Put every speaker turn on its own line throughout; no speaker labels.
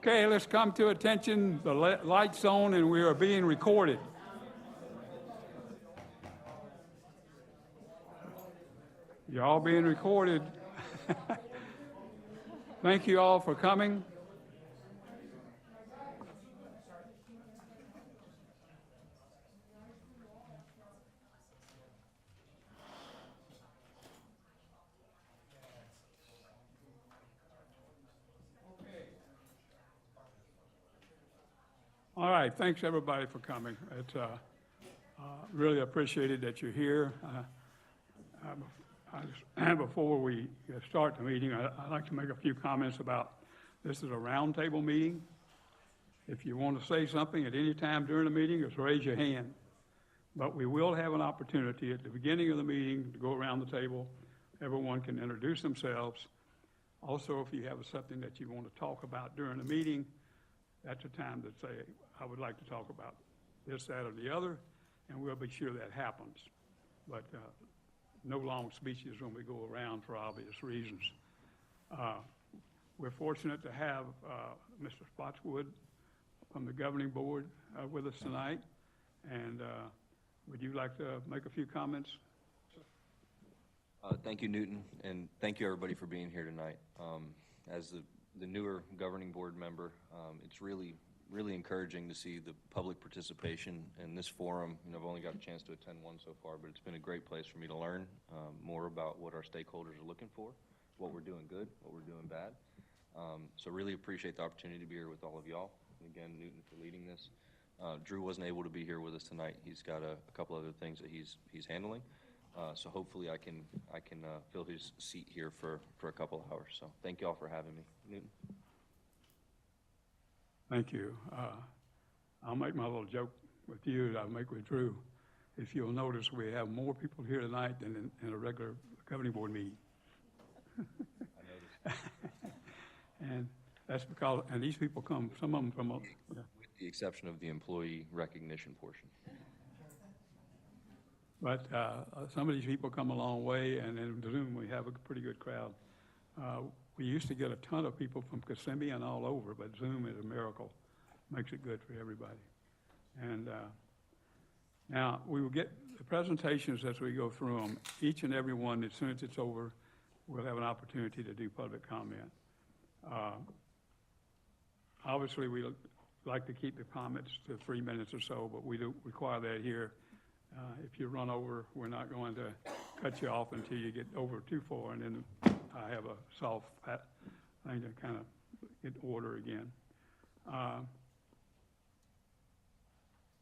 Okay, let's come to attention. The light's on and we are being recorded. You're all being recorded. Thank you all for coming. All right, thanks everybody for coming. It's really appreciated that you're here. Before we start the meeting, I'd like to make a few comments about this is a roundtable meeting. If you want to say something at any time during the meeting, just raise your hand. But we will have an opportunity at the beginning of the meeting to go around the table. Everyone can introduce themselves. Also, if you have something that you want to talk about during the meeting, that's a time to say, I would like to talk about this, that, or the other, and we'll be sure that happens. But no long speeches when we go around for obvious reasons. We're fortunate to have Mr. Spotswood from the governing board with us tonight. And would you like to make a few comments?
Thank you, Newton, and thank you everybody for being here tonight. As the newer governing board member, it's really encouraging to see the public participation in this forum. You know, I've only got a chance to attend one so far, but it's been a great place for me to learn more about what our stakeholders are looking for, what we're doing good, what we're doing bad. So really appreciate the opportunity to be here with all of y'all. And again, Newton for leading this. Drew wasn't able to be here with us tonight. He's got a couple other things that he's handling. So hopefully I can fill his seat here for a couple of hours. So thank you all for having me. Newton.
Thank you. I'll make my little joke with you that I'll make with Drew. If you'll notice, we have more people here tonight than in a regular governing board meeting.
I noticed.
And that's because, and these people come, some of them from,
with the exception of the employee recognition portion.
But some of these people come a long way, and in Zoom we have a pretty good crowd. We used to get a ton of people from Kissimmee and all over, but Zoom is a miracle. Makes it good for everybody. And now we will get the presentations as we go through them. Each and every one, as soon as it's over, we'll have an opportunity to do public comment. Obviously, we like to keep the comments to 3 minutes or so, but we do require that here. If you run over, we're not going to cut you off until you get over too far, and then I have a soft thing to kind of get order again.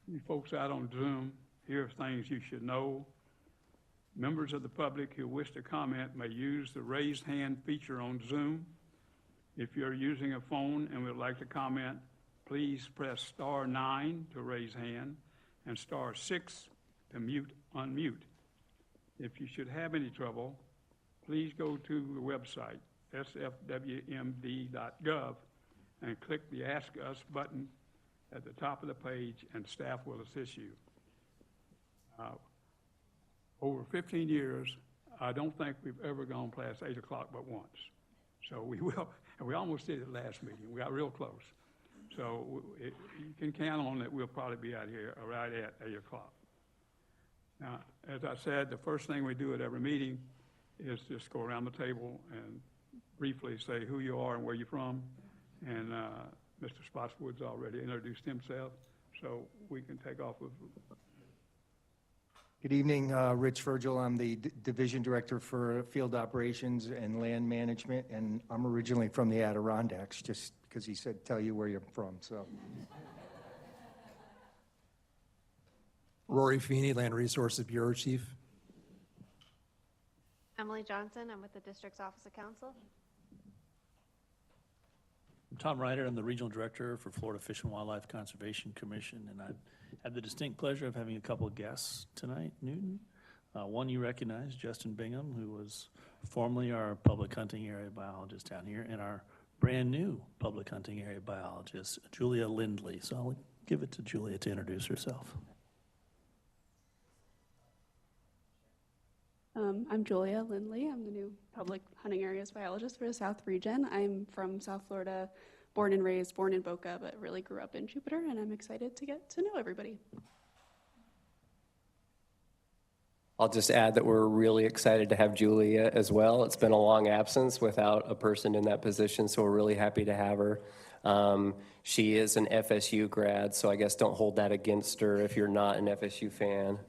You folks out on Zoom, here's things you should know. Members of the public who wish to comment may use the raised hand feature on Zoom. If you're using a phone and would like to comment, please press *9 to raise hand and *6 to unmute. If you should have any trouble, please go to the website, sfwmd.gov, and click the Ask Us button at the top of the page, and staff will assist you. Over 15 years, I don't think we've ever gone past 8 o'clock but once. So we will, and we almost did it last meeting. We got real close. So you can count on that we'll probably be out here right at 8 o'clock. Now, as I said, the first thing we do at every meeting is just go around the table and briefly say who you are and where you're from. And Mr. Spotswood's already introduced himself, so we can take off with.
Good evening, Rich Virgil. I'm the Division Director for Field Operations and Land Management, and I'm originally from the Adirondacks, just because he said tell you where you're from, so.
Rory Feeney, Land Resources Bureau Chief.
Emily Johnson, I'm with the District's Office of Counsel.
I'm Tom Ryder, I'm the Regional Director for Florida Fish and Wildlife Conservation Commission, and I've had the distinct pleasure of having a couple of guests tonight, Newton. One you recognize, Justin Bingham, who was formerly our public hunting area biologist down here, and our brand new public hunting area biologist, Julia Lindley. So I'll give it to Julia to introduce herself.
I'm Julia Lindley. I'm the new public hunting areas biologist for the South region. I'm from South Florida born and raised, born in Boca, but really grew up in Jupiter, and I'm excited to get to know everybody.
I'll just add that we're really excited to have Julia as well. It's been a long absence without a person in that position, so we're really happy to have her. She is an FSU grad, so I guess don't hold that against her if you're not an FSU fan.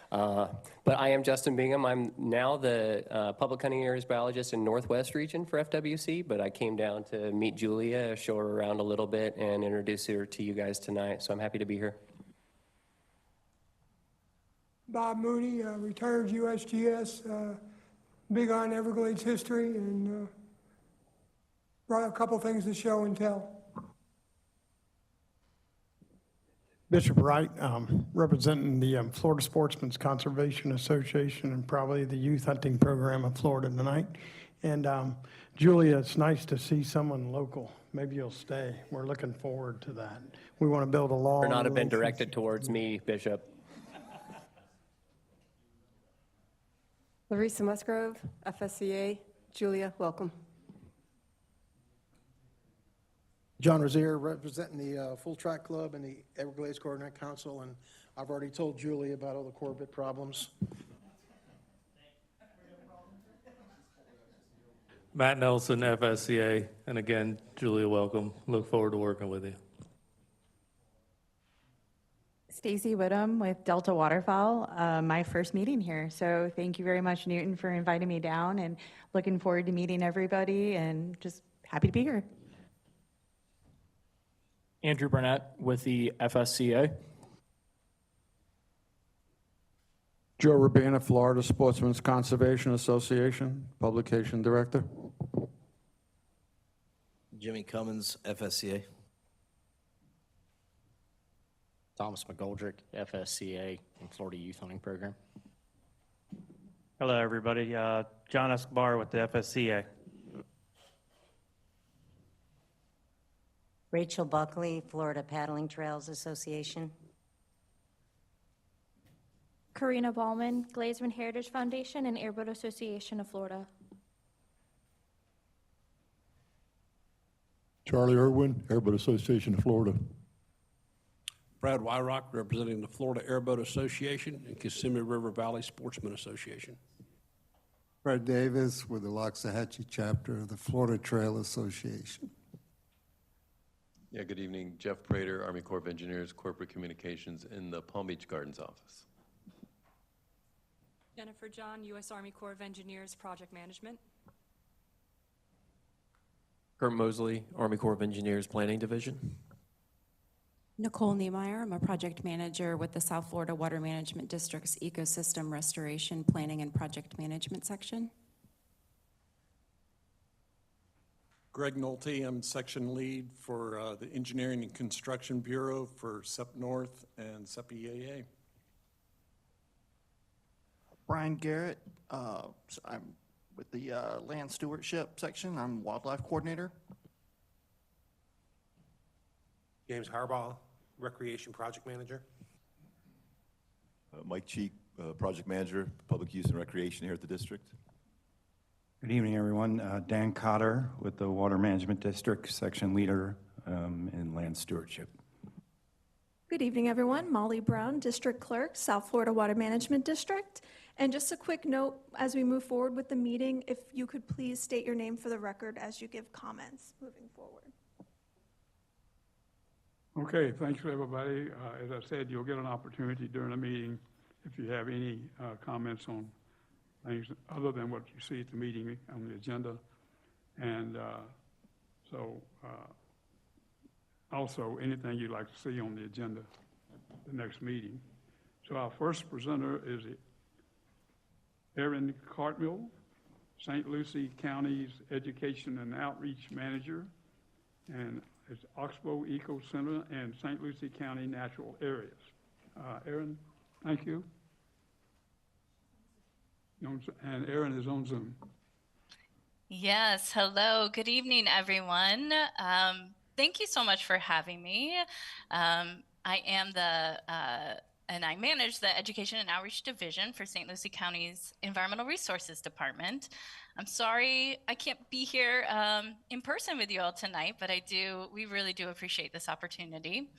But I am Justin Bingham. I'm now the Public Hunting Areas Biologist in Northwest Region for FWC, but I came down to meet Julia, show her around a little bit, and introduce her to you guys tonight, so I'm happy to be here.
Bob Mooney, retired USGS, big on Everglades history, and brought a couple things to show and tell.
Bishop Wright, representing the Florida Sportsmen's Conservation Association and probably the youth hunting program of Florida tonight. And Julia, it's nice to see someone local. Maybe you'll stay. We're looking forward to that. We want to build a long
Or not have been
relationship.
directed towards me, Bishop.
Larissa Musgrove, FSCA. Julia, welcome.
John Rozier, representing the Full Track Club and the Everglades Coordinate Council, and I've already told Julie about all the Corbett problems.
Matt Nelson, FSCA, and again, Julia, welcome. Look forward to working with you.
Stacy Whittem with Delta Waterfowl, my first meeting here. So thank you very much, Newton, for inviting me down, and looking forward to meeting everybody and just happy to be here.
Andrew Burnett with the FSCA.
Joe Rabina, Florida Sportsmen's Conservation Association, Publication Director.
Jimmy Cummins, FSCA.
Thomas McGoldrick, FSCA and Florida Youth Hunting Program.
Hello, everybody. John Escobar with the FSCA.
Rachel Buckley, Florida Paddling Trails Association.
Karina Ballman, Glazeman Heritage Foundation and Airboat Association of Florida.
Charlie Irwin, Airboat Association of Florida.
Brad Wyrock, representing the Florida Airboat Association and Kissimmee River Valley Sportsman Association.
Fred Davis with the Loxahatchee chapter of the Florida Trail Association.
Yeah, good evening. Jeff Prater, Army Corps of Engineers, Corporate Communications in the Palm Beach Gardens office.
Jennifer John, U.S. Army Corps of Engineers, Project Management.
Kurt Mosley, Army Corps of Engineers, Planning Division.
Nicole Niemeyer, I'm a project manager with the South Florida Water Management District's Ecosystem Restoration Planning and Project Management section.
Greg Nolte, I'm section lead for the Engineering and Construction Bureau for SEP North and SEP EAA.
Brian Garrett, so I'm with the Land Stewardship section. I'm Wildlife Coordinator.
James Harbaugh, Recreation Project Manager.
Mike Cheek, Project Manager, Public Use and Recreation here at the district.
Good evening, everyone. Dan Cotter with the Water Management District, Section Leader in Land Stewardship.
Good evening, everyone. Molly Brown, District Clerk, South Florida Water Management District. And just a quick note as we move forward with the meeting, if you could please state your name for the record as you give comments moving forward.
Okay, thanks everybody. As I said, you'll get an opportunity during the meeting if you have any comments on things other than what you see at the meeting on the agenda. And also anything you'd like to see on the agenda at the next meeting. So our first presenter is Erin Cartmill, St. Lucie County's Education and Outreach Manager, and it's Oxbow Eco Center and St. Lucie County Natural Areas. Erin, thank you. And Erin is on Zoom.
Yes, hello, good evening, everyone. Thank you so much for having me. I am the and I manage the Education and Outreach Division for St. Lucie County's Environmental Resources Department. I'm sorry I can't be here in person with you all tonight, but we really do appreciate this opportunity.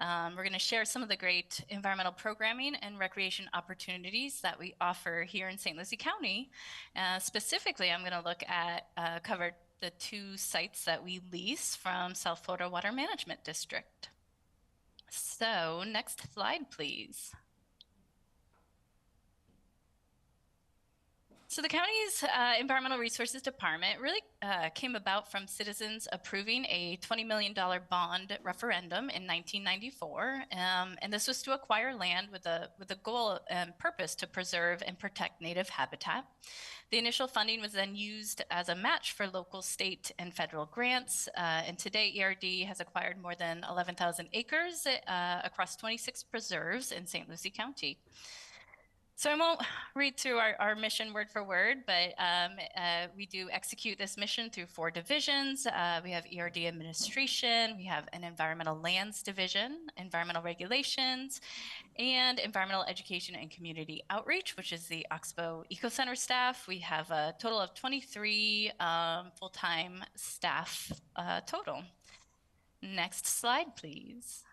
We're going to share some of the great environmental programming and recreation opportunities that we offer here in St. Lucie County. Specifically, I'm going to look at cover the 2 sites that we lease from South Florida Water Management District. So next slide, please. So the county's Environmental Resources Department really came about from citizens approving a $20 million bond referendum in 1994. And this was to acquire land with a goal and purpose to preserve and protect native habitat. The initial funding was then used as a match for local, state, and federal grants. And today, ERD has acquired more than 11,000 acres across 26 preserves in St. Lucie County. So I won't read through our mission word for word, but we do execute this mission through 4 divisions. We have ERD administration, we have an environmental lands division, environmental regulations, and environmental education and community outreach, which is the Oxbow Eco Center staff. We have a total of 23 full-time staff total. Next slide, please.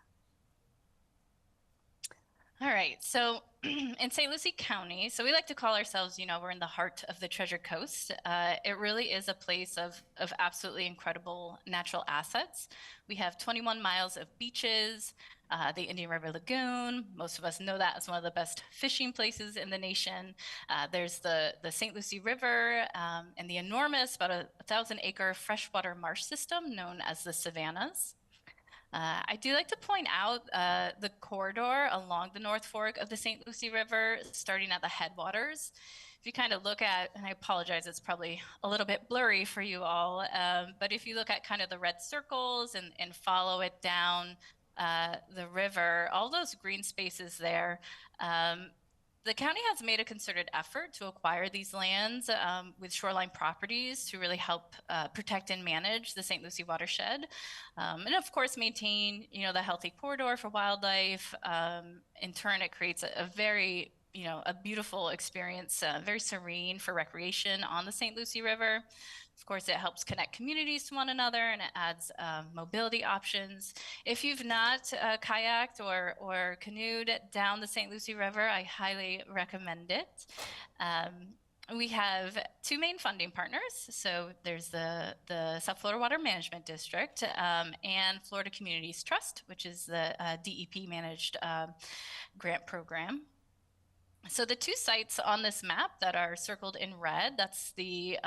All right, so in St. Lucie County, so we like to call ourselves, we're in the heart of the Treasure Coast. It really is a place of absolutely incredible natural assets. We have 21 miles of beaches, the Indian River Lagoon. Most of us know that as one of the best fishing places in the nation. There's the St. Lucie River and the enormous, about a 1,000-acre freshwater marsh system known as the Savannas. I do like to point out the corridor along the North Fork of the St. Lucie River, starting at the headwaters. If you kind of look at, and I apologize, it's probably a little bit blurry for you all, but if you look at kind of the red circles and follow it down the river, all those green spaces there, the county has made a concerted effort to acquire these lands with shoreline properties to really help protect and manage the St. Lucie watershed. And of course, maintain, the healthy corridor for wildlife. In turn, it creates a very, a beautiful experience, very serene for recreation on the St. Lucie River. Of course, it helps connect communities to one another, and it adds mobility options. If you've not kayaked or canoed down the St. Lucie River, I highly recommend it. We have 2 main funding partners. So there's the South Florida Water Management District and Florida Communities Trust, which is the DEP managed grant program. So the 2 sites on this map that are circled in red, that's the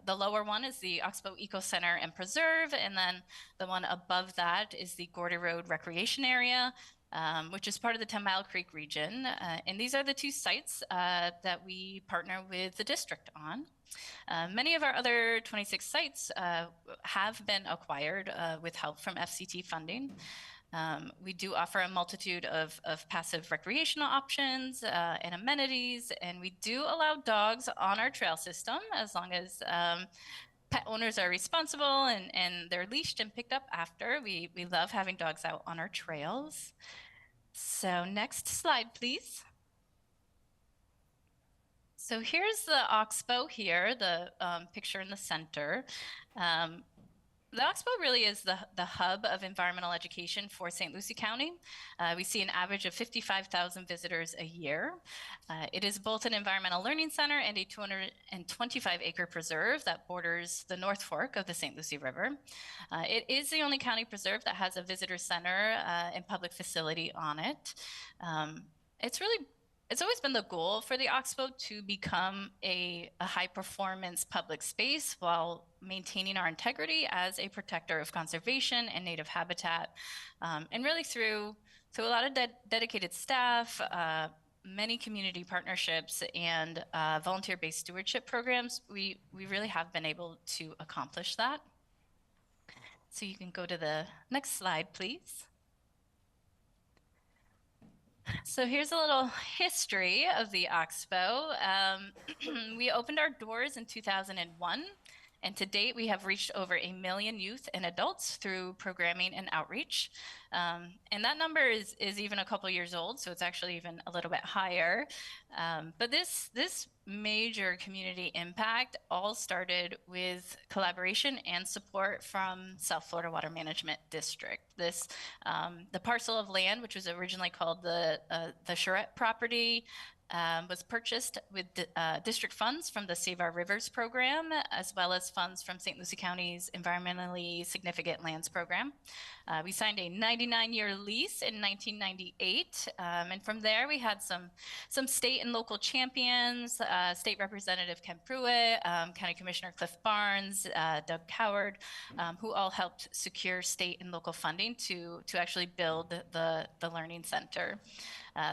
lower one is the Oxbow Eco Center and Preserve, and then the one above that is the Gordy Road Recreation Area, which is part of the 10 Mile Creek region. And these are the 2 sites that we partner with the district on. Many of our other 26 sites have been acquired with help from FCT funding. We do offer a multitude of passive recreational options and amenities, and we do allow dogs on our trail system as long as pet owners are responsible and they're leashed and picked up after. We love having dogs out on our trails. So next slide, please. So here's the Oxbow here, the picture in the center. The Oxbow really is the hub of environmental education for St. Lucie County. We see an average of 55,000 visitors a year. It is both an environmental learning center and a 225-acre preserve that borders the North Fork of the St. Lucie River. It is the only county preserve that has a visitor center and public facility on it. It's always been the goal for the Oxbow to become a high-performance public space while maintaining our integrity as a protector of conservation and native habitat. And really through a lot of dedicated staff, many community partnerships, and volunteer-based stewardship programs, we really have been able to accomplish that. So you can go to the next slide, please. So here's a little history of the Oxbow. We opened our doors in 2001. And to date, we have reached over 1 million youth and adults through programming and outreach. And that number is even a couple years old, so it's actually even a little bit higher. But this major community impact all started with collaboration and support from South Florida Water Management District. The parcel of land, which was originally called the Charette property, was purchased with district funds from the Save Our Rivers program, as well as funds from St. Lucie County's Environmentally Significant Lands program. We signed a 99-year lease in 1998, and from there we had some state and local champions, State Representative Ken Pruitt, County Commissioner Cliff Barnes, Doug Coward, who all helped secure state and local funding to actually build the Learning Center.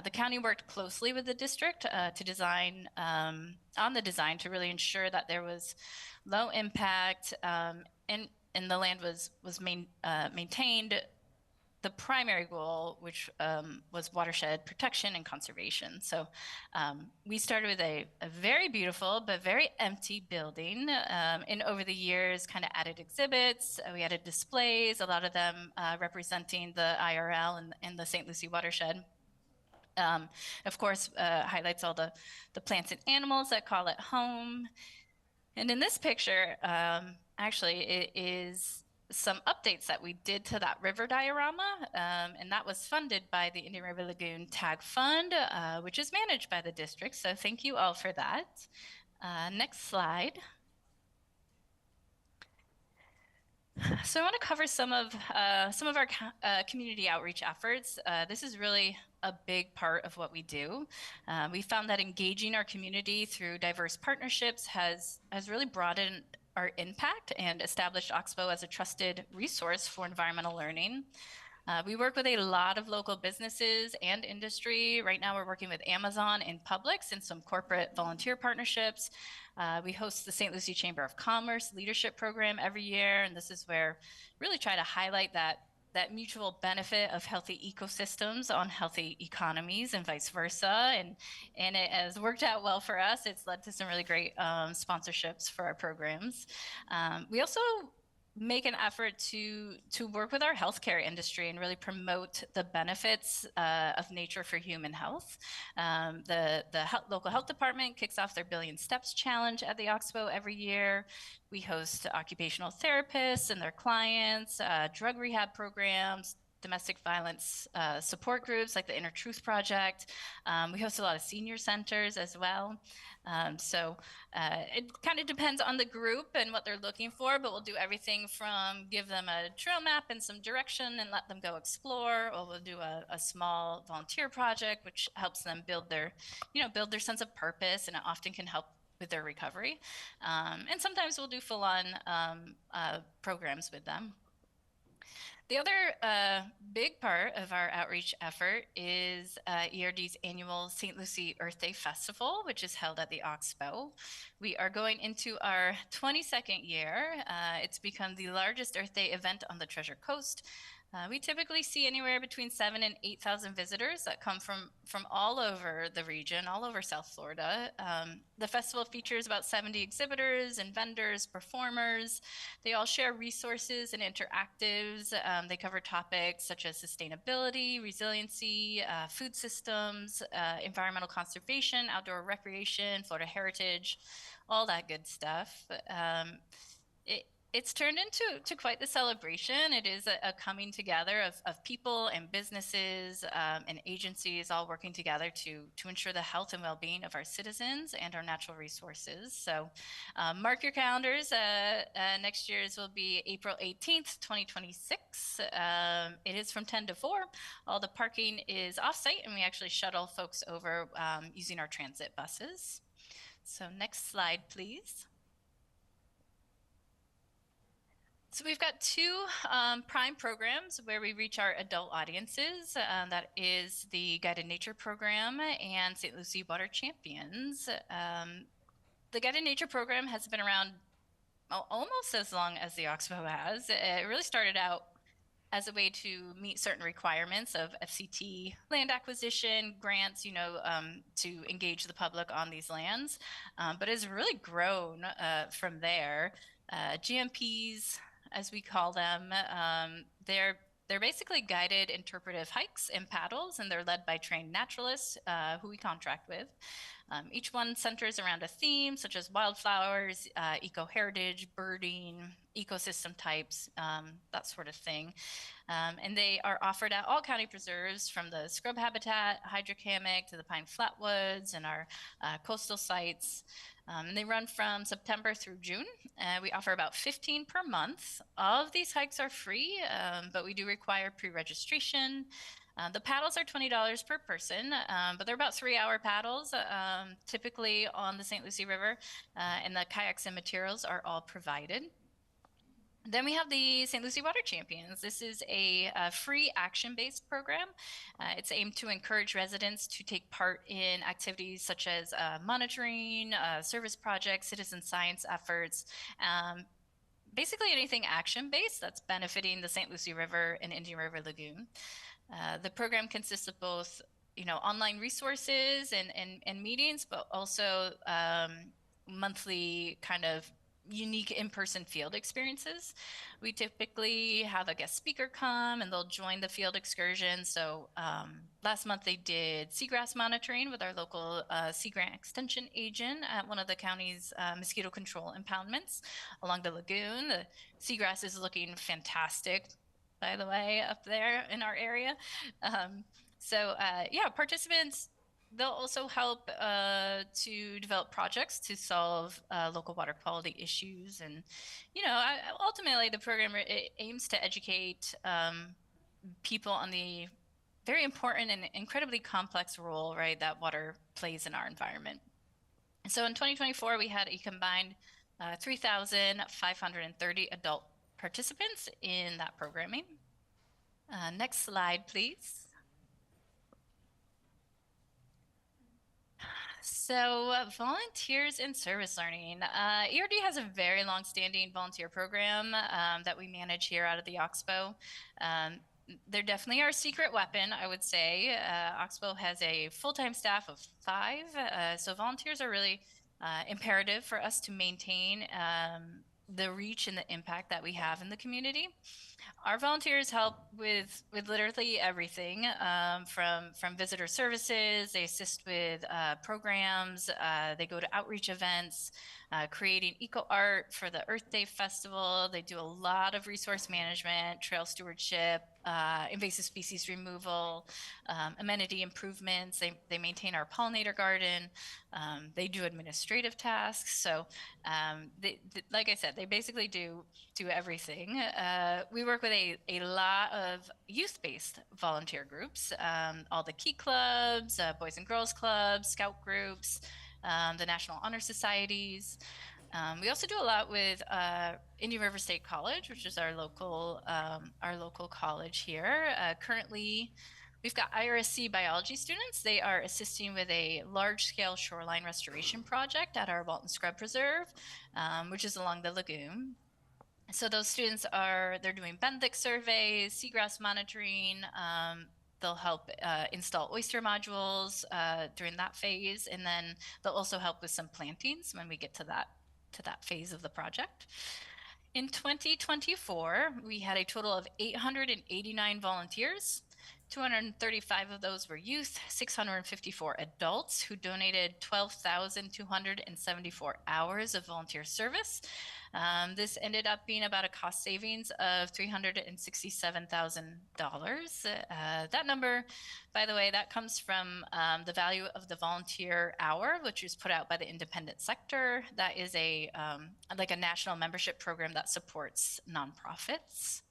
The county worked closely with the district to design on the design to really ensure that there was low impact and the land was maintained. The primary goal, which was watershed protection and conservation. So we started with a very beautiful but very empty building, and over the years kind of added exhibits. We added displays, a lot of them representing the IRL and the St. Lucie watershed. Of course, highlights all the plants and animals that call it home. And in this picture, actually, it is some updates that we did to that river diorama, and that was funded by the Indian River Lagoon Tag Fund, which is managed by the district. So thank you all for that. Next slide. So I want to cover some of our community outreach efforts. This is really a big part of what we do. We found that engaging our community through diverse partnerships has really broadened our impact and established Oxbow as a trusted resource for environmental learning. We work with a lot of local businesses and industry. Right now we're working with Amazon and Publix and some corporate volunteer partnerships. We host the St. Lucie Chamber of Commerce Leadership Program every year, and this is where we really try to highlight that mutual benefit of healthy ecosystems on healthy economies and vice versa. And it has worked out well for us. It's led to some really great sponsorships for our programs. We also make an effort to work with our healthcare industry and really promote the benefits of nature for human health. The local health department kicks off their Billion Steps Challenge at the Oxbow every year. We host occupational therapists and their clients, drug rehab programs, domestic violence support groups like the Inner Truth Project. We host a lot of senior centers as well. So it kind of depends on the group and what they're looking for, but we'll do everything from give them a trail map and some direction and let them go explore, or we'll do a small volunteer project which helps them build their sense of purpose, and it often can help with their recovery. And sometimes we'll do full-on programs with them. The other big part of our outreach effort is ERD's annual St. Lucie Earth Day Festival, which is held at the Oxbow. We are going into our 22nd year. It's become the largest Earth Day event on the Treasure Coast. We typically see anywhere between 7,000 and 8,000 visitors that come from all over the region, all over South Florida. The festival features about 70 exhibitors and vendors, performers. They all share resources and interactives. They cover topics such as sustainability, resiliency, food systems, environmental conservation, outdoor recreation, Florida heritage, all that good stuff. It's turned into quite the celebration. It is a coming together of people and businesses and agencies all working together to ensure the health and well-being of our citizens and our natural resources. So mark your calendars. Next year's will be April 18th, 2026. It is from 10 to 4. All the parking is off-site, and we actually shuttle folks over using our transit buses. So next slide, please. So we've got two prime programs where we reach our adult audiences. That is the Guided Nature Program and St. Lucie Water Champions. The Guided Nature Program has been around almost as long as the Oxbow has. It really started out as a way to meet certain requirements of FCT land acquisition, grants, to engage the public on these lands, but has really grown from there. GMPs, as we call them. They're basically guided interpretive hikes and paddles, and they're led by trained naturalists who we contract with. Each one centers around a theme, such as wildflowers, eco-heritage, birding, ecosystem types, that sort of thing. And they are offered at all county preserves, from the scrub habitat, hydric hammock, to the pine flatwoods and our coastal sites. And they run from September through June. We offer about 15 per month. All of these hikes are free, but we do require pre-registration. The paddles are $20 per person, but they're about 3-hour paddles, typically on the St. Lucie River, and the kayaks and materials are all provided. Then we have the St. Lucie Water Champions. This is a free action-based program. It's aimed to encourage residents to take part in activities such as monitoring, service projects, citizen science efforts, basically anything action-based that's benefiting the St. Lucie River and Indian River Lagoon. The program consists of both, online resources and meetings, but also monthly kind of unique in-person field experiences. We typically have a guest speaker come and they'll join the field excursion. So last month they did seagrass monitoring with our local Sea Grant Extension agent at one of the county's mosquito control impoundments along the lagoon. The seagrass is looking fantastic, by the way, up there in our area. Participants, they'll also help to develop projects to solve local water quality issues. And, ultimately the program aims to educate people on the very important and incredibly complex role, right, that water plays in our environment. And so in 2024, we had a combined 3,530 adult participants in that programming. Next slide, please. So volunteers in service learning. ERD has a very long-standing volunteer program that we manage here out of the Oxbow. They're definitely our secret weapon, I would say. Oxbow has a full-time staff of 5, so volunteers are really imperative for us to maintain the reach and the impact that we have in the community. Our volunteers help with literally everything, from visitor services. They assist with programs. They go to outreach events, creating eco art for the Earth Day Festival. They do a lot of resource management, trail stewardship, invasive species removal, amenity improvements. They maintain our pollinator garden. They do administrative tasks. So, like I said, they basically do everything. We work with a lot of youth-based volunteer groups, all the Key Clubs, Boys and Girls Clubs, Scout groups, the National Honor Societies. We also do a lot with Indian River State College, which is our local college here. Currently, we've got IRSC biology students. They are assisting with a large-scale shoreline restoration project at our Walton Scrub Preserve, which is along the lagoon. So those students they're doing benthic surveys, seagrass monitoring. They'll help install oyster modules during that phase, and then they'll also help with some plantings when we get to that phase of the project. In 2024, we had a total of 889 volunteers. 235 of those were youth, 654 adults who donated 12,274 hours of volunteer service. This ended up being about a cost savings of $367,000. That number, by the way, that comes from the value of the volunteer hour, which is put out by the independent sector. That is like a national membership program that supports nonprofits.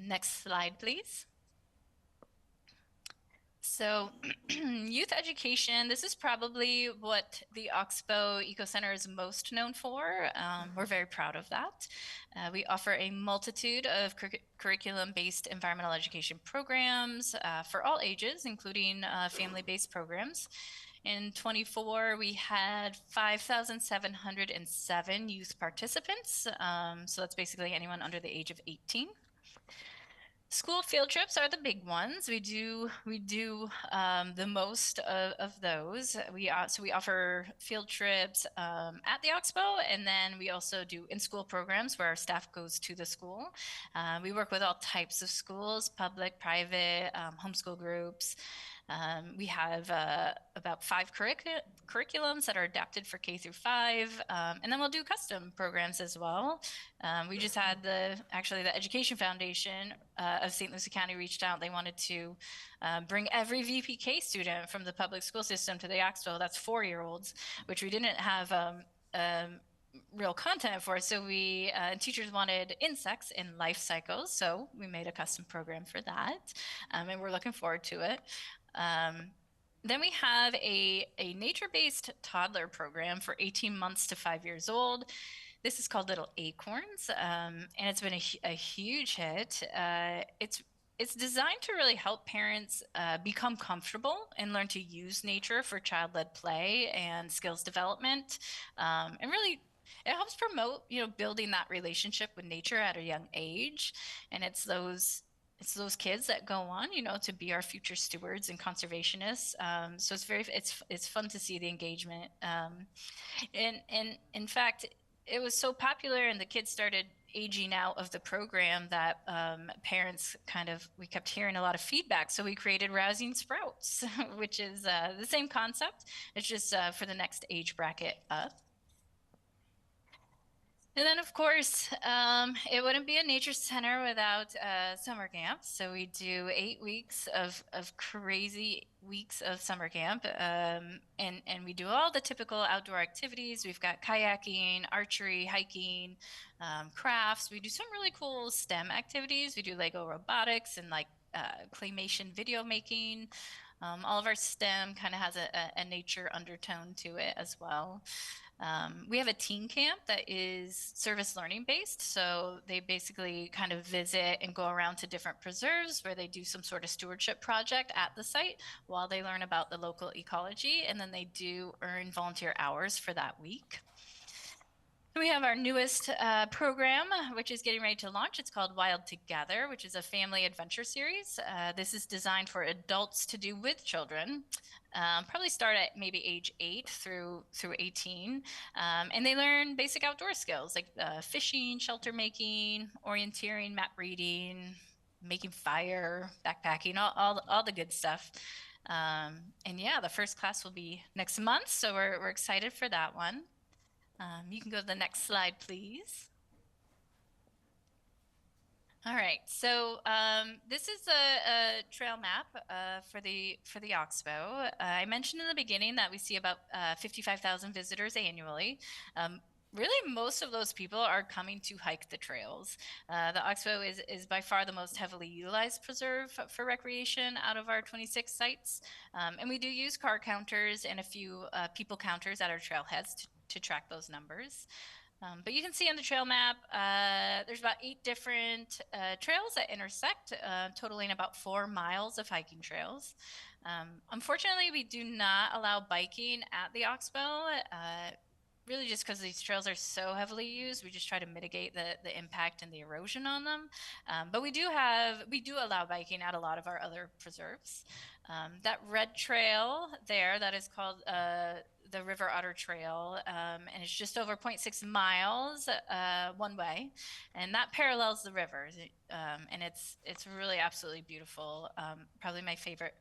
Next slide, please. So youth education, this is probably what the Oxbow Eco Center is most known for. We're very proud of that. We offer a multitude of curriculum-based environmental education programs for all ages, including family-based programs. In 24, we had 5,707 youth participants. So that's basically anyone under the age of 18. School field trips are the big ones. We do the most of those. So we offer field trips at the Oxbow, and then we also do in-school programs where our staff goes to the school. We work with all types of schools: public, private, homeschool groups. We have about 5 curriculums that are adapted for K through 5, and then we'll do custom programs as well. We just had actually the Education Foundation of St. Lucie County reached out. They wanted to bring every VPK student from the public school system to the Oxbow. That's 4-year-olds, which we didn't have real content for. So teachers wanted insects in life cycles. So we made a custom program for that. And we're looking forward to it. Then we have a nature-based toddler program for 18 months to 5 years old. This is called Little Acorns, and it's been a huge hit. It's designed to really help parents become comfortable and learn to use nature for child-led play and skills development, and really it helps promote building that relationship with nature at a young age. And it's those kids that go on to be our future stewards and conservationists. So it's fun to see the engagement, and in fact it was so popular and the kids started aging out of the program that parents we kept hearing a lot of feedback. So we created Rousing Sprouts, which is the same concept. It's just for the next age bracket up. And then, of course, it wouldn't be a nature center without summer camp. So we do 8 weeks of crazy weeks of summer camp. And we do all the typical outdoor activities. We've got kayaking, archery, hiking, crafts. We do some really cool STEM activities. We do Lego robotics and claymation video making. All of our STEM kind of has a nature undertone to it as well. We have a teen camp that is service learning based. So they basically kind of visit and go around to different preserves where they do some sort of stewardship project at the site while they learn about the local ecology. And then they do earn volunteer hours for that week. We have our newest program, which is getting ready to launch. It's called Wild Together, which is a family adventure series. This is designed for adults to do with children. Probably start at maybe age 8 through 18. And they learn basic outdoor skills like fishing, shelter making, orienteering, map reading, making fire, backpacking, all the good stuff. And yeah, the first class will be next month, so we're excited for that one. You can go to the next slide, please. All right, so this is a trail map for the Oxbow. I mentioned in the beginning that we see about 55,000 visitors annually. Really, most of those people are coming to hike the trails. The Oxbow is by far the most heavily utilized preserve for recreation out of our 26 sites. And we do use car counters and a few people counters at our trailheads to track those numbers. But you can see on the trail map, there's about 8 different trails that intersect, totaling about 4 miles of hiking trails. Unfortunately, we do not allow biking at the Oxbow, really just because these trails are so heavily used. We just try to mitigate the impact and the erosion on them. But we do allow biking at a lot of our other preserves. That red trail there, that is called the River Otter Trail, and it's just over 0.6 miles one way, and that parallels the river, and it's really absolutely beautiful. Probably my favorite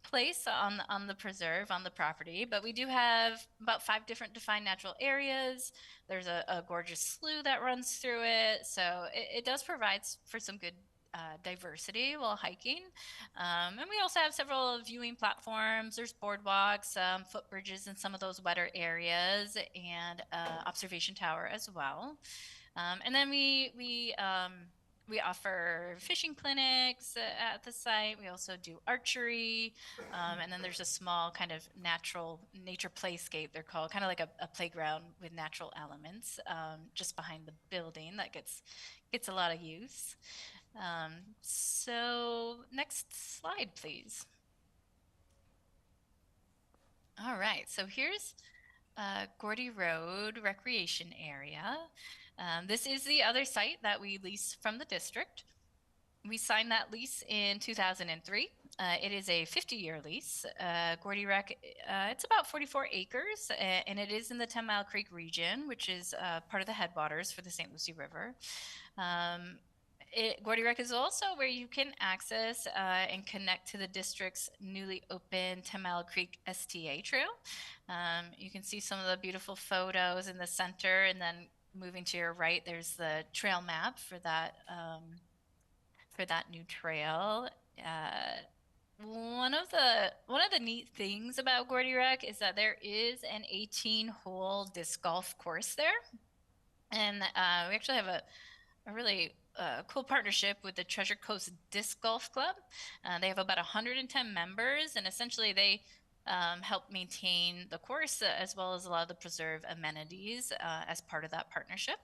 place on the preserve, on the property. But we do have about 5 different defined natural areas. There's a gorgeous slough that runs through it, so it does provide for some good diversity while hiking. And we also have several viewing platforms. There's boardwalks, footbridges in some of those wetter areas, and observation tower as well. And then we offer fishing clinics at the site. We also do archery, and then there's a small kind of nature playscape, they're called, kind of like a playground with natural elements, just behind the building that gets a lot of use. So next slide, please. All right, so here's Gordy Road Recreation Area. This is the other site that we lease from the district. We signed that lease in 2003. It is a 50-year lease. Gordy Rec, it's about 44 acres, and it is in the 10 Mile Creek region, which is part of the headwaters for the St. Lucie River. Gordy Rec is also where you can access and connect to the district's newly opened 10 Mile Creek STA trail. You can see some of the beautiful photos in the center, and then moving to your right, there's the trail map for that new trail. One of the neat things about Gordy Rec is that there is an 18-hole disc golf course there, and we actually have a really cool partnership with the Treasure Coast Disc Golf Club. They have about 110 members, and essentially they help maintain the course as well as a lot of the preserve amenities as part of that partnership.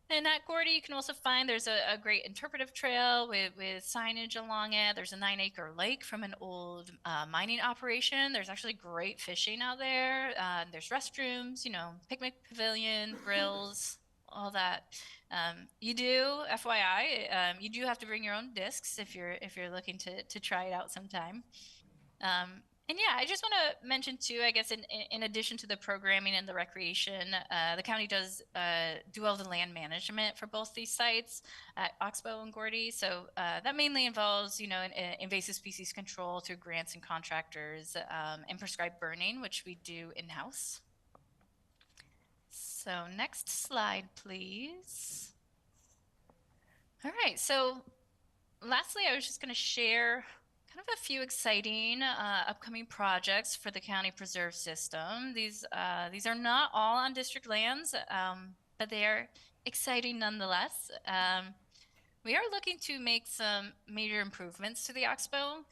And at Gordy, you can also find there's a great interpretive trail with signage along it. There's a 9-acre lake from an old mining operation. There's actually great fishing out there. There's restrooms, picnic pavilion, grills, all that. You do, FYI, you do have to bring your own discs if you're looking to try it out sometime. And yeah, I just want to mention too, I guess in addition to the programming and the recreation, the county does do all the land management for both these sites at Oxbow and Gordy. So that mainly involves, invasive species control through grants and contractors, and prescribed burning, which we do in-house. So next slide, please. All right, so lastly, I was just going to share kind of a few exciting upcoming projects for the county preserve system. These are not all on district lands, but they are exciting nonetheless. We are looking to make some major improvements to the Oxbow.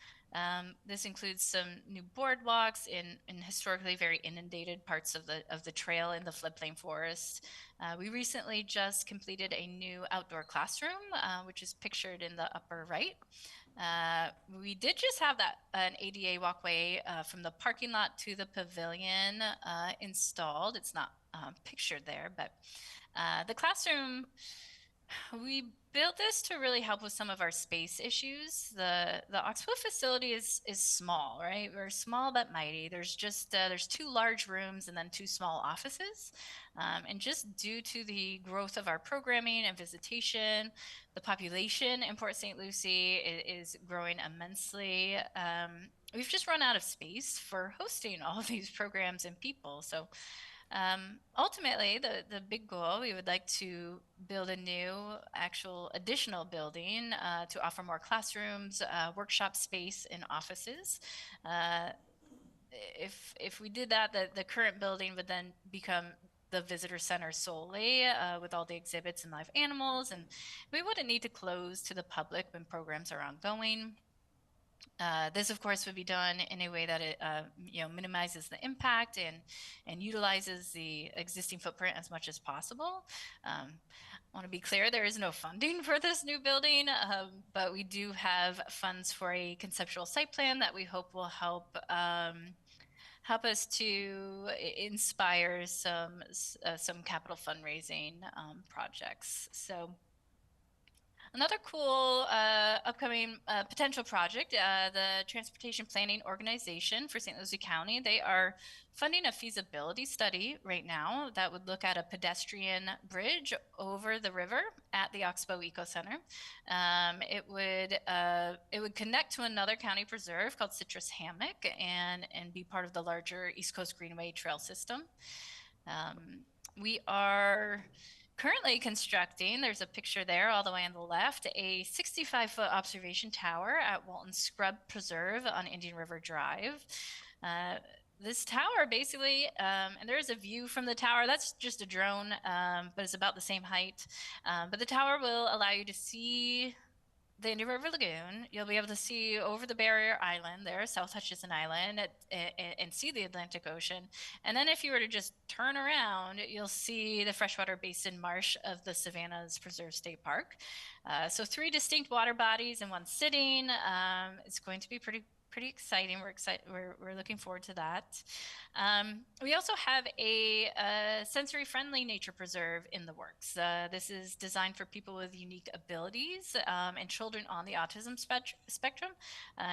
This includes some new boardwalks in historically very inundated parts of the trail in the floodplain forest. We recently just completed a new outdoor classroom, which is pictured in the upper right. We did just have an ADA walkway from the parking lot to the pavilion installed. It's not pictured there, but the classroom, we built this to really help with some of our space issues. The Oxbow facility is small, right? We're small but mighty. There's just there's 2 large rooms and then 2 small offices. And just due to the growth of our programming and visitation, the population in Port St. Lucie is growing immensely. We've just run out of space for hosting all of these programs and people. So ultimately, the big goal, we would like to build a new actual additional building to offer more classrooms, workshop space, and offices. If we did that, the current building would then become the visitor center solely with all the exhibits and live animals, and we wouldn't need to close to the public when programs are ongoing. This, of course, would be done in a way that it minimizes the impact and utilizes the existing footprint as much as possible. I want to be clear, there is no funding for this new building, but we do have funds for a conceptual site plan that we hope will help us to inspire some capital fundraising projects. So another cool upcoming potential project, the Transportation Planning Organization for St. Lucie County, they are funding a feasibility study right now that would look at a pedestrian bridge over the river at the Oxbow Eco Center. It would connect to another county preserve called Citrus Hammock and be part of the larger East Coast Greenway trail system. We are currently constructing, there's a picture there all the way on the left, a 65-foot observation tower at Walton Scrub Preserve on Indian River Drive. This tower basically, and there's a view from the tower, that's just a drone, but it's about the same height. But the tower will allow you to see the Indian River Lagoon. You'll be able to see over the barrier island there, South Hutchison Island, and see the Atlantic Ocean. And then if you were to just turn around, you'll see the freshwater basin marsh of the Savannah's Preserve State Park. So 3 distinct water bodies in one sitting. It's going to be pretty pretty exciting. We're looking forward to that. We also have a sensory-friendly nature preserve in the works. This is designed for people with unique abilities and children on the autism spectrum.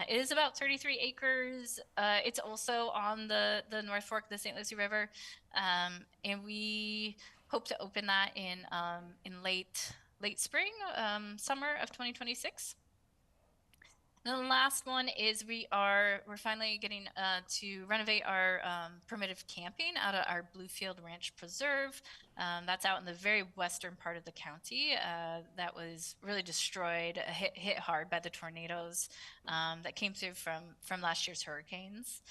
It is about 33 acres. It's also on the North Fork of the St. Lucie River, and we hope to open that in late spring, summer of 2026. And the last one is we're finally getting to renovate our primitive camping out of our Bluefield Ranch Preserve. That's out in the very western part of the county. That was really destroyed, hit hard by the tornadoes that came through from last year's hurricanes.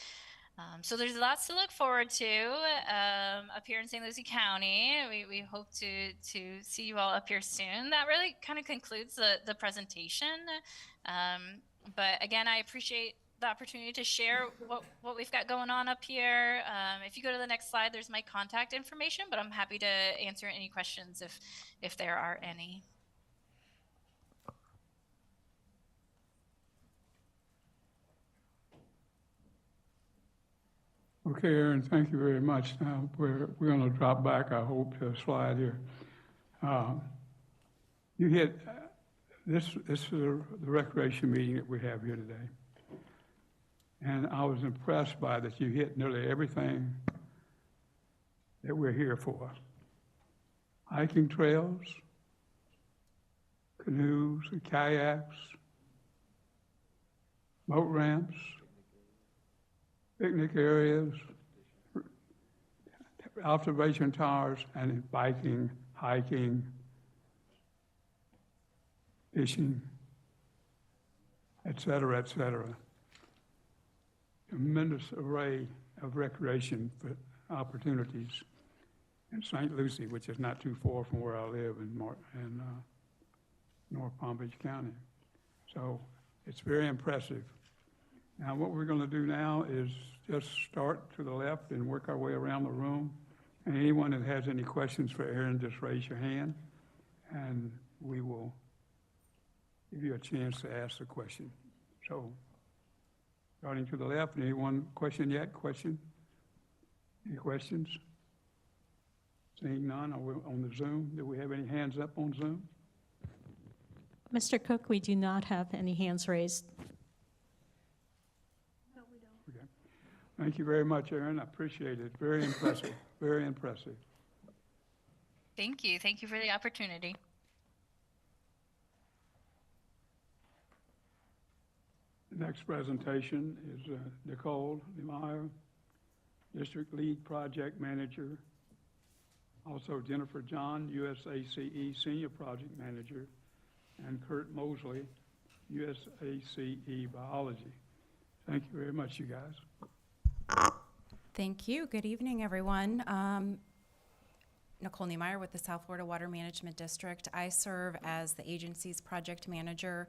So there's lots to look forward to up here in St. Lucie County. We hope to see you all up here soon. That really kind of concludes the presentation. But again, I appreciate the opportunity to share what we've got going on up here. If you go to the next slide, there's my contact information, but I'm happy to answer any questions if there are any.
Okay, Aaron, thank you very much. Now, we're going to drop back, I hope, to a slide here. You hit, this is the recreation meeting that we have here today. And I was impressed by that you hit nearly everything that we're here for. Hiking trails, canoes and kayaks, boat ramps, picnic areas, observation towers, and biking, hiking, fishing, et cetera, Tremendous array of recreation for opportunities in St. Lucie, which is not too far from where I live in North Palm Beach County. So it's very impressive. Now, what we're going to do now is just start to the left and work our way around the room. And anyone that has any questions for Aaron, just raise your hand, and we will give you a chance to ask the question. So, starting to the left, anyone question yet? Any questions? Seeing none, are we on the Zoom? Do we have any hands up on Zoom?
Mr. Cook, we do not have any hands raised.
Thank you very much, Aaron. I appreciate it. Very impressive. Very impressive.
Thank you. Thank you for the opportunity.
The next presentation is Nicole Niemeyer, District Lead Project Manager. Also Jennifer John, USACE Senior Project Manager, and Kurt Mosley, USACE Biology. Thank you very much, you guys.
Thank you. Good evening, everyone. Nicole Niemeyer with the South Florida Water Management District. I serve as the agency's project manager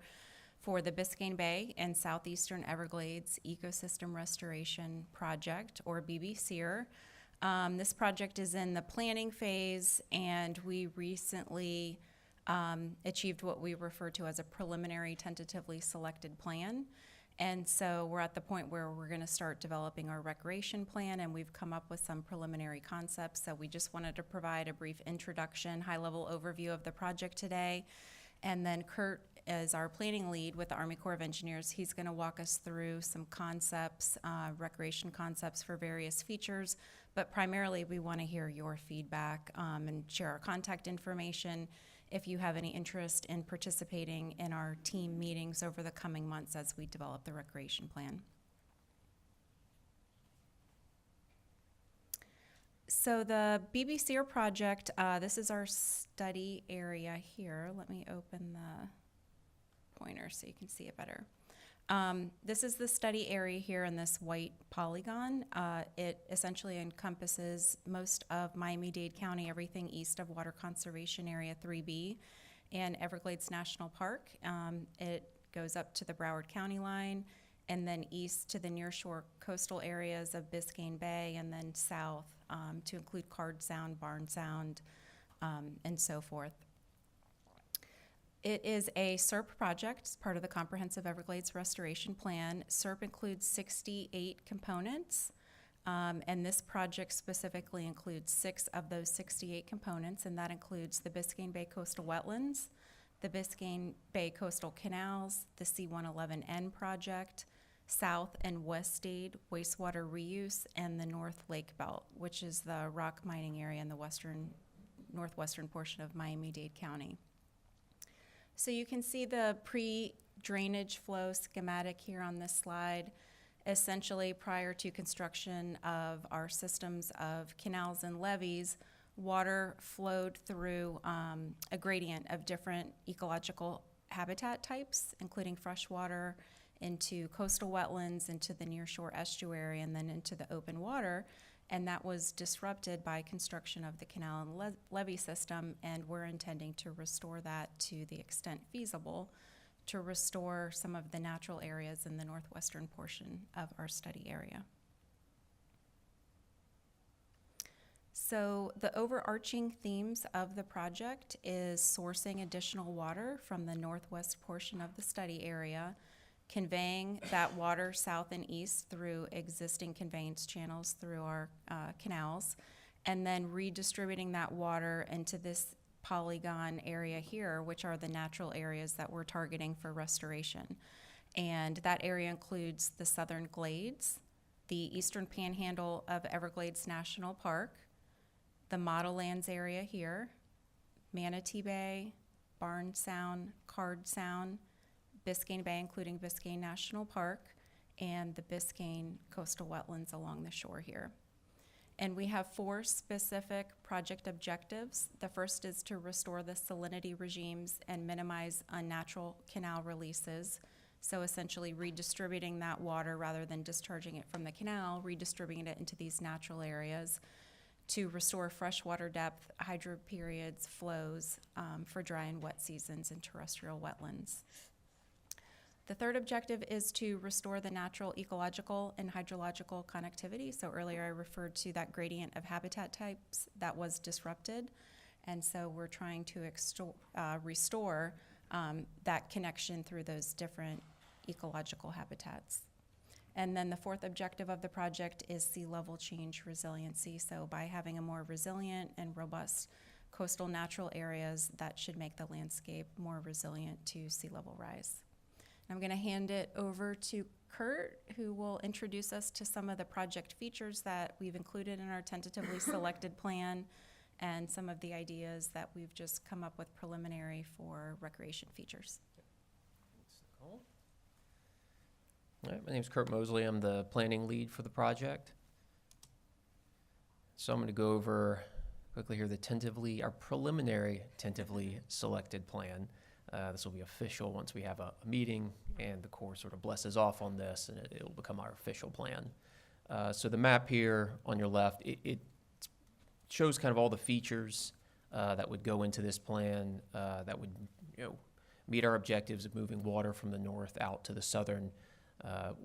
for the Biscayne Bay and Southeastern Everglades Ecosystem Restoration Project, or BBCR. This project is in the planning phase, and we recently achieved what we refer to as a preliminary tentatively selected plan. And so we're at the point where we're going to start developing our recreation plan, and we've come up with some preliminary concepts. So we just wanted to provide a brief introduction, high-level overview of the project today. And then Kurt is our planning lead with the Army Corps of Engineers. He's going to walk us through some concepts, recreation concepts for various features. But primarily, we want to hear your feedback and share our contact information if you have any interest in participating in our team meetings over the coming months as we develop the recreation plan. So the BBCR project, this is our study area here. Let me open the pointer so you can see it better. This is the study area here in this white polygon. It essentially encompasses most of Miami-Dade County, everything east of Water Conservation Area 3B and Everglades National Park. It goes up to the Broward County line and then east to the nearshore coastal areas of Biscayne Bay, and then south to include Card Sound, Barn Sound, and so forth. It is a SERP project. It's part of the Comprehensive Everglades Restoration Plan. SERP includes 68 components, and this project specifically includes 6 of those 68 components, and that includes the Biscayne Bay Coastal Wetlands, the Biscayne Bay Coastal Canals, the C-111N project, South and West Dade wastewater reuse, and the North Lake Belt, which is the rock mining area in the northwestern portion of Miami-Dade County. So you can see the pre-drainage flow schematic here on this slide. Essentially, prior to construction of our systems of canals and levees, water flowed through a gradient of different ecological habitat types, including freshwater, into coastal wetlands, into the nearshore estuary, and then into the open water. And that was disrupted by construction of the canal and levee system, and we're intending to restore that to the extent feasible, to restore some of the natural areas in the northwestern portion of our study area. So the overarching themes of the project is sourcing additional water from the northwest portion of the study area, conveying that water south and east through existing conveyance channels through our canals, and then redistributing that water into this polygon area here, which are the natural areas that we're targeting for restoration. And that area includes the southern glades, the eastern panhandle of Everglades National Park, the Model Lands area here, Manatee Bay, Barn Sound, Card Sound, Biscayne Bay, including Biscayne National Park, and the Biscayne coastal wetlands along the shore here. And we have 4 specific project objectives. The first is to restore the salinity regimes and minimize unnatural canal releases. So essentially redistributing that water rather than discharging it from the canal, redistributing it into these natural areas to restore freshwater depth, hydro periods, flows for dry and wet seasons in terrestrial wetlands. The third objective is to restore the natural ecological and hydrological connectivity. So earlier I referred to that gradient of habitat types that was disrupted. And so we're trying to restore that connection through those different ecological habitats. And then the fourth objective of the project is sea level change resiliency. So by having a more resilient and robust coastal natural areas, that should make the landscape more resilient to sea level rise. I'm going to hand it over to Kurt, who will introduce us to some of the project features that we've included in our tentatively selected plan and some of the ideas that we've just come up with preliminary for recreation features.
All right, my name is Kurt Mosley. I'm the planning lead for the project. So I'm going to go over quickly here our preliminary tentatively selected plan. This will be official once we have a meeting and the Corps sort of blesses off on this, and it'll become our official plan. So the map here on your left, it shows kind of all the features that would go into this plan that would meet our objectives of moving water from the north out to the southern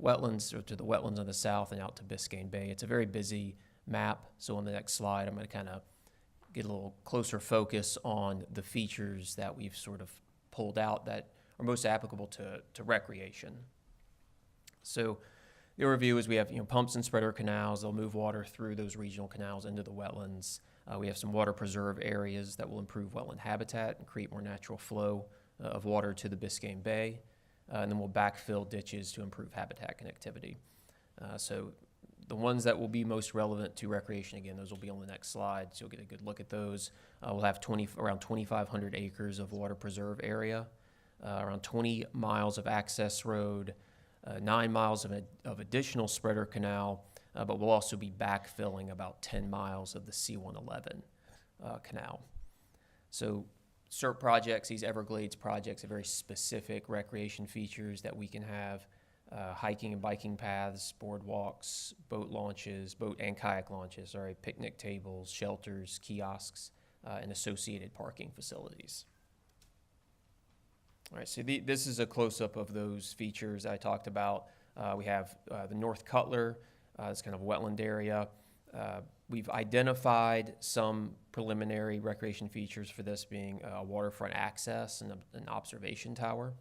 wetlands, or to the wetlands on the south and out to Biscayne Bay. It's a very busy map, so on the next slide I'm going to kind of get a little closer focus on the features that we've sort of pulled out that are most applicable to recreation. So the overview is we have pumps and spreader canals. They'll move water through those regional canals into the wetlands. We have some water preserve areas that will improve wetland habitat and create more natural flow of water to the Biscayne Bay. And then we'll backfill ditches to improve habitat connectivity. So the ones that will be most relevant to recreation, again, those will be on the next slide, so you'll get a good look at those. We'll have around 2,500 acres of water preserve area, around 20 miles of access road, 9 miles of additional spreader canal, but we'll also be backfilling about 10 miles of the C-111 canal. So SERP projects, these Everglades projects, are very specific recreation features that we can have. Hiking and biking paths, boardwalks, boat and kayak launches, picnic tables, shelters, kiosks, and associated parking facilities. All right, so this is a close-up of those features I talked about. We have the North Cutler, this kind of wetland area. We've identified some preliminary recreation features for this being waterfront access and an observation tower.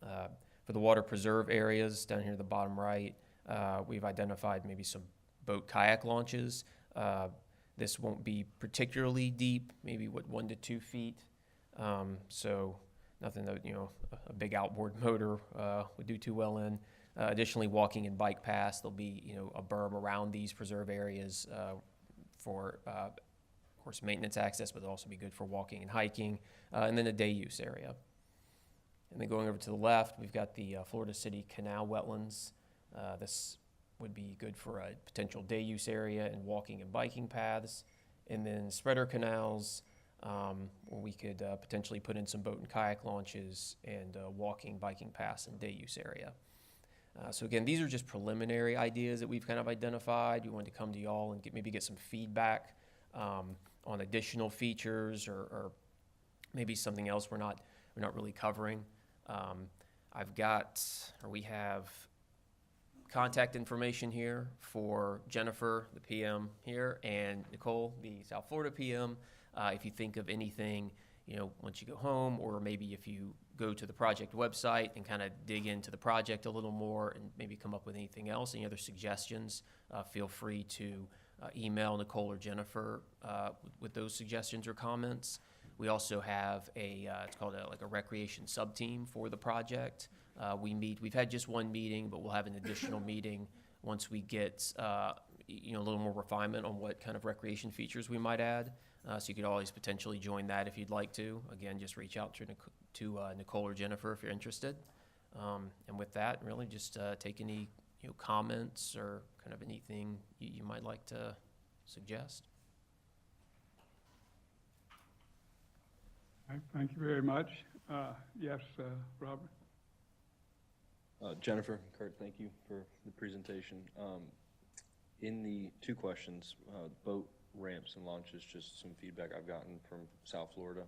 For the water preserve areas down here at the bottom right, we've identified maybe some boat kayak launches. This won't be particularly deep, maybe 1 to 2 feet. So nothing that, a big outboard motor would do too well in. Additionally, walking and bike paths, there'll be, a berm around these preserve areas for, of course, maintenance access, but it'll also be good for walking and hiking, and then a day use area. And then going over to the left, we've got the Florida City Canal wetlands. This would be good for a potential day use area and walking and biking paths. And then spreader canals, where we could potentially put in some boat and kayak launches and walking, biking paths and day use area. So again, these are just preliminary ideas that we've kind of identified. We wanted to come to y'all and maybe get some feedback on additional features or maybe something else we're not really covering. We have contact information here for Jennifer, the PM here, and Nicole, the South Florida PM. If you think of anything, once you go home, or maybe if you go to the project website and kind of dig into the project a little more and maybe come up with anything else, any other suggestions, feel free to email Nicole or Jennifer with those suggestions or comments. We also have it's called a recreation sub-team for the project. We've had just one meeting, but we'll have an additional meeting once we get a little more refinement on what kind of recreation features we might add. So you could always potentially join that if you'd like to. Again, just reach out to Nicole or Jennifer if you're interested. And with that, really just take any comments or kind of anything you might like to suggest.
All right, thank you very much. Yes, Robert?
Jennifer, Kurt, thank you for the presentation. In the 2 questions, boat ramps and launches, just some feedback I've gotten from South Florida.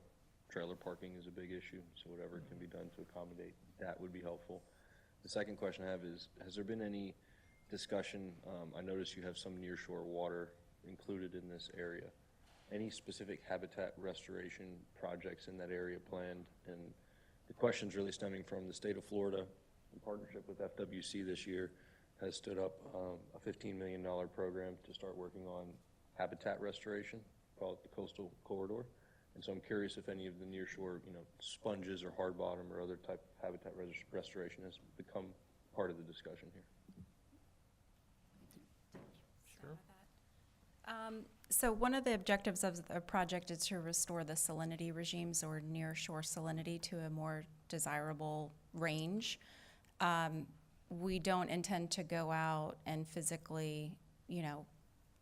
Trailer parking is a big issue, so whatever can be done to accommodate that would be helpful. The second question I have is, has there been any discussion, I noticed you have some nearshore water included in this area. Any specific habitat restoration projects in that area planned? And the question's really stemming from the state of Florida, in partnership with FWC this year, has stood up a $15 million program to start working on habitat restoration, called the Coastal Corridor. And so I'm curious if any of the nearshore, sponges or hard bottom or other type of habitat restoration has become part of the discussion here.
Sure.
So one of the objectives of the project is to restore the salinity regimes or nearshore salinity to a more desirable range. We don't intend to go out and physically,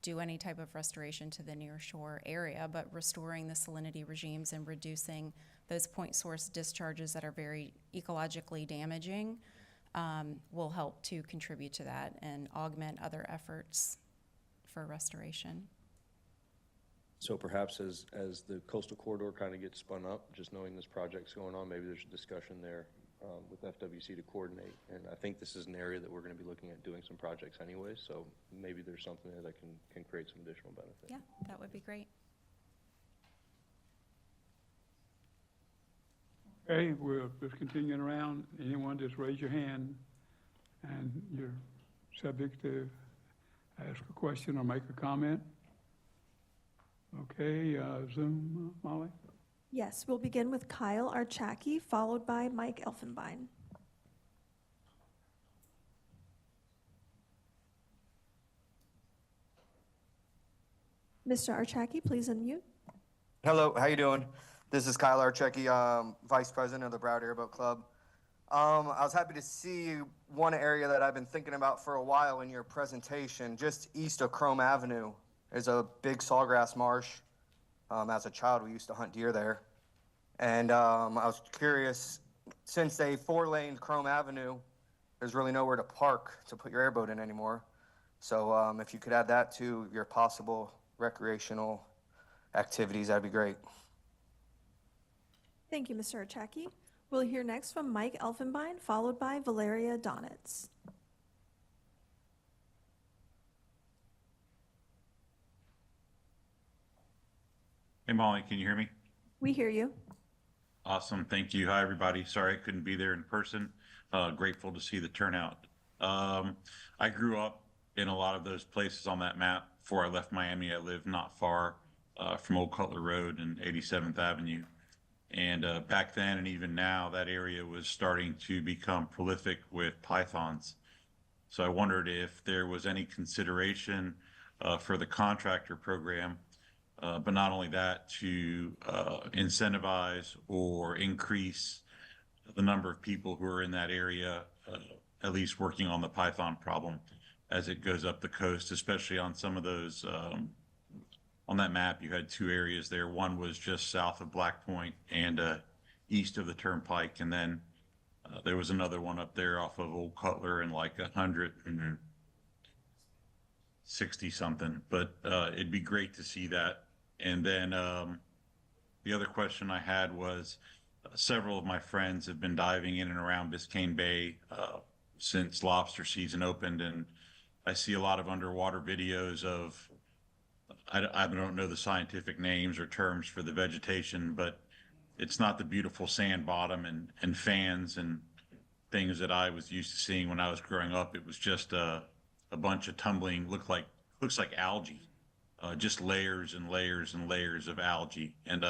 do any type of restoration to the nearshore area, but restoring the salinity regimes and reducing those point source discharges that are very ecologically damaging will help to contribute to that and augment other efforts for restoration.
So perhaps as the coastal corridor kind of gets spun up, just knowing this project's going on, maybe there's a discussion there with FWC to coordinate. And I think this is an area that we're going to be looking at doing some projects anyway, so maybe there's something there that can create some additional benefit.
Yeah, that would be great.
Okay, we'll just continuing around. Anyone, just raise your hand, and you're subject to ask a question or make a comment. Okay, Zoom, Molly?
Yes, we'll begin with Kyle Archaki, followed by Mike Elfenbein. Mr. Archaki, please unmute.
Hello, how you doing? This is Kyle Archeki, Vice President of the Broward Airboat Club. I was happy to see one area that I've been thinking about for a while in your presentation. Just east of Chrome Avenue is a big sawgrass marsh. As a child, we used to hunt deer there. And I was curious, since they 4-laned Chrome Avenue, there's really nowhere to park to put your airboat in anymore. So if you could add that to your possible recreational activities, that'd be great.
Thank you, Mr. Archaki. We'll hear next from Mike Elfenbein, followed by Valeria Donitz.
Hey Molly, can you hear me?
We hear you.
Awesome, thank you. Hi, everybody. Sorry I couldn't be there in person. Grateful to see the turnout. I grew up in a lot of those places on that map. Before I left Miami, I lived not far from Old Cutler Road and 87th Avenue. And back then and even now, that area was starting to become prolific with pythons. So I wondered if there was any consideration for the contractor program, but not only that, to incentivize or increase the number of people who are in that area, at least working on the python problem as it goes up the coast, especially on some of those, on that map, you had two areas there. One was just south of Black Point and east of the Turnpike, and then there was another one up there off of Old Cutler and like 160 something, but it'd be great to see that. And then the other question I had was several of my friends have been diving in and around Biscayne Bay since lobster season opened, and I see a lot of underwater videos of, I don't know the scientific names or terms for the vegetation, but it's not the beautiful sand bottom and fans and things that I was used to seeing when I was growing up. It was just a bunch of tumbling, looks like algae, just layers and layers and layers of algae. And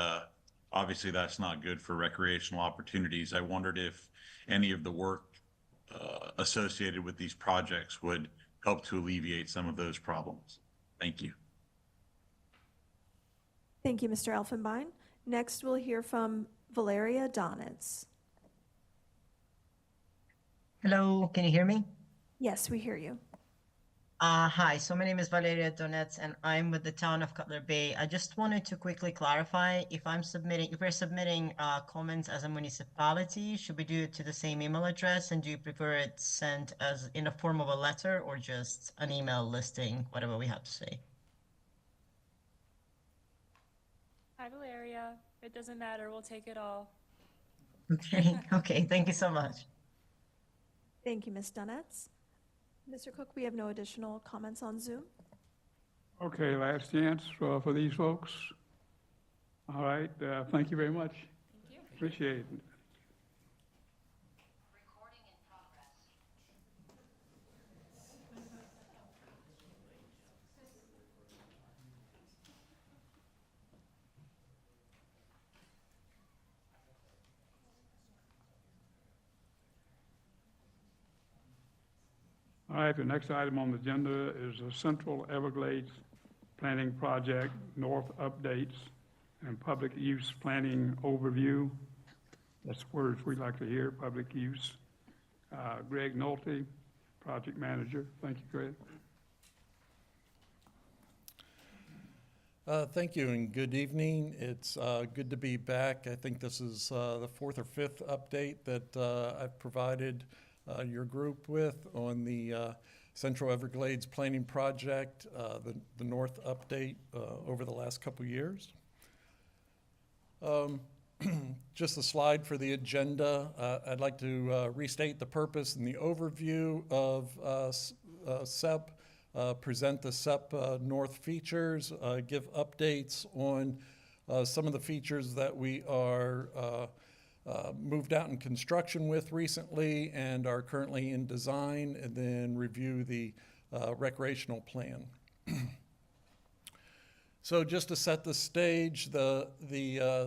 obviously that's not good for recreational opportunities. I wondered if any of the work associated with these projects would help to alleviate some of those problems. Thank you.
Thank you, Mr. Elfenbein. Next, we'll hear from Valeria Donitz.
Hello, can you hear me?
Yes, we hear you.
Hi, so my name is Valeria Donetz and I'm with the town of Cutler Bay. I just wanted to quickly clarify if we're submitting comments as a municipality, should we do it to the same email address, and do you prefer it sent as in the form of a letter or just an email listing whatever we have to say?
Hi, Valeria. It doesn't matter. We'll take it all.
Okay, okay, thank you so much.
Thank you, Ms. Donetz. Mr. Cook, we have no additional comments on Zoom.
Okay, last chance for these folks. All right, thank you very much.
Thank you.
Appreciate it. All right, the next item on the agenda is the Central Everglades Planning Project North Updates and Public Use Planning Overview. That's words we like to hear, public use. Greg Nolte, Project Manager. Thank you, Greg.
Thank you and good evening. It's good to be back. I think this is the fourth or fifth update that I've provided your group with on the Central Everglades Planning Project, the North update over the last couple years. Just a slide for the agenda. I'd like to restate the purpose and the overview of CEP, present the CEP North features, give updates on some of the features that we are moved out in construction with recently and are currently in design, and then review the recreational plan. So just to set the stage, the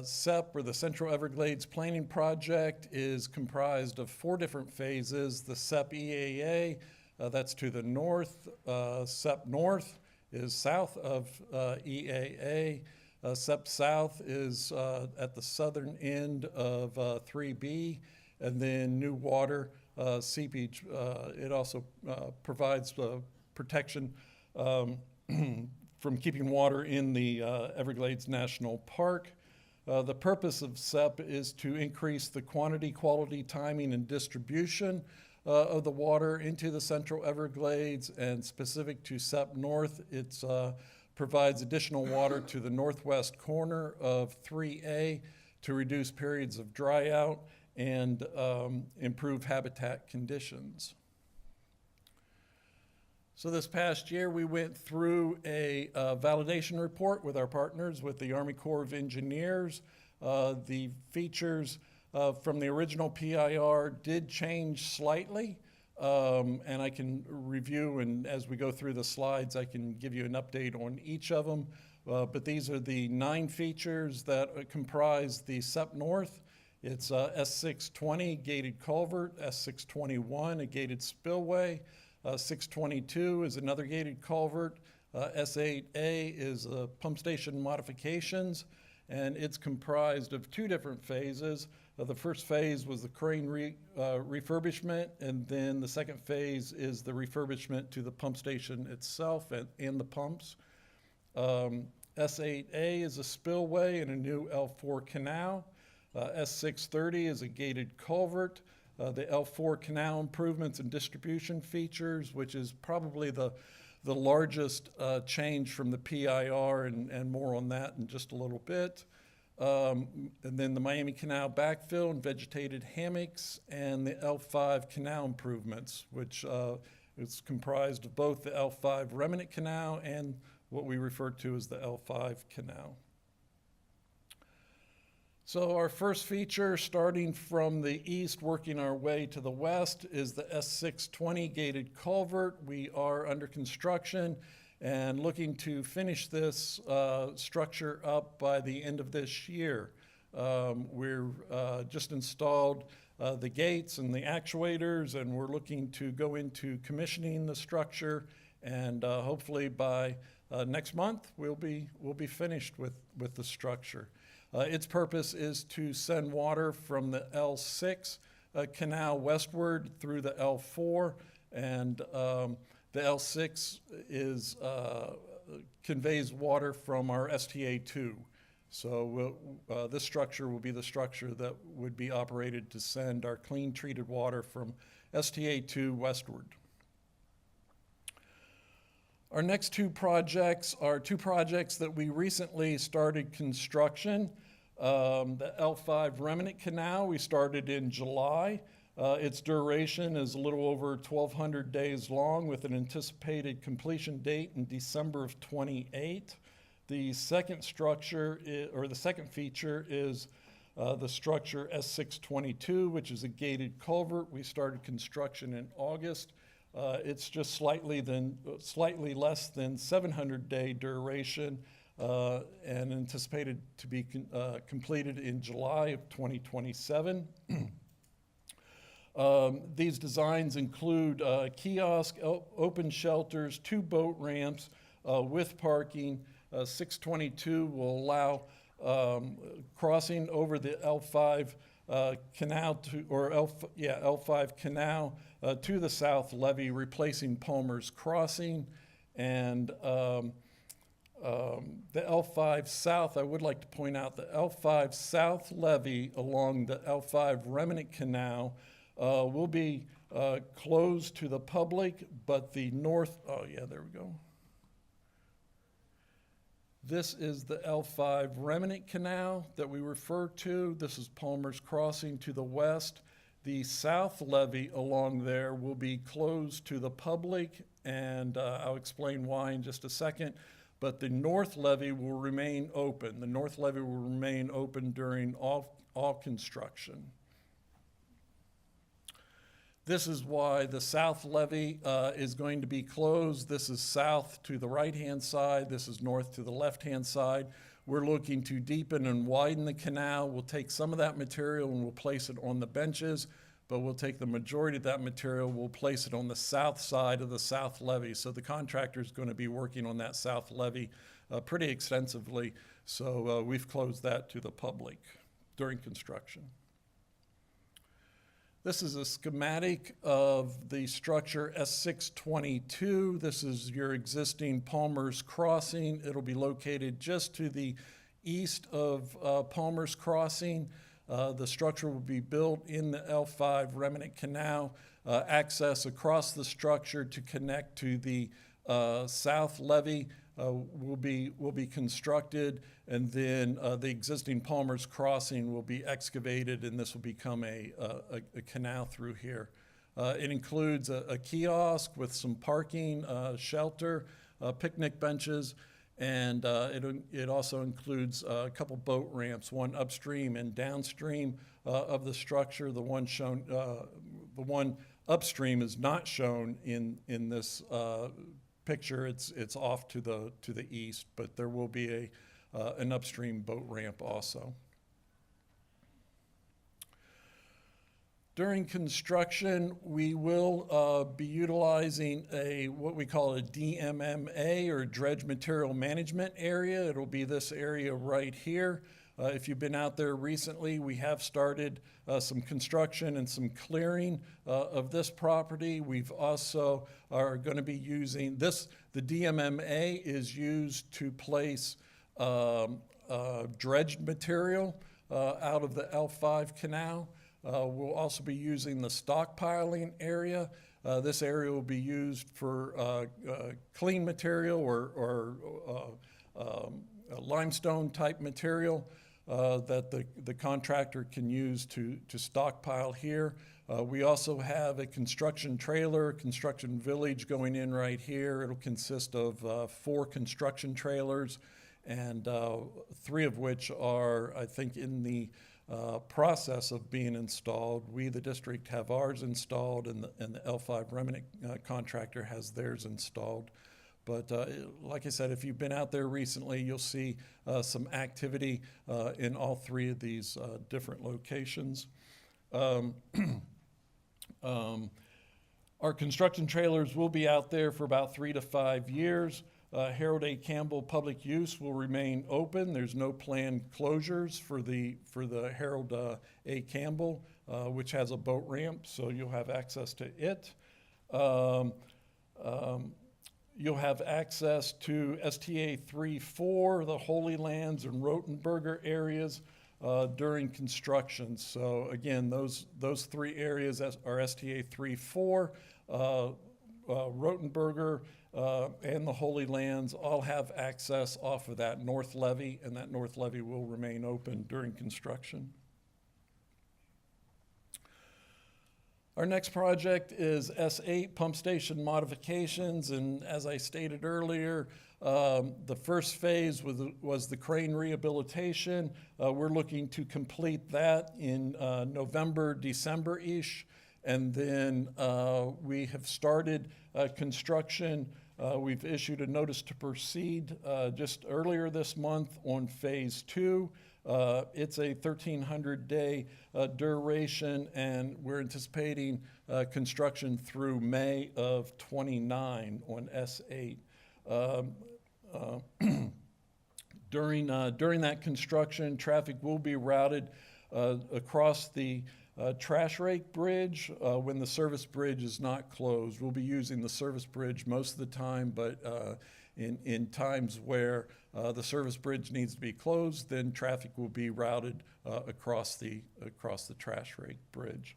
CEP, or the Central Everglades Planning Project, is comprised of 4 different phases. The CEP EAA, that's to the north. CEP North is south of EAA. CEP South is at the southern end of 3B, and then New Water Seepage. It also provides protection from keeping water in the Everglades National Park. The purpose of CEP is to increase the quantity, quality, timing, and distribution of the water into the Central Everglades, and specific to CEP North, it's provides additional water to the northwest corner of 3A to reduce periods of dry out and improve habitat conditions. So this past year, we went through a validation report with our partners, with the Army Corps of Engineers. The features from the original PIR did change slightly, and I can review, and as we go through the slides, I can give you an update on each of them. But these are the 9 features that comprise the SEP North. It's S620 gated culvert, S621 a gated spillway, 622 is another gated culvert, S8A is pump station modifications, and it's comprised of 2 different phases. The first phase was the crane refurbishment, and then the second phase is the refurbishment to the pump station itself and the pumps. S8A is a spillway and a new L4 canal. S630 is a gated culvert. The L4 canal improvements and distribution features, which is probably the largest change from the PIR, and more on that in just a little bit. And then the Miami Canal backfill and vegetated hammocks, and the L5 canal improvements, which is comprised of both the L5 remnant canal and what we refer to as the L5 canal. So our first feature, starting from the east, working our way to the west, is the S620 gated culvert. We are under construction and looking to finish this structure up by the end of this year. We're just installed the gates and the actuators, and we're looking to go into commissioning the structure, and hopefully by next month we'll be finished with the structure. Its purpose is to send water from the L6 canal westward through the L4, and the L6 conveys water from our STA2. So this structure will be the structure that would be operated to send our clean treated water from STA2 westward. Our next 2 projects are 2 projects that we recently started construction. The L5 remnant canal, we started in July. Its duration is a little over 1,200 days long, with an anticipated completion date in December of 28. The second structure, the second feature, is the structure S622, which is a gated culvert. We started construction in August. It's just slightly less than 700-day duration, and anticipated to be completed in July of 2027. These designs include kiosk, open shelters, 2 boat ramps with parking. 622 will allow crossing over the L5 canal L5 canal to the south levee, replacing Palmer's Crossing. And the L5 South, I would like to point out, the L5 South levee along the L5 remnant canal will be closed to the public, but the north, there we go. This is the L5 remnant canal that we refer to. This is Palmer's Crossing to the west. The south levee along there will be closed to the public, and I'll explain why in just a second. But the north levee will remain open. The north levee will remain open during all construction. This is why the south levee is going to be closed. This is south to the right-hand side. This is north to the left-hand side. We're looking to deepen and widen the canal. We'll take some of that material and we'll place it on the benches, but we'll take the majority of that material, we'll place it on the south side of the south levee. So the contractor is going to be working on that south levee pretty extensively. So we've closed that to the public during construction. This is a schematic of the structure S622. This is your existing Palmer's Crossing. It'll be located just to the east of Palmer's Crossing. The structure will be built in the L5 remnant canal. Access across the structure to connect to the south levee will be constructed, and then the existing Palmer's Crossing will be excavated, and this will become a canal through here. It includes a kiosk with some parking, shelter, picnic benches, and it also includes a couple boat ramps, one upstream and downstream of the structure. The one shown, the one upstream is not shown in this picture. It's off to the east, but there will be an upstream boat ramp also. During construction, we will be utilizing what we call a DMMA, or Dredge Material Management Area. It'll be this area right here. If you've been out there recently, we have started some construction and some clearing of this property. We've also are going to be using this. The DMMA is used to place dredged material out of the L5 canal. We'll also be using the stockpiling area. This area will be used for clean material or limestone type material that the contractor can use to stockpile here. We also have a construction trailer, construction village going in right here. It'll consist of 4 construction trailers, and 3 of which are, I think, in the process of being installed. We, the district, have ours installed, and the L5 remnant contractor has theirs installed. But like I said, if you've been out there recently, you'll see some activity in all 3 of these different locations. Our construction trailers will be out there for about 3 to 5 years. Harold A. Campbell Public Use will remain open. There's no planned closures for the Harold A. Campbell, which has a boat ramp, so you'll have access to it. You'll have access to STA 3-4, the Holy Lands and Rotenberger areas during construction. So again, those 3 areas are STA 3-4, Rotenberger, and the Holy Lands all have access off of that north levee, and that north levee will remain open during construction. Our next project is S8 pump station modifications, and as I stated earlier, the first phase was the crane rehabilitation. We're looking to complete that in November, December-ish, and then we have started construction. We've issued a notice to proceed just earlier this month on phase 2. It's a 1,300-day duration, and we're anticipating construction through May of 29 on S8. During that construction, traffic will be routed across the trash rake bridge when the service bridge is not closed. We'll be using the service bridge most of the time, but in times where the service bridge needs to be closed, then traffic will be routed across the trash rake bridge.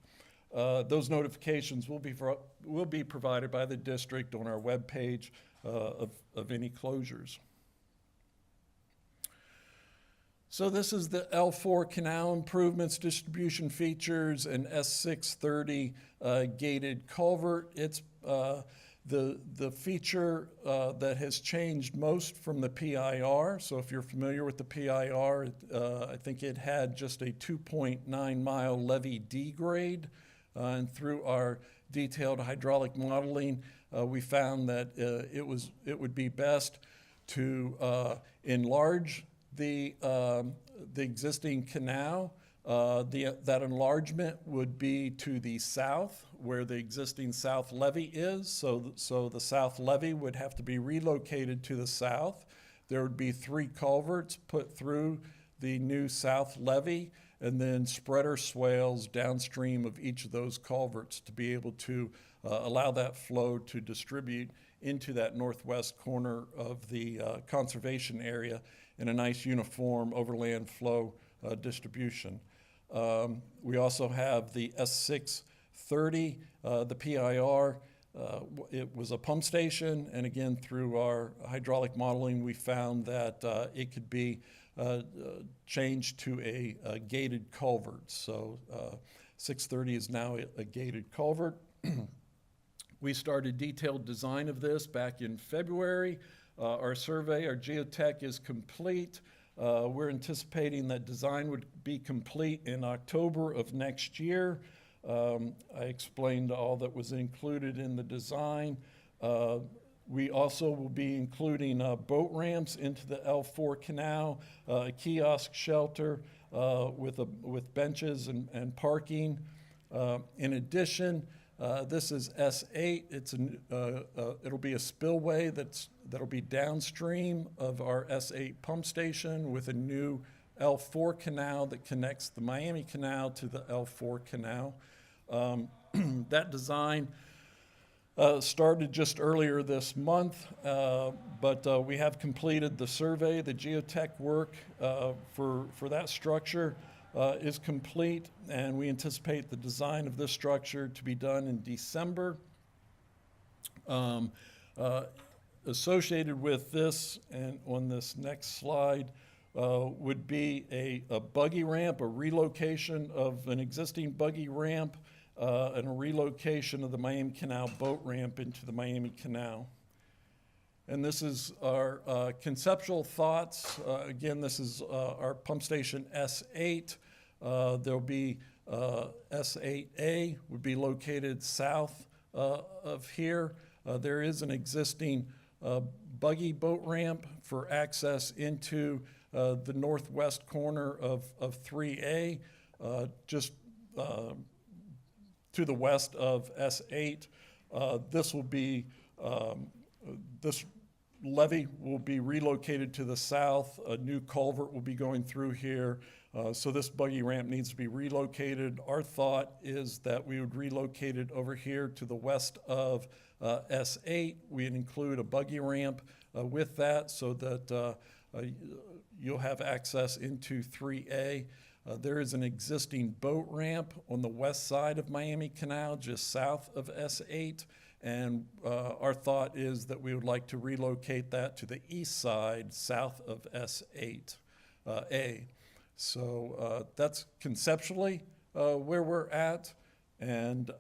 Those notifications will be provided by the district on our webpage of any closures. So this is the L4 canal improvements, distribution features, and S630 gated culvert. It's the feature that has changed most from the PIR. So if you're familiar with the PIR, I think it had just a 2.9 mile levee degrade. And through our detailed hydraulic modeling, we found that it would be best to enlarge the existing canal. That enlargement would be to the south, where the existing south levee is. So the south levee would have to be relocated to the south. There would be 3 culverts put through the new south levee, and then spreader swales downstream of each of those culverts to be able to allow that flow to distribute into that northwest corner of the conservation area in a nice uniform overland flow distribution. We also have the S630, the PIR. It was a pump station, and again, through our hydraulic modeling, we found that it could be changed to a gated culvert. So 630 is now a gated culvert. We started detailed design of this back in February. Our survey, our geotech is complete. We're anticipating that design would be complete in October of next year. I explained all that was included in the design. We also will be including boat ramps into the L4 canal, a kiosk shelter with benches and parking. In addition, this is S8. It'll be a spillway that'll be downstream of our S8 pump station with a new L4 canal that connects the Miami Canal to the L4 canal. That design started just earlier this month, but we have completed the survey. The geotech work for that structure is complete, and we anticipate the design of this structure to be done in December. Associated with this, and on this next slide, would be a buggy ramp, a relocation of an existing buggy ramp, and a relocation of the Miami Canal boat ramp into the Miami Canal. And this is our conceptual thoughts. Again, this is our pump station S8. There'll be S8A would be located south of here. There is an existing buggy boat ramp for access into the northwest corner of 3A, just to the west of S8. This levee will be relocated to the south. A new culvert will be going through here. So this buggy ramp needs to be relocated. Our thought is that we would relocate it over here to the west of S8. We'd include a buggy ramp with that so that you'll have access into 3A. There is an existing boat ramp on the west side of Miami Canal, just south of S8. And our thought is that we would like to relocate that to the east side, south of S8A. So that's conceptually where we're at. And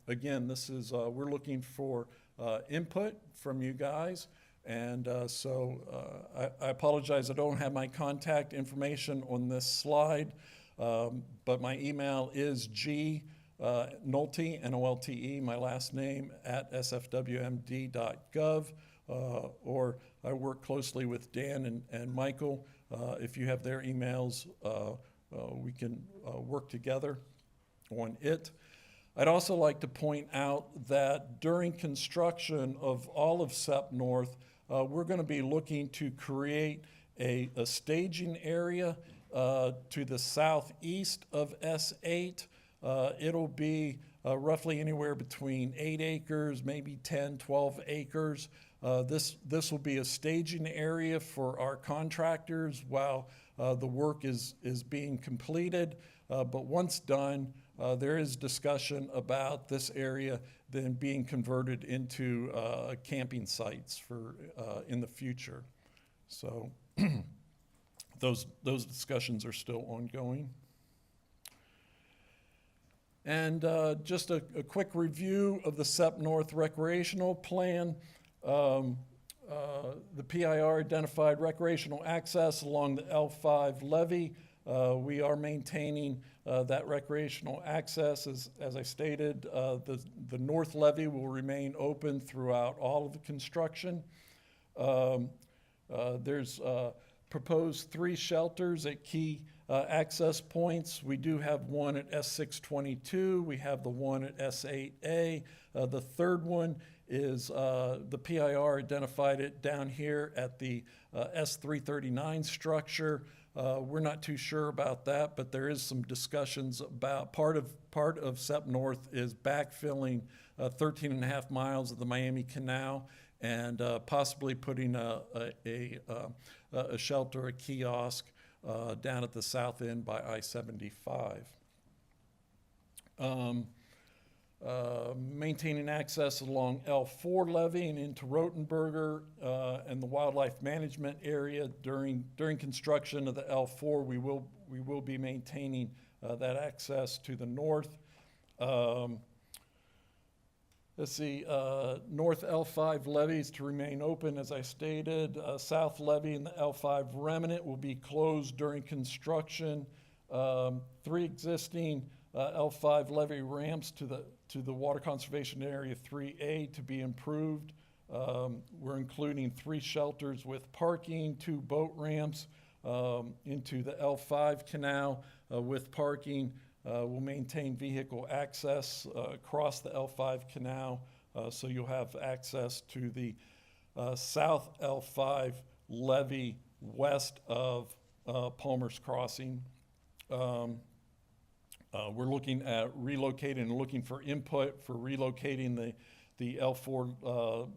again, this is, we're looking for input from you guys. And I apologize, I don't have my contact information on this slide, but my email is Nolte, N-O-L-T-E, my last name, at sfwmd.gov, or I work closely with Dan and Michael. If you have their emails, we can work together on it. I'd also like to point out that during construction of all of SEP North, we're going to be looking to create a staging area to the southeast of S8. It'll be roughly anywhere between 8 acres, maybe 10, 12 acres. This will be a staging area for our contractors while the work is being completed. But once done, there is discussion about this area then being converted into camping sites for in the future. So those discussions are still ongoing. And just a quick review of the SEP North Recreational Plan. The PIR identified recreational access along the L5 levee. We are maintaining that recreational access. As I stated, the north levee will remain open throughout all of the construction. There's proposed 3 shelters at key access points. We do have one at S622. We have the one at S8A. The third one is the PIR identified it down here at the S339 structure. We're not too sure about that, but there is some discussions about part of SEP North is backfilling 13.5 miles of the Miami Canal and possibly putting a shelter, a kiosk down at the south end by I-75. Maintaining access along L4 levee and into Rotenberger and the wildlife management area during construction of the L4. We will be maintaining that access to the north. let's see, north L5 levees to remain open, as I stated. South levee and the L5 remnant will be closed during construction. 3 existing L5 levee ramps to the Water Conservation Area 3A to be improved. We're including 3 shelters with parking, 2 boat ramps into the L5 canal with parking. We'll maintain vehicle access across the L5 canal, so you'll have access to the south L5 levee west of Palmer's Crossing. We're looking at relocating and looking for input for relocating the L4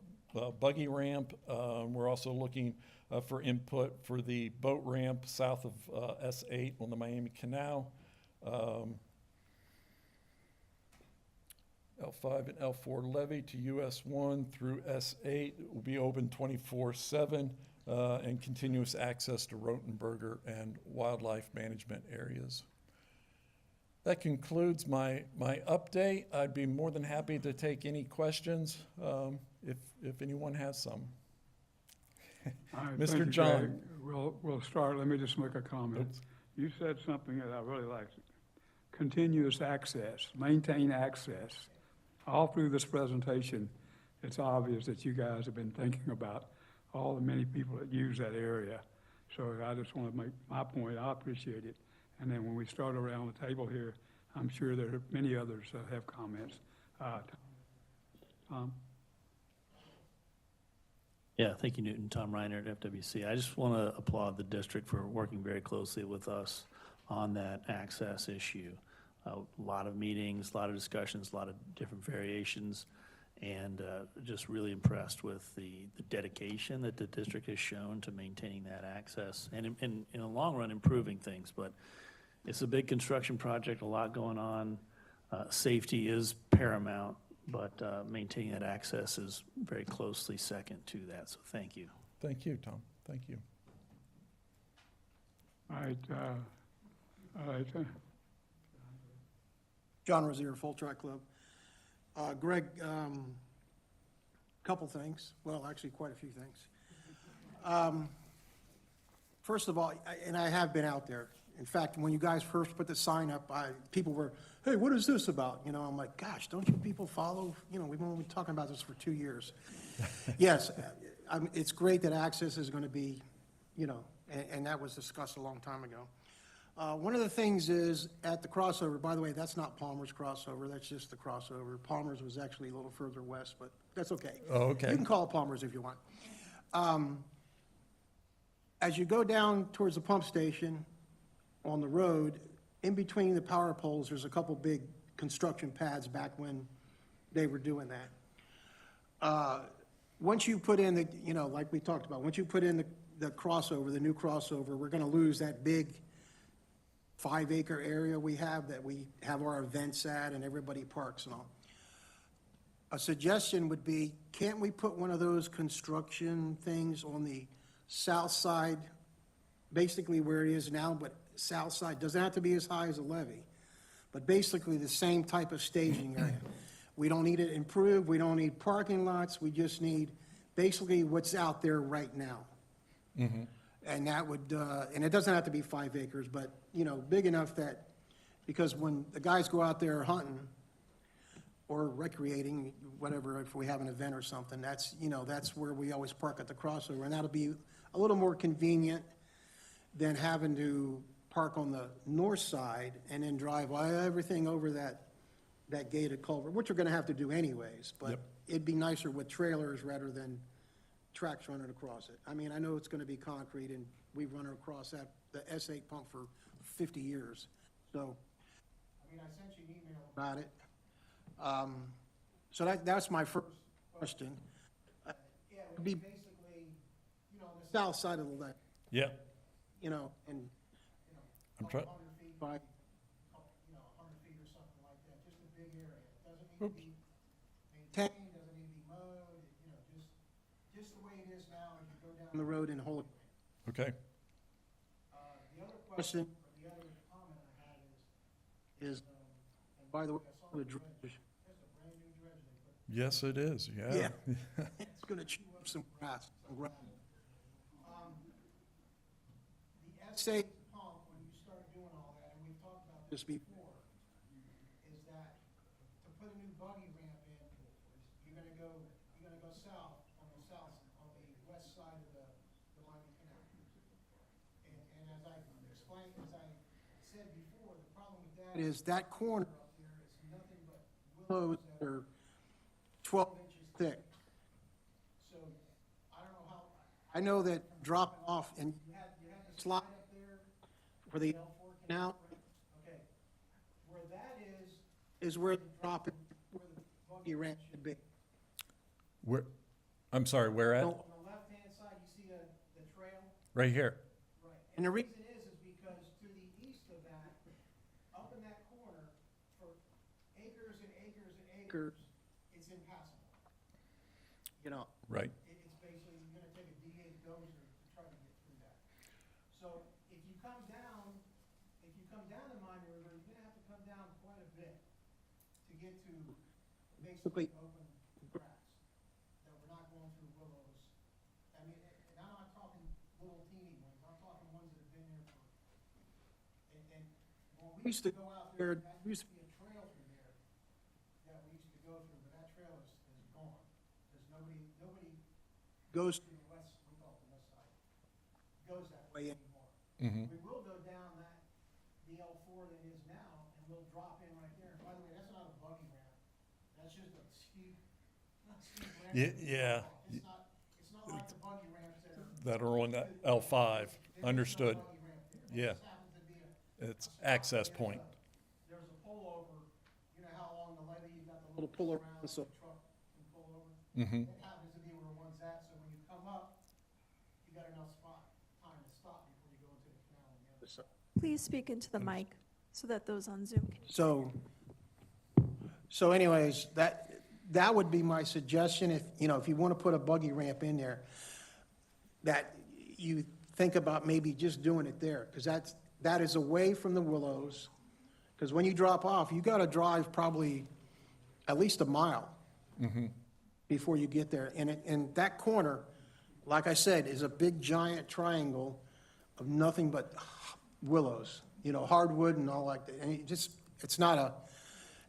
buggy ramp. We're also looking for input for the boat ramp south of S8 on the Miami Canal. L5 and L4 levee to US 1 through S8 will be open 24/7 and continuous access to Rotenberger and wildlife management areas. That concludes my update. I'd be more than happy to take any questions if anyone has some.
All right,
Mr.
thank you,
John.
Greg. We'll start. Let me just make a comment.
Oops.
You said something that I really liked. Continuous access, maintain access. All through this presentation, it's obvious that you guys have been thinking about all the many people that use that area. So I just want to make my point. I appreciate it. And then when we start around the table here, I'm sure there are many others that have comments. Tom?
Yeah, thank you, Newton. Tom Reiner at FWC. I just want to applaud the district for working very closely with us on that access issue. A lot of meetings, a lot of discussions, a lot of different variations, and just really impressed with the dedication that the district has shown to maintaining that access and in the long run improving things. But it's a big construction project, a lot going on. Safety is paramount, but maintaining that access is very closely second to that. So thank you.
Thank you, Tom. Thank you.
All right.
John Rozier, Full Track Club. Greg, couple things. Well, actually, quite a few things. First of all, and I have been out there. In fact, when you guys first put the sign up, people were, hey, what is this about? You know, I'm like, gosh, don't you people follow? You know, we've been talking about this for 2 years. Yes, it's great that access is going to be, you know, and that was discussed a long time ago. One of the things is at the crossover, by the way, that's not Palmer's crossover, that's just the crossover. Palmer's was actually a little further west, but that's okay.
Oh, okay.
You can call it Palmer's if you want. As you go down towards the pump station on the road, in between the power poles, there's a couple big construction pads back when they were doing that. Once you put in the, you know, like we talked about, once you put in the crossover, the new crossover, we're going to lose that big 5-acre area we have that we have our events at and everybody parks and all. A suggestion would be, can't we put one of those construction things on the south side, basically where it is now, but south side, doesn't have to be as high as a levee, but basically the same type of staging area. We don't need it improved, we don't need parking lots, we just need basically what's out there right now.
Mm-hmm.
And that would, and it doesn't have to be 5 acres, but, you know, big enough that, because when the guys go out there hunting or recreating, whatever, if we have an event or something, that's, you know, that's where we always park at the crossover. And that'll be a little more convenient than having to park on the north side and then drive everything over that gated culvert, which we're gonna have to do anyways. But
Yep.
it'd be nicer with trailers rather than tracks running across it. I mean, I know it's gonna be concrete, and we've run across that, the S8 pump for 50 years. So, I mean, I sent you an email about it. So that's my first question. Yeah, it would be basically, you know, the south side of the lake,
Yeah.
you know, and, you know,
I'm trying.
100 feet by, you know, 100 feet or something like that, just a big area. It doesn't need to be maintained, doesn't need to be mowed, you know, just the way it is now as you go down the road in Holy.
Okay.
The other question, or the other comment I had is, and by the way, I saw the dredge, that's a brand new dredge they put.
Yes, it is, yeah.
Yeah. It's gonna chew up some grass, some gravel. The essay pump, when you start doing all that, and we've talked about this before, is that to put a new buggy ramp in, you're gonna go south, on the west side of the Miami Canal. And as I explained, as I said before, the problem with that is that corner up there is nothing but willows that are 12 inches thick. So I don't know how, I know that dropping off, and you had the slide up there where the L4 canal, okay. Where that is where the where the buggy ramp should be.
Where, I'm sorry, where at?
On the left-hand side, you see the trail?
Right here.
Right. And the reason is because to the east of that, up in that corner, for acres and acres and acres, it's impassable. You know?
Right.
It's basically, you're gonna take a D8 dozer to try to get through that. So if you come down the Miami River, you're gonna have to come down quite a bit to get to basically open grass, that we're not going through willows. I mean, and I'm not talking little teeny ones, I'm talking ones that have been there for, and when we used to go out there, there used to be a trail through there that we used to go through, but that trail is gone. There's nobody goes to the west, we call it the west side, goes that way anymore. We will go down the L4 that is now, and we'll drop in right there. By the way, that's not a buggy ramp, that's just a steep ramp.
Yeah.
It's not like the buggy ramps
That are on that L5, understood. Yeah. It's access point.
There's a pullover, you know how along the levee you got the little pull around so a truck can pull over?
Mm-hmm.
It happens to be where one's at, so when you come up, you got enough time to stop before you go into the canal on the other side.
Please speak into the mic so that those on Zoom can.
So anyways, that would be my suggestion if you want to put a buggy ramp in there, that you think about maybe just doing it there, because that is away from the willows. Because when you drop off, you got to drive probably at least a mile before you get there. And that corner, like I said, is a big giant triangle of nothing but willows, hardwood and all like that. And it's not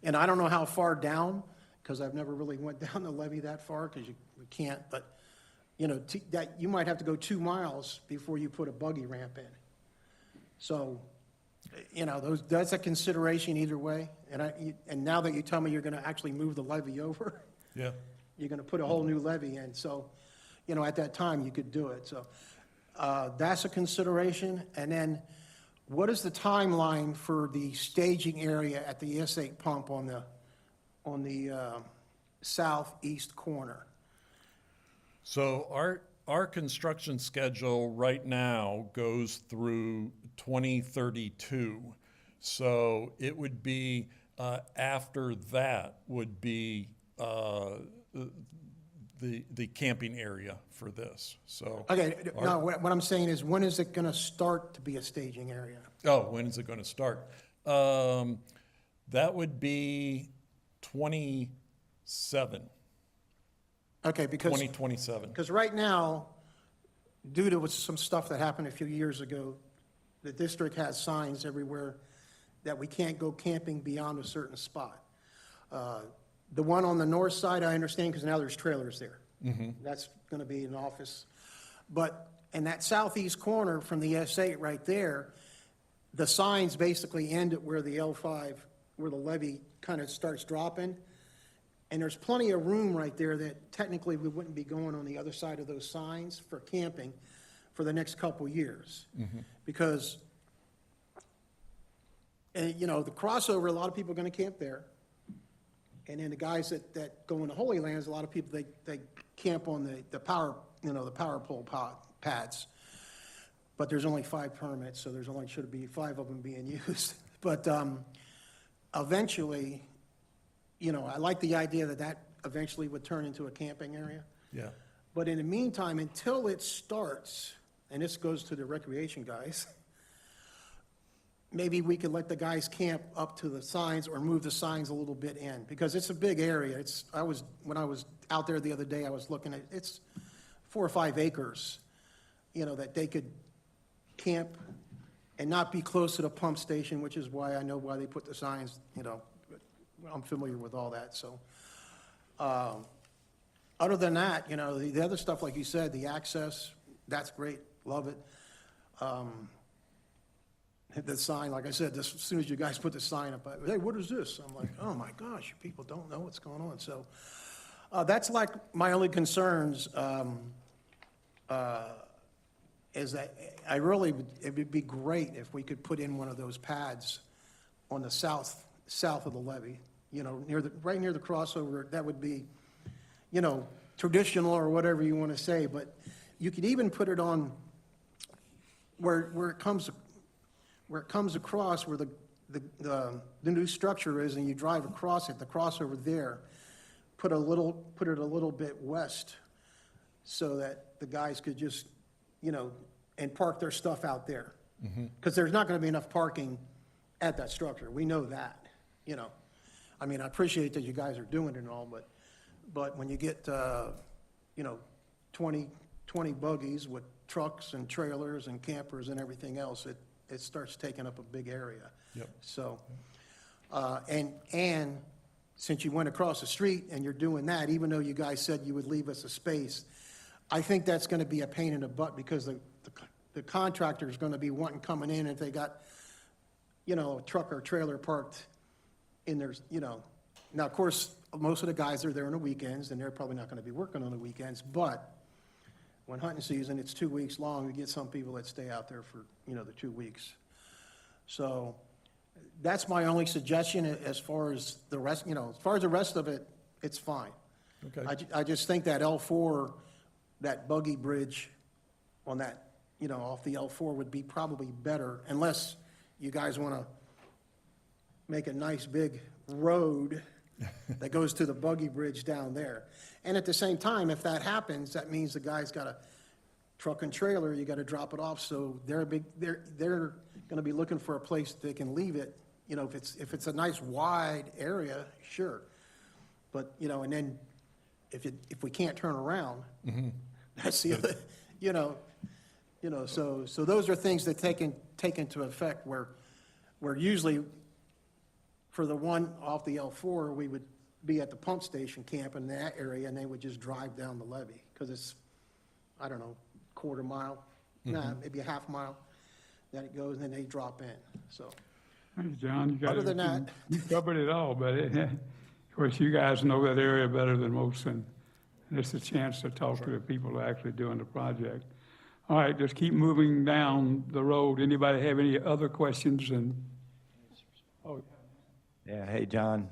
and I don't know how far down, because I've never really went down the levee that far, because you can't, but that you might have to go 2 miles before you put a buggy ramp in. So, that's a consideration either way. And now that you tell me you're going to actually move the levee over,
Yeah.
you're going to put a whole new levee in. So, at that time you could do it. So, that's a consideration. And then, what is the timeline for the staging area at the S8 pump on the southeast corner?
So our construction schedule right now goes through 2032. So it would be, after that would be the camping area for this, so.
Okay, no, what I'm saying is, when is it gonna start to be a staging area?
Oh, when is it gonna start? That would be 27.
Okay, because.
2027.
Because right now, due to some stuff that happened a few years ago, the district has signs everywhere that we can't go camping beyond a certain spot. The one on the north side, I understand, because now there's trailers there. That's going to be an office. But in that southeast corner from the S8 right there, the signs basically end at where the L5, where the levee kind of starts dropping. And there's plenty of room right there that technically we wouldn't be going on the other side of those signs for camping for the next couple years. Because, the crossover, a lot of people are going to camp there. And then the guys that go into Holy Lands, a lot of people, they camp on the power, the power pole pads. But there's only 5 permits, so should be 5 of them being used. But eventually, I like the idea that eventually would turn into a camping area.
Yeah.
But in the meantime, until it starts, and this goes to the recreation guys, maybe we could let the guys camp up to the signs or move the signs a little bit in, because it's a big area. When I was out there the other day, I was looking at, it's 4 or 5 acres, that they could camp and not be close to the pump station, which is why I know why they put the signs, I'm familiar with all that, so. Other than that, the other stuff, like you said, the access, that's great, love it. The sign, like I said, as soon as you guys put the sign up, hey, what is this? I'm like, oh my gosh, you people don't know what's going on. So that's like my only concerns, is that it would be great if we could put in one of those pads on the south of the levee, right near the crossover. That would be, traditional or whatever you want to say, but you could even put it on where it comes across where the new structure is, and you drive across it, the crossover there, put it a little bit west so that the guys could just, and park their stuff out there. Because there's not going to be enough parking at that structure. We know that, I mean, I appreciate that you guys are doing it and all, but when you get, 20 buggies with trucks and trailers and campers and everything else, it starts taking up a big area.
Yep.
So, and since you went across the street and you're doing that, even though you guys said you would leave us a space, I think that's going to be a pain in the butt, because the contractor is going to be wanting coming in if they got, a truck or trailer parked in their, Now, of course, most of the guys are there on the weekends, and they're probably not going to be working on the weekends, but when hunting season, it's 2 weeks long, you get some people that stay out there for, the 2 weeks. So that's my only suggestion as far as the rest, as far as the rest of it, it's fine.
Okay.
I just think that L4, that buggy bridge on that, off the L4 would be probably better, unless you guys want to make a nice big road that goes to the buggy bridge down there. And at the same time, if that happens, that means the guy's got a truck and trailer, you got to drop it off, so they're going to be looking for a place they can leave it. If it's a nice wide area, sure. But, and then if we can't turn around, that's the other, so those are things that take into effect where usually for the one off the L4, we would be at the pump station camp in that area, and they would just drive down the levee, because it's, I don't know, quarter mile, maybe a half mile that it goes, and then they drop in, so.
Thanks, John.
Other than that.
You covered it all, but of course, you guys know that area better than most, and it's a chance to talk to the people who are actually doing the project. All right, just keep moving down the road. Anybody have any other questions?
Yeah, hey, John.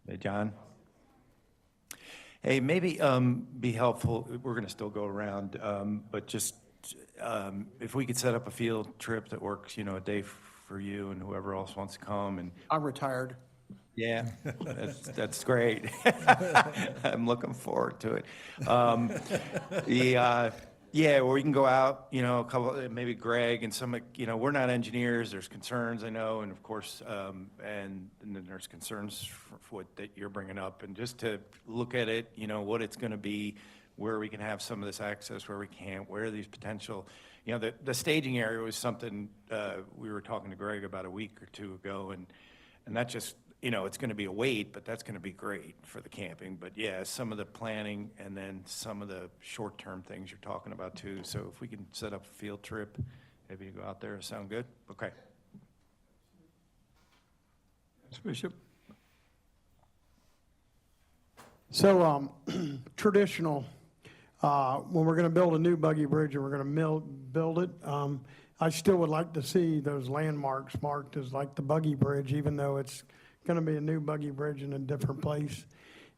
Hey, John. Hey, maybe be helpful, we're going to still go around, but just if we could set up a field trip that works, a day for you and whoever else wants to come. And
I'm retired.
Yeah, that's great. I'm looking forward to it. Yeah, where we can go out, a couple, maybe Greg and some, we're not engineers. There's concerns, I know, and of course, and then there's concerns for what that you're bringing up, and just to look at it, what it's going to be, where we can have some of this access, where we can't, where these potential, the staging area was something we were talking to Greg about a week or two ago, and that just, it's going to be a wait, but that's going to be great for the camping. But yeah, some of the planning and then some of the short-term things you're talking about too. So if we can set up a field trip, maybe you go out there, sound good? Okay.
Bishop?
So traditional, when we're going to build a new buggy bridge and we're going to build it, I still would like to see those landmarks marked as like the buggy bridge, even though it's going to be a new buggy bridge in a different place.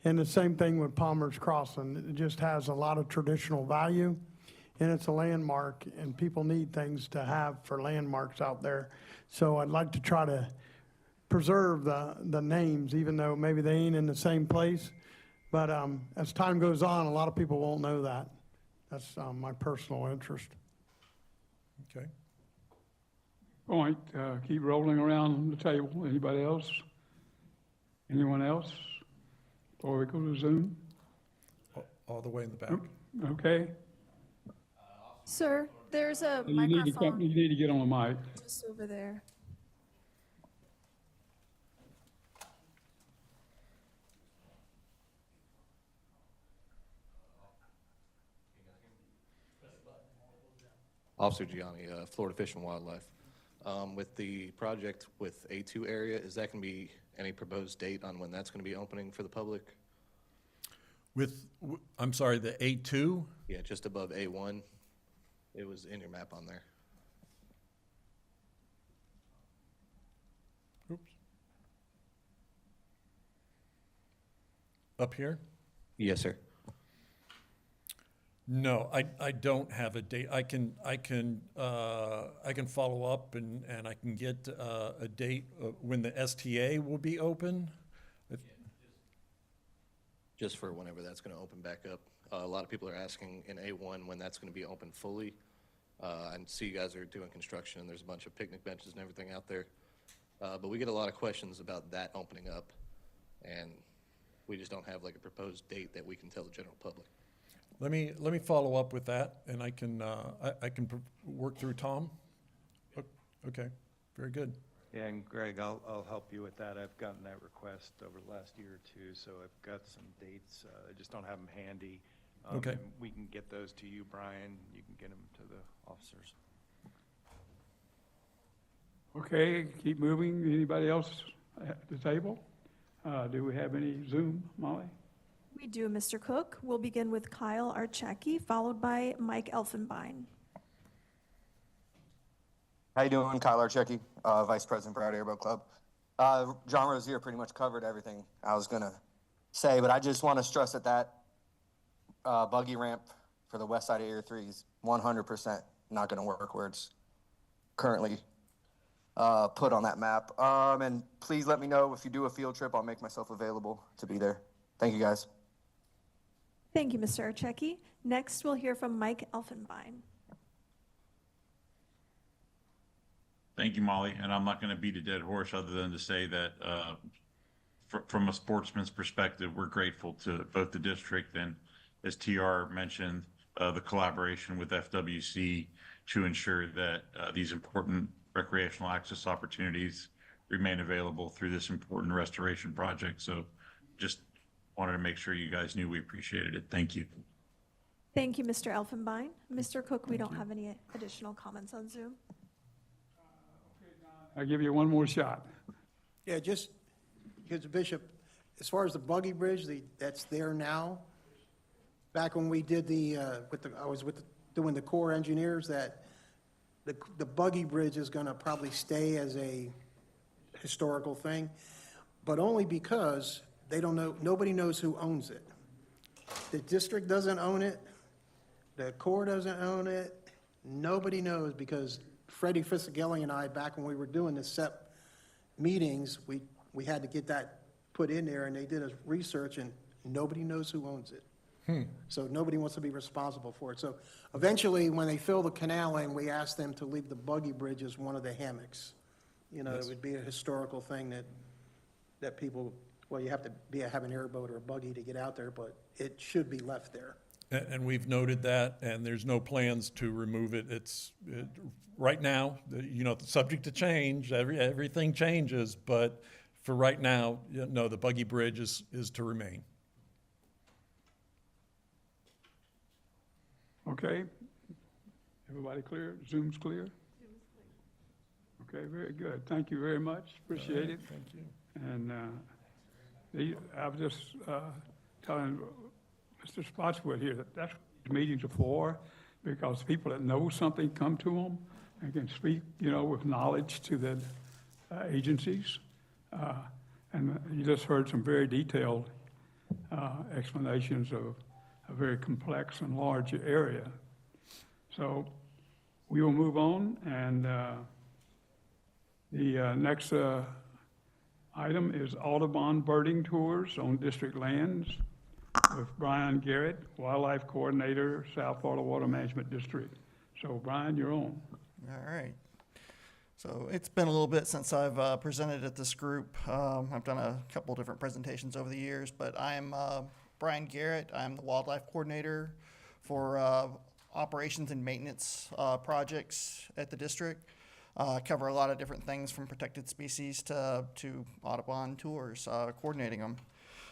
And the same thing with Palmer's Crossing. It just has a lot of traditional value, and it's a landmark, and people need things to have for landmarks out there. So I'd like to try to preserve the names, even though maybe they ain't in the same place. But as time goes on, a lot of people won't know that. That's my personal interest.
Okay.
point, keep rolling around the table. Anybody else? Anyone else? Before we go to Zoom?
All the way in the back.
Okay.
Sir, there's a
You need to
microphone
you need to get on the mic.
just over there.
Officer Gianni, Florida Fish and Wildlife. With the project with A2 area, is that going to be any proposed date on when that's going to be opening for the public?
I'm sorry, the A2?
Yeah, just above A1. It was in your map on there.
Oops. Up here?
Yes, sir.
No, I don't have a date. I can follow up and I can get a date when the STA will be open.
Just for whenever that's going to open back up. A lot of people are asking in A1 when that's going to be open fully. I see you guys are doing construction and there's a bunch of picnic benches and everything out there. But we get a lot of questions about that opening up, and we just don't have like a proposed date that we can tell the general public.
Let me follow up with that, and I can work through Tom. Okay, very good.
Yeah, and Greg, I'll help you with that. I've gotten that request over the last year or two, so I've got some dates. I just don't have them handy.
Okay.
And we can get those to you, Brian. You can get them to the officers.
Okay, keep moving. Anybody else at the table? Do we have any Zoom, Molly?
We do, Mr. Cook. We'll begin with Kyle Archecki, followed by Mike Elfenbein.
How you doing? Kyle Archecki, Vice President, Broward Airboat Club. John Rozier pretty much covered everything I was going to say, but I just want to stress that buggy ramp for the west side of Area 3 is 100% not going to work where it's currently put on that map. And please let me know if you do a field trip. I'll make myself available to be there. Thank you, guys.
Thank you, Mr. Archecki. Next, we'll hear from Mike Elfenbein.
Thank you, Molly. And I'm not going to beat a dead horse other than to say that from a sportsman's perspective, we're grateful to both the district and, as TR mentioned, the collaboration with FWC to ensure that these important recreational access opportunities remain available through this important restoration project. So just wanted to make sure you guys knew we appreciated it. Thank you.
Thank you, Mr. Elfenbein. Mr. Cook, we don't have any additional comments on Zoom.
I'll give you one more shot.
Yeah, just because Bishop, as far as the buggy bridge, that's there now. Back when we did doing the Corps engineers, that the buggy bridge is going to probably stay as a historical thing, but only because they don't know, nobody knows who owns it. The district doesn't own it. The Corps doesn't own it. Nobody knows, because Freddie Fisigelli and I, back when we were doing the SEP meetings, we had to get that put in there, and they did a research, and nobody knows who owns it. So nobody wants to be responsible for it. So eventually, when they fill the canal in, we asked them to leave the buggy bridge as one of the hammocks. You know, It would be a historical thing that people, well, you have to have an airboat or a buggy to get out there, but it should be left there.
And we've noted that, and there's no plans to remove it. It's right now, subject to change. Everything changes, but for right now, no, the buggy bridge is to remain.
Okay. Everybody clear? Zoom's clear? Okay, very good. Thank you very much. Appreciate it.
Thank you.
And I was just telling Mr. Spotswood here that's what these meetings are for, because people that know something come to them and can speak, with knowledge to the agencies. And you just heard some very detailed explanations of a very complex and large area. So we will move on, and the next item is Audubon birding tours on district lands with Brian Garrett, Wildlife Coordinator, South Florida Water Management District. So Brian, you're on.
All right. So it's been a little bit since I've presented at this group. I've done a couple different presentations over the years, but I'm Brian Garrett. I'm the wildlife coordinator for operations and maintenance projects at the district. Cover a lot of different things from protected species to Audubon tours, coordinating them.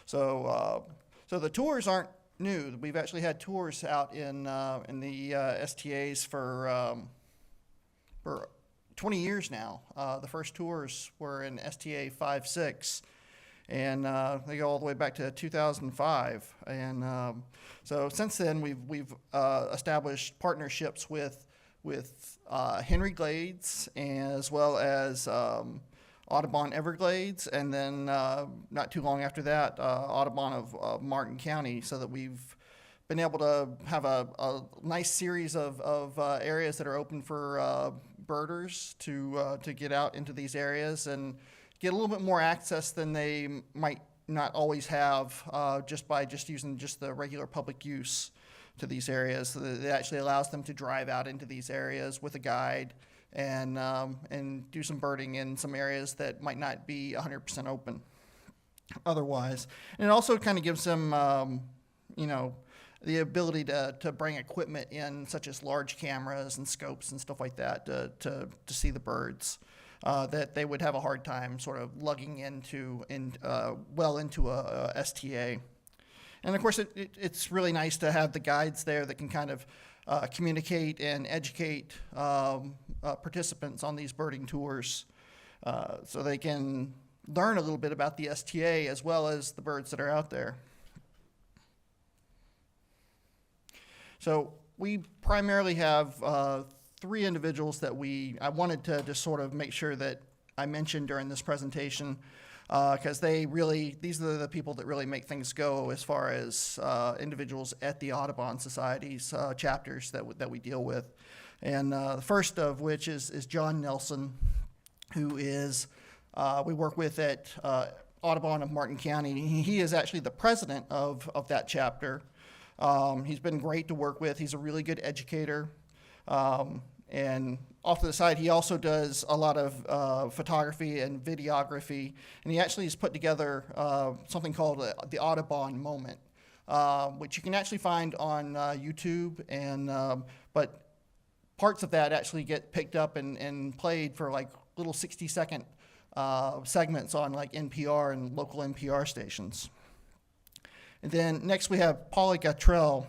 So the tours aren't new. We've actually had tours out in the STAs for 20 years now. The first tours were in STA 5-6, and they go all the way back to 2005. And so since then, we've established partnerships with Henry Glades, as well as Audubon Everglades, and then not too long after that, Audubon of Martin County, so that we've been able to have a nice series of areas that are open for birders to get out into these areas and get a little bit more access than they might not always have just by using the regular public use to these areas. So that it actually allows them to drive out into these areas with a guide and do some birding in some areas that might not be 100% open otherwise. And it also kind of gives them, the ability to bring equipment in, such as large cameras and scopes and stuff like that, to see the birds that they would have a hard time sort of lugging into a STA. And of course, it's really nice to have the guides there that can kind of communicate and educate participants on these birding tours, so they can learn a little bit about the STA as well as the birds that are out there. So we primarily have 3 individuals that I wanted to just sort of make sure that I mentioned during this presentation, because these are the people that really make things go as far as individuals at the Audubon Society's chapters that we deal with. And the first of which is John Nelson, who is, we work with at Audubon of Martin County. He is actually the president of that chapter. He's been great to work with. He's a really good educator. And off to the side, he also does a lot of photography and videography. And he actually has put together something called the Audubon Moment, which you can actually find on YouTube. But parts of that actually get picked up and played for like little 60-second segments on like NPR and local NPR stations. And then next we have Paula Gatrell,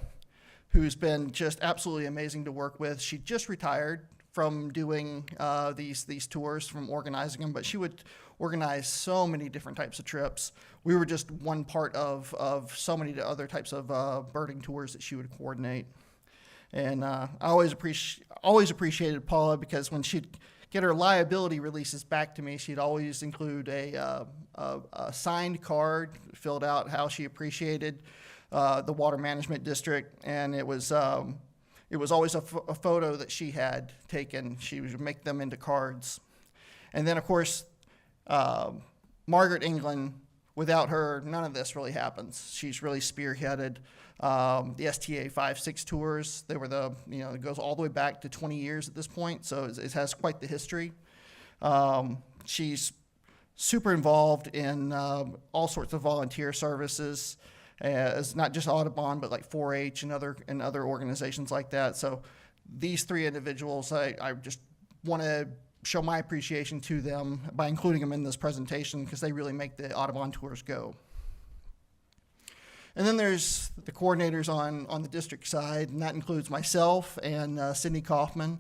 who's been just absolutely amazing to work with. She just retired from doing these tours, from organizing them, but she would organize so many different types of trips. We were just one part of so many other types of birding tours that she would coordinate. And I always appreciated Paula, because when she'd get her liability releases back to me, she'd always include a signed card filled out how she appreciated the Water Management District, and it was always a photo that she had taken. She would make them into cards. And then, of course, Margaret England, without her, none of this really happens. She's really spearheaded the STA 5-6 tours. They were it goes all the way back to 20 years at this point, so it has quite the history. She's super involved in all sorts of volunteer services, as not just Audubon, but like 4-H and other organizations like that. So these 3 individuals, I just want to show my appreciation to them by including them in this presentation, because they really make the Audubon tours go. And then there's the coordinators on the district side, and that includes myself and Sydney Kaufman.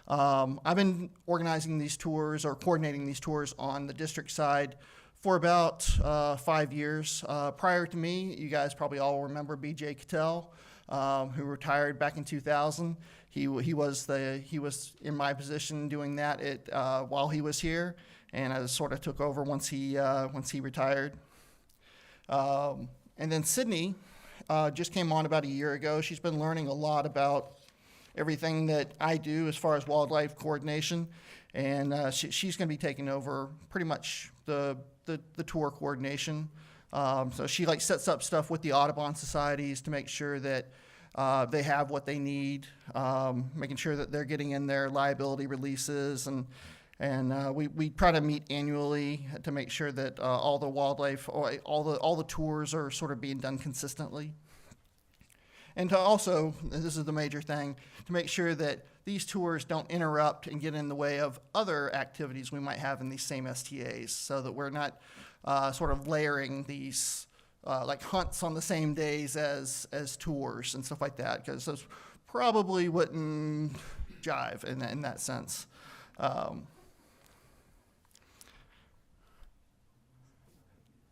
I've been organizing these tours or coordinating these tours on the district side for about 5 years. Prior to me, you guys probably all remember B.J. Cattell, who retired back in 2000. He was in my position doing that while he was here, and I sort of took over once he retired. And then Sydney just came on about a year ago. She's been learning a lot about everything that I do as far as wildlife coordination, and she's going to be taking over pretty much the tour coordination. So she sets up stuff with the Audubon societies to make sure that they have what they need, making sure that they're getting in their liability releases, and And we try to meet annually to make sure that all the wildlife, or all the tours are sort of being done consistently. And to also, and this is the major thing, to make sure that these tours don't interrupt and get in the way of other activities we might have in these same STAs, so that we're not sort of layering these like hunts on the same days as tours and stuff like that, because those probably wouldn't jive in that sense.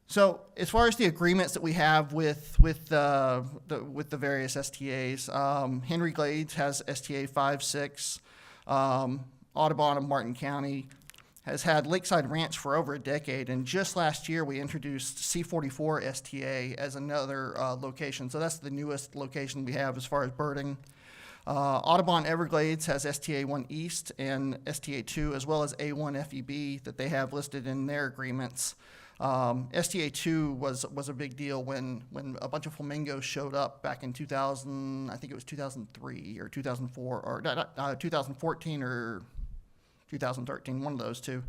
So as far as the agreements that we have with the various STAs, Henry Glades has STA 5-6. Audubon of Martin County has had Lakeside Ranch for over a decade, and just last year we introduced C44 STA as another location. So that's the newest location we have as far as birding. Audubon Everglades has STA 1 East and STA 2, as well as A1 FEB that they have listed in their agreements. STA 2 was a big deal when a bunch of flamingos showed up back in 2000, I think it was 2003 or 2004, or 2014 or 2013, one of those two.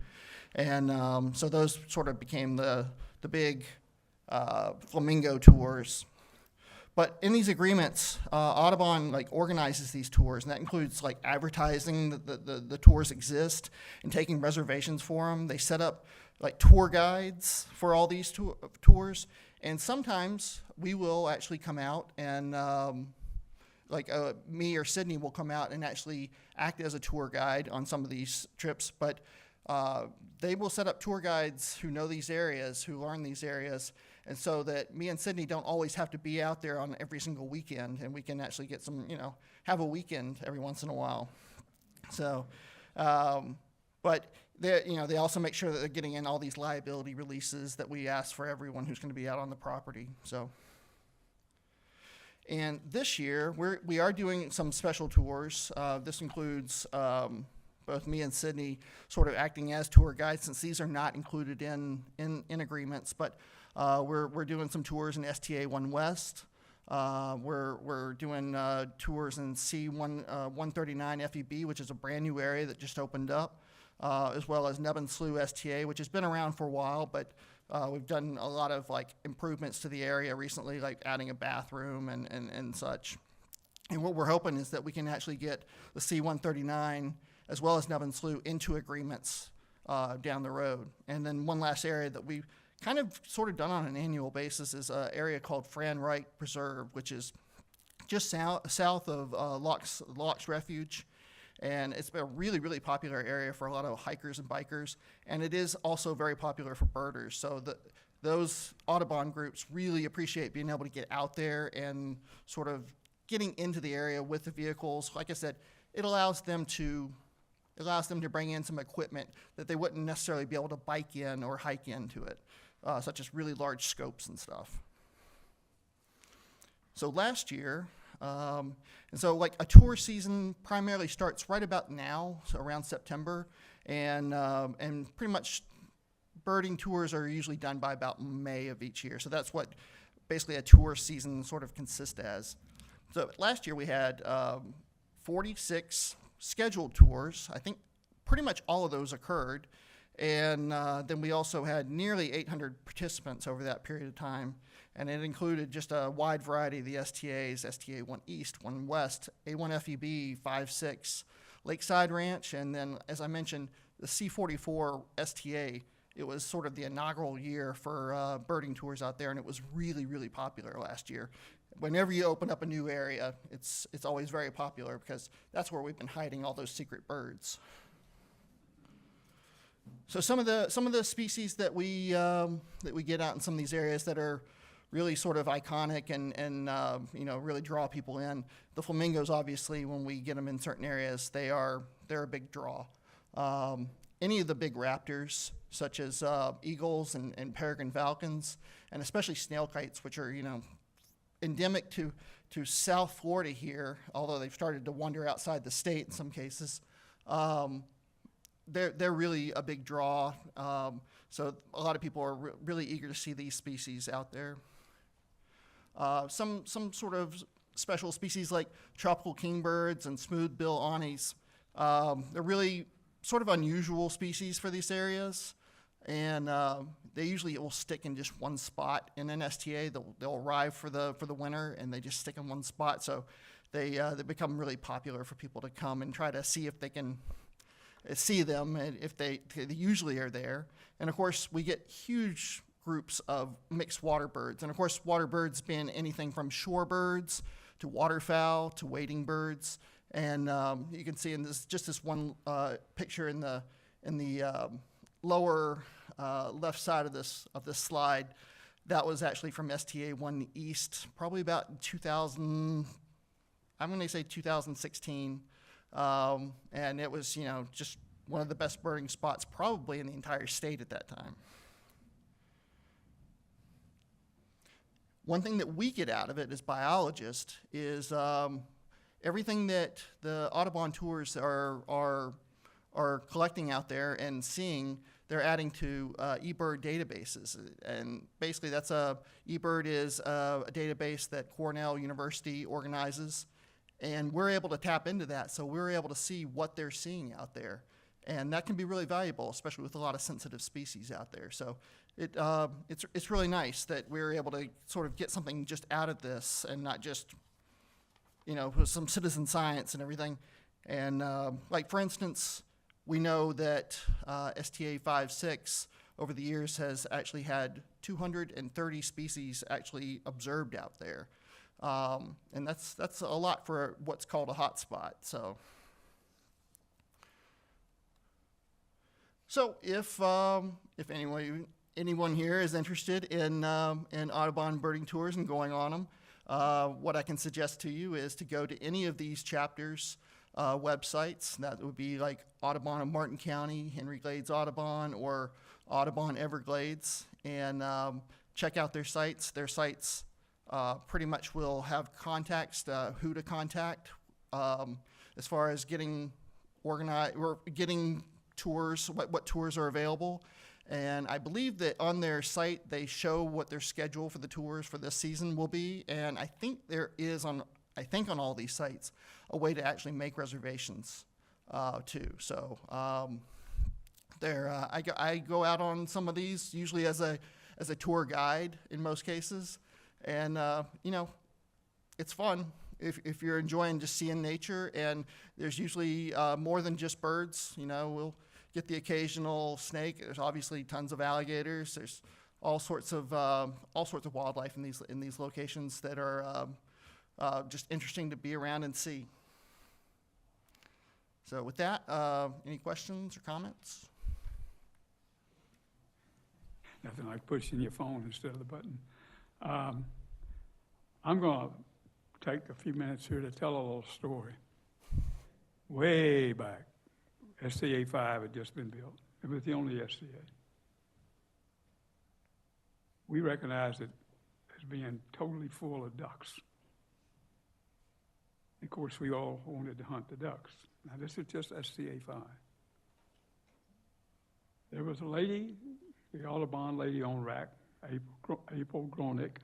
And so those sort of became the big flamingo tours. But in these agreements, Audubon organizes these tours, and that includes advertising that the tours exist and taking reservations for them. They set up tour guides for all these tours, and sometimes we will actually come out and me or Sydney will come out and actually act as a tour guide on some of these trips, but they will set up tour guides who know these areas, who learn these areas, and so that me and Sydney don't always have to be out there on every single weekend, and we can actually get some, have a weekend every once in a while. So, but they also make sure that they're getting in all these liability releases that we ask for everyone who's going to be out on the property. So, and this year we are doing some special tours. This includes both me and Sydney sort of acting as tour guides, since these are not included in agreements. But we're doing some tours in STA 1 West. We're doing tours in C139 FEB, which is a brand new area that just opened up, as well as Nubbin Slough STA, which has been around for a while, but we've done a lot of improvements to the area recently, like adding a bathroom and such. And what we're hoping is that we can actually get the C139 as well as Nubbin Slough into agreements down the road. And then one last area that we've kind of sort of done on an annual basis is an area called Fran Wright Preserve, which is just south of Locks Refuge. And it's been a really, really popular area for a lot of hikers and bikers. And it is also very popular for birders. So those Audubon groups really appreciate being able to get out there and sort of getting into the area with the vehicles. Like I said, it allows them to bring in some equipment that they wouldn't necessarily be able to bike in or hike into it, such as really large scopes and stuff. So last year, and so a tour season primarily starts right about now, so around September, and pretty much birding tours are usually done by about May of each year. So that's what basically a tour season sort of consists as. So last year we had 46 scheduled tours. I think pretty much all of those occurred. And then we also had nearly 800 participants over that period of time. And it included just a wide variety of the STAs, STA 1 East, 1 West, A1 FEB, 5-6, Lakeside Ranch, and then, as I mentioned, the C44 STA. It was sort of the inaugural year for birding tours out there, and it was really, really popular last year. Whenever you open up a new area, it's always very popular because that's where we've been hiding all those secret birds. So some of the species that we get out in some of these areas that are really sort of iconic and really draw people in. The flamingos, obviously, when we get them in certain areas, they're a big draw. Any of the big raptors, such as eagles and peregrine falcons, and especially snail kites, which are endemic to South Florida here, although they've started to wander outside the state in some cases. They're really a big draw. So a lot of people are really eager to see these species out there. Some sort of special species like tropical kingbirds and smooth bill anis. They're really sort of unusual species for these areas. And they usually will stick in just one spot in an STA. They'll arrive for the winter and they just stick in one spot. So they become really popular for people to come and try to see if they can see them, and if they usually are there. And of course, we get huge groups of mixed water birds. And of course, water birds being anything from shorebirds to waterfowl to wading birds. And you can see in this one picture in the lower left side of this slide, that was actually from STA 1 East, probably about 2000. I'm going to say 2016. And it was, just one of the best birding spots probably in the entire state at that time. One thing that we get out of it as biologists is everything that the Audubon tours are collecting out there and seeing. They're adding to eBird databases, and basically eBird is a database that Cornell University organizes. And we're able to tap into that, so we're able to see what they're seeing out there. And that can be really valuable, especially with a lot of sensitive species out there. So it's really nice that we're able to sort of get something just out of this and not just, with some citizen science and everything. And like, for instance, we know that STA 5-6 over the years has actually had 230 species actually observed out there. And that's a lot for what's called a hotspot. So if anyone here is interested in Audubon birding tours and going on them, what I can suggest to you is to go to any of these chapters websites. That would be like Audubon of Martin County, Henry Glades Audubon, or Audubon Everglades, and check out their sites. Their sites pretty much will have contacts, who to contact, as far as getting organized or getting tours, what tours are available. And I believe that on their site they show what their schedule for the tours for this season will be. And I think there is on all these sites a way to actually make reservations too. So I go out on some of these usually as a tour guide in most cases. And, it's fun if you're enjoying just seeing nature. And there's usually more than just birds. We'll get the occasional snake. There's obviously tons of alligators. There's all sorts of wildlife in these locations that are just interesting to be around and see. So with that, any questions or comments?
Nothing like pushing your phone instead of the button. I'm going to take a few minutes here to tell a little story. Way back, STA 5 had just been built. It was the only STA. We recognized it as being totally full of ducks. Of course, we all wanted to hunt the ducks. Now, this is just STA 5. There was a lady, the Audubon lady on RAC, April Gronick.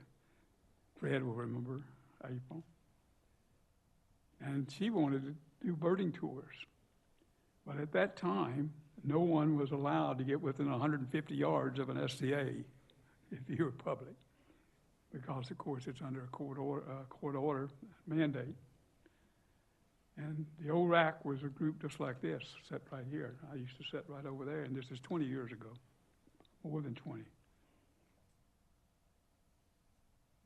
Fred will remember April. And she wanted to do birding tours. But at that time, no one was allowed to get within 150 yards of an STA if you were public, because, of course, it's under a court order mandate. And the old RAC was a group just like this, set right here. I used to sit right over there, and this is 20 years ago, more than 20.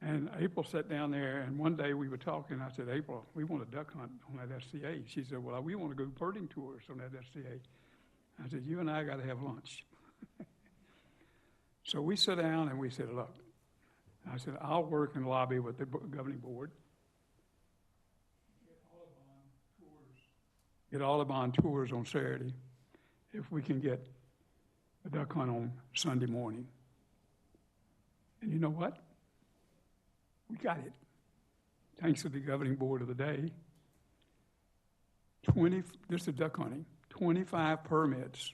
And April sat down there, and one day we were talking. I said, April, we want a duck hunt on that STA. She said, well, we want to go birding tours on that STA. I said, you and I got to have lunch. So we sat down and we said, look, I said, I'll work and lobby with the governing board. Get Audubon tours on Saturday if we can get a duck hunt on Sunday morning. And you know what? We got it. Thanks to the governing board of the day. This is duck hunting, 25 permits,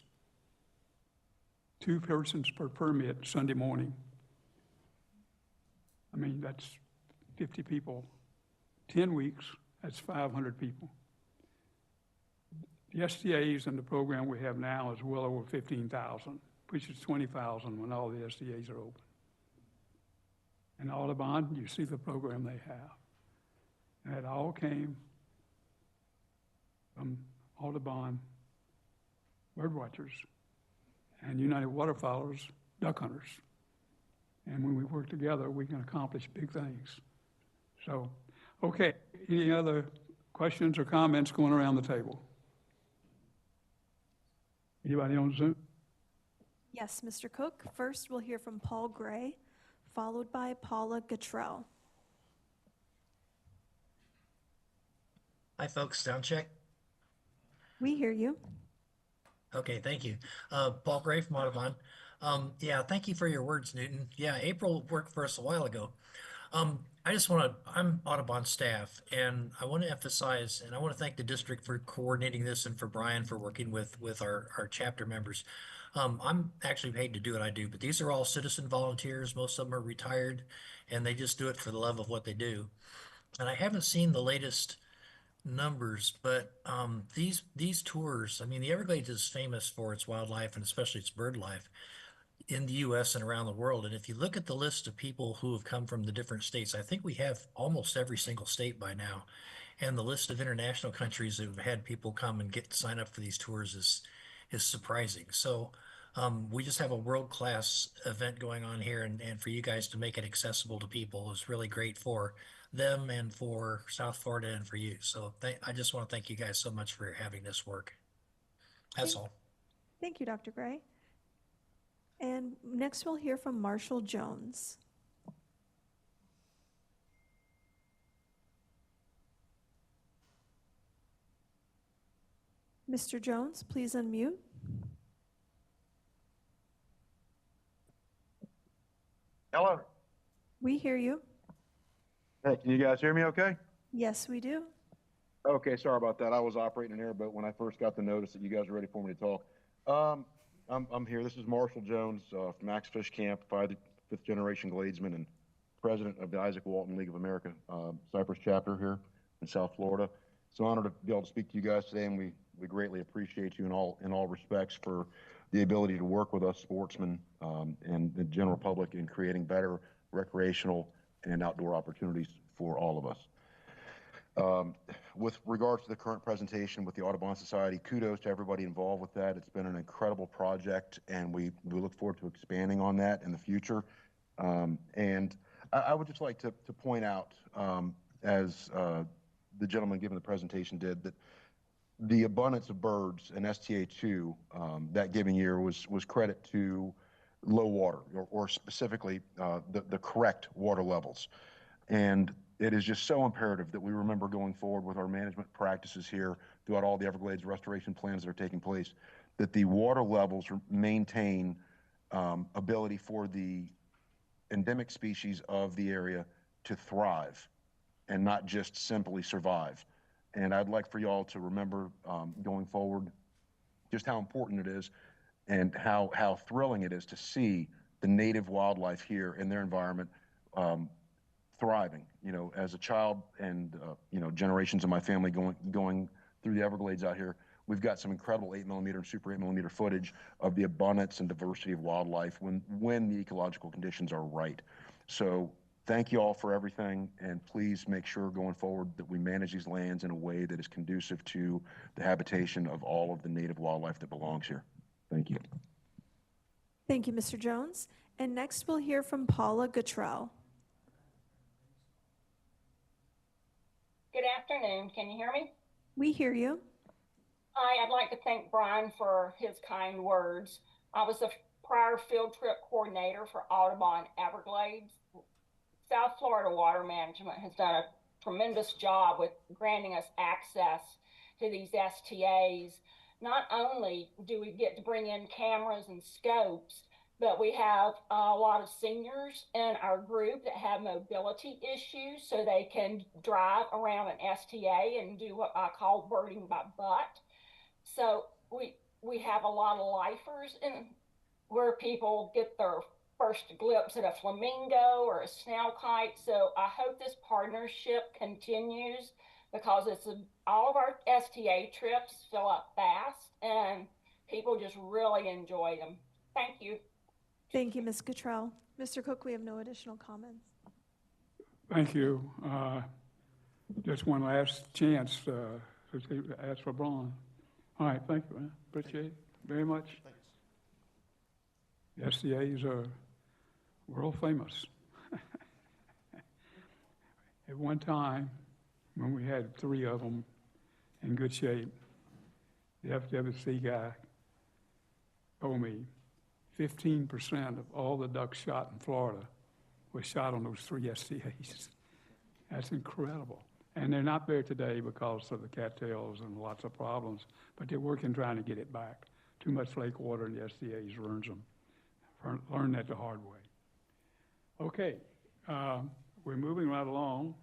2 persons per permit Sunday morning. I mean, that's 50 people. 10 weeks, that's 500 people. The STAs in the program we have now is well over 15,000, which is 20,000 when all the STAs are open. And Audubon, you see the program they have. And it all came from Audubon birdwatchers and United Waterfowlers duck hunters. And when we work together, we can accomplish big things. So, okay, any other questions or comments going around the table? Anybody on Zoom?
Yes, Mr. Cook. First, we'll hear from Paul Gray, followed by Paula Gatrell.
Hi, folks. Sound check.
We hear you.
Okay, thank you. Paul Gray from Audubon. Yeah, thank you for your words, Newton. Yeah, April worked for us a while ago. I'm Audubon staff, and I want to emphasize, and I want to thank the district for coordinating this and for Brian for working with our chapter members. I'm actually paid to do what I do, but these are all citizen volunteers. Most of them are retired, and they just do it for the love of what they do. And I haven't seen the latest numbers, but these tours, I mean, the Everglades is famous for its wildlife and especially its bird life in the US and around the world. And if you look at the list of people who have come from the different states, I think we have almost every single state by now. And the list of international countries that have had people come and sign up for these tours is surprising. So we just have a world-class event going on here, and for you guys to make it accessible to people is really great for them and for South Florida and for you. So I just want to thank you guys so much for having this work. That's all.
Thank you, Dr. Gray. And next we'll hear from Marshall Jones. Mr. Jones, please unmute.
Hello.
We hear you.
Hey, can you guys hear me okay?
Yes, we do.
Okay, sorry about that. I was operating an airboat when I first got the notice that you guys were ready for me to talk. I'm here. This is Marshall Jones from Max Fish Camp, fifth generation Gladesman and president of the Isaac Walton League of America Cypress chapter here in South Florida. It's an honor to be able to speak to you guys today, and we greatly appreciate you in all respects for the ability to work with us sportsmen and the general public in creating better recreational and outdoor opportunities for all of us. With regards to the current presentation with the Audubon Society, kudos to everybody involved with that. It's been an incredible project, and we look forward to expanding on that in the future. And I would just like to point out, as the gentleman giving the presentation did, that the abundance of birds in STA2 that given year was credit to low water, or specifically the correct water levels. And it is just so imperative that we remember going forward with our management practices here throughout all the Everglades restoration plans that are taking place, that the water levels maintain ability for the endemic species of the area to thrive and not just simply survive. And I'd like for y'all to remember going forward just how important it is and how thrilling it is to see the native wildlife here in their environment thriving. You know, as a child and generations of my family going through the Everglades out here, we've got some incredible 8mm and super 8mm footage of the abundance and diversity of wildlife when the ecological conditions are right. So thank you all for everything, and please make sure going forward that we manage these lands in a way that is conducive to the habitation of all of the native wildlife that belongs here. Thank you.
Thank you, Mr. Jones. And next we'll hear from Paula Gatrell.
Good afternoon. Can you hear me?
We hear you.
Hi, I'd like to thank Brian for his kind words. I was the prior field trip coordinator for Audubon Everglades. South Florida Water Management has done a tremendous job with granting us access to these STAs. Not only do we get to bring in cameras and scopes, but we have a lot of seniors in our group that have mobility issues, so they can drive around an STA and do what I call birding by butt. So we have a lot of lifers in where people get their first glimpse at a flamingo or a snail kite. So I hope this partnership continues because all of our STA trips fill up fast and people just really enjoy them. Thank you.
Thank you, Ms. Cottrell. Mr. Cook, we have no additional comments.
Thank you. Just one last chance to ask for Braun. All right, thank you, man. Appreciate it very much. The SCAs are world famous. At one time, when we had 3 of them in good shape, the FWC guy told me 15% of all the ducks shot in Florida was shot on those 3 SCAs. That's incredible. And they're not there today because of the cattails and lots of problems, but they're working trying to get it back. Too much flake water in the SCAs ruins them. Learn that the hard way. Okay, we're moving right along.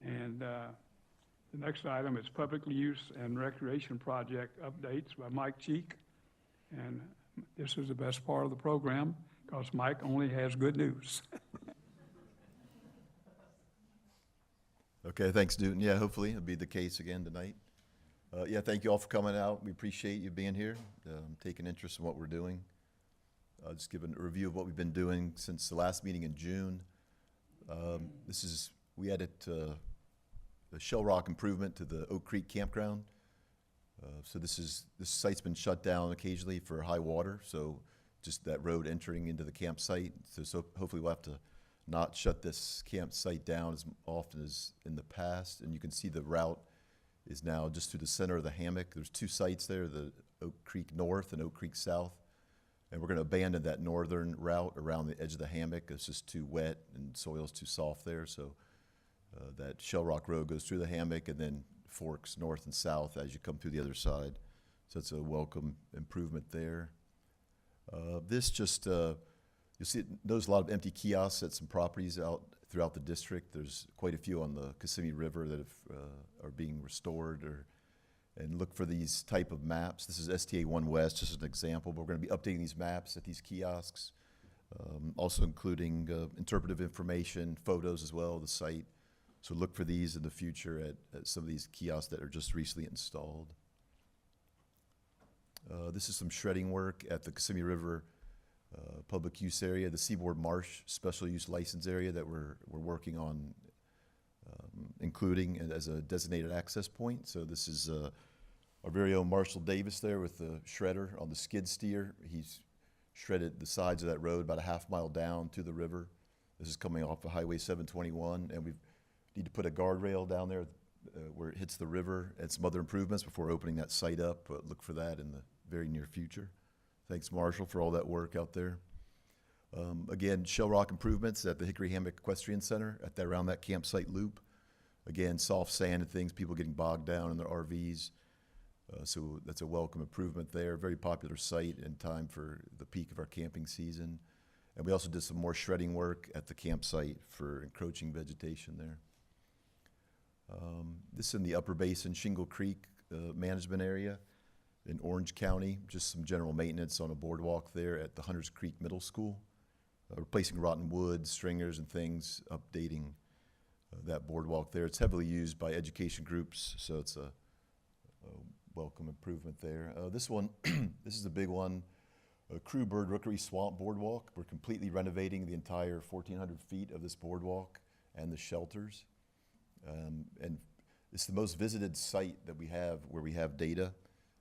And the next item is public use and recreation project updates by Mike Cheek. And this is the best part of the program because Mike only has good news.
Okay, thanks, Newton. Yeah, hopefully it'll be the case again tonight. Yeah, thank you all for coming out. We appreciate you being here, taking interest in what we're doing. Just giving a review of what we've been doing since the last meeting in June. We added a shell rock improvement to the Oak Creek campground. So this site's been shut down occasionally for high water, so just that road entering into the campsite. So hopefully we'll have to not shut this campsite down as often as in the past. And you can see the route is now just through the center of the hammock. There's 2 sites there, the Oak Creek North and Oak Creek South. And we're going to abandon that northern route around the edge of the hammock. It's just too wet and soil's too soft there. So that Shell Rock Road goes through the hammock and then forks north and south as you come through the other side. So it's a welcome improvement there. You'll see, notice a lot of empty kiosks at some properties out throughout the district. There's quite a few on the Kissimmee River that are being restored and look for these type of maps. This is STA 1 West, just an example, but we're going to be updating these maps at these kiosks, also including interpretive information, photos as well of the site. So look for these in the future at some of these kiosks that are just recently installed. This is some shredding work at the Kissimmee River public use area, the Seaboard Marsh special use license area that we're working on including as a designated access point. So this is our very own Marshall Davis there with the shredder on the skid steer. He's shredded the sides of that road about a half mile down to the river. This is coming off of Highway 721, and we need to put a guardrail down there where it hits the river and some other improvements before opening that site up. Look for that in the very near future. Thanks, Marshall, for all that work out there. Again, shell rock improvements at the Hickory Hammock Equestrian Center around that campsite loop. Again, soft sand and things, people getting bogged down in their RVs. So that's a welcome improvement there. Very popular site in time for the peak of our camping season. And we also did some more shredding work at the campsite for encroaching vegetation there. This is in the Upper Basin Shingle Creek management area in Orange County. Just some general maintenance on a boardwalk there at the Hunters Creek Middle School. Replacing rotten wood, stringers and things, updating that boardwalk there. It's heavily used by education groups, so it's a welcome improvement there. This one, this is a big one. Crew Bird Rookery Swamp Boardwalk. We're completely renovating the entire 1,400 feet of this boardwalk and the shelters. And it's the most visited site that we have where we have data.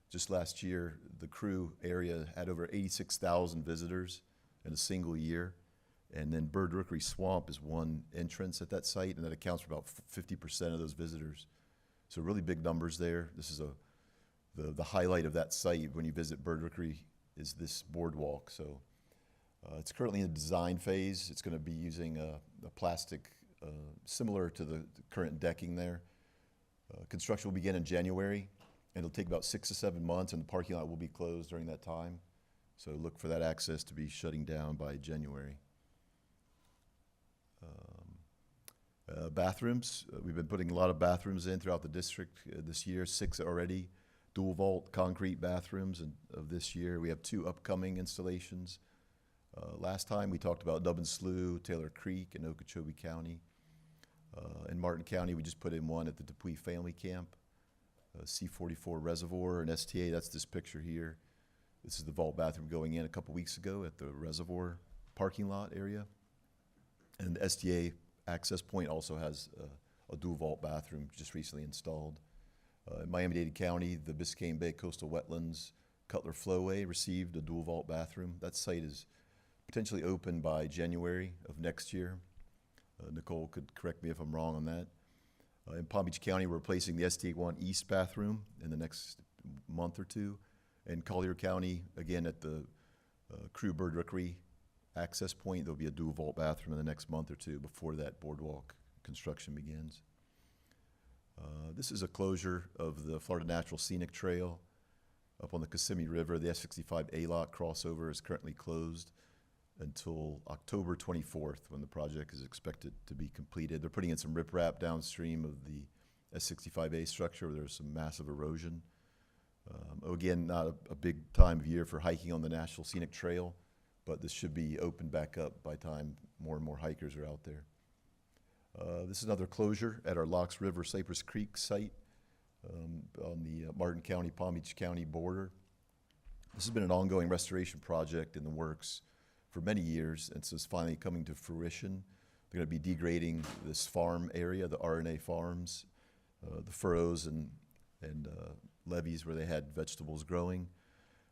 Just last year, the Crew area had over 86,000 visitors in a single year. And then Bird Rookery Swamp is one entrance at that site, and that accounts for about 50% of those visitors. So really big numbers there. This is the highlight of that site when you visit Bird Rookery is this boardwalk. So it's currently in the design phase. It's going to be using a plastic similar to the current decking there. Construction will begin in January, and it'll take about 6 to 7 months, and the parking lot will be closed during that time. So look for that access to be shutting down by January. Bathrooms, we've been putting a lot of bathrooms in throughout the district this year, 6 already. Dual vault concrete bathrooms of this year. We have 2 upcoming installations. Last time we talked about Nubbin Slough, Taylor Creek, and Okeechobee County. In Martin County, we just put in one at the Dupuy Family Camp, C44 Reservoir, and STA, that's this picture here. This is the vault bathroom going in a couple weeks ago at the reservoir parking lot area. And the STA access point also has a dual vault bathroom just recently installed. In Miami-Dade County, the Biscayne Bay Coastal Wetlands Cutler Flowway received a dual vault bathroom. That site is potentially open by January of next year. Nicole could correct me if I'm wrong on that. In Palm Beach County, we're replacing the STA1 East bathroom in the next month or two. In Collier County, again at the Crew Bird Rookery access point, there'll be a dual vault bathroom in the next month or two before that boardwalk construction begins. This is a closure of the Florida Natural Scenic Trail up on the Kissimmee River. The S65 A-Lot crossover is currently closed until October 24th, when the project is expected to be completed. They're putting in some riprap downstream of the S65A structure where there's some massive erosion. Again, not a big time of year for hiking on the National Scenic Trail, but this should be opened back up by time more and more hikers are out there. This is another closure at our Locks River Cypress Creek site on the Martin County, Palm Beach County border. This has been an ongoing restoration project in the works for many years, and so it's finally coming to fruition. They're going to be degrading this farm area, the RNA farms, the furrows and levees where they had vegetables growing.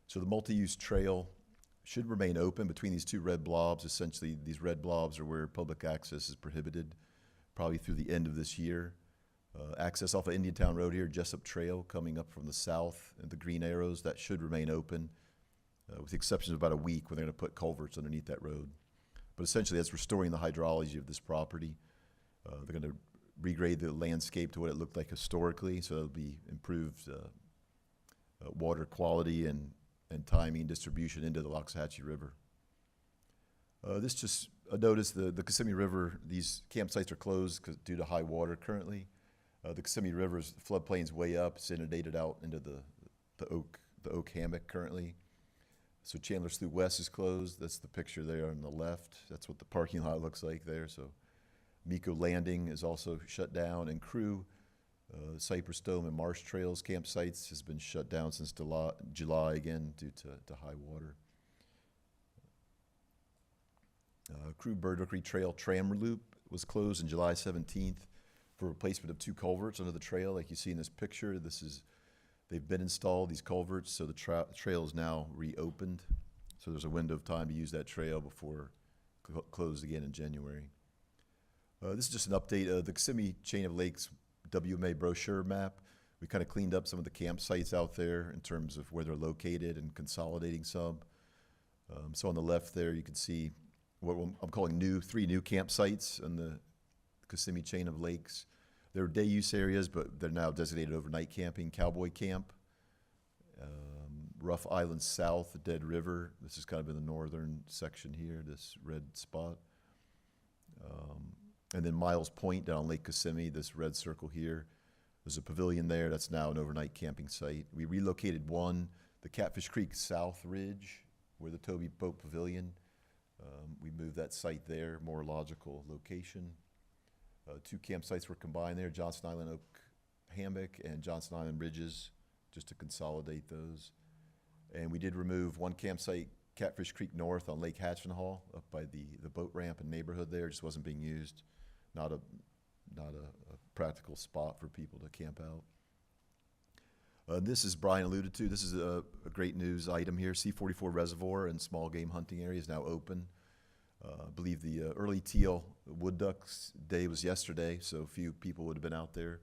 So the multi-use trail should remain open between these two red blobs. Essentially, these red blobs are where public access is prohibited, probably through the end of this year. Access off of Indiantown Road here, Jessup Trail coming up from the south, and the green arrows, that should remain open. With the exception of about a week when they're going to put culverts underneath that road. But essentially, that's restoring the hydrology of this property. They're going to regrade the landscape to what it looked like historically, so it'll be improved water quality and timing and distribution into the Loxahatchee River. This just a notice, the Kissimmee River, these campsites are closed due to high water currently. The Kissimmee River's floodplain's way up, it's inundated out into the Oak Hammock currently. So Chandler Slough West is closed. That's the picture there on the left. That's what the parking lot looks like there. So Miko Landing is also shut down, and Crew, Cypress Dome and Marsh Trails campsites has been shut down since July again due to high water. Crew Bird Rookery Trail tram loop was closed on July 17th for replacement of two culverts under the trail, like you see in this picture. They've been installed, these culverts, so the trail is now reopened. So there's a window of time to use that trail before closed again in January. This is just an update of the Kissimmee Chain of Lakes WMA brochure map. We kind of cleaned up some of the campsites out there in terms of where they're located and consolidating some. So on the left there, you can see what I'm calling three new campsites on the Kissimmee Chain of Lakes. They're day use areas, but they're now designated overnight camping. Cowboy Camp, Rough Island South, Dead River. This is kind of in the northern section here, this red spot. And then Miles Point down on Lake Kissimmee, this red circle here. There's a pavilion there. That's now an overnight camping site. We relocated the Catfish Creek South Ridge, where the Toby Pope Pavilion. We moved that site there, more logical location. Two campsites were combined there, Johnson Island Oak Hammock and Johnson Island Ridges, just to consolidate those. And we did remove one campsite, Catfish Creek North on Lake Hatchenhall, up by the boat ramp and neighborhood there. It just wasn't being used. Not a practical spot for people to camp out. This, as Brian alluded to, this is a great news item here. C44 Reservoir and small game hunting area is now open. I believe the early teal wood ducks day was yesterday, so a few people would have been out there.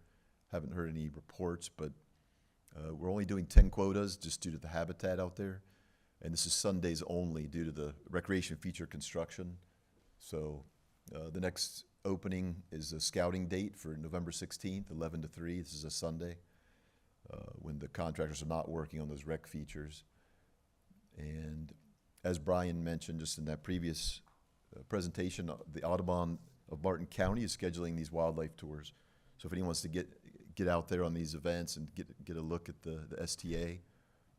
Haven't heard any reports, but we're only doing 10 quotas just due to the habitat out there. And this is Sundays only due to the recreation feature construction. So the next opening is a scouting date for November 16th, 11 to 3. This is a Sunday when the contractors are not working on those rec features. And as Brian mentioned just in that previous presentation, the Audubon of Martin County is scheduling these wildlife tours. So if anyone wants to get out there on these events and get a look at the STA,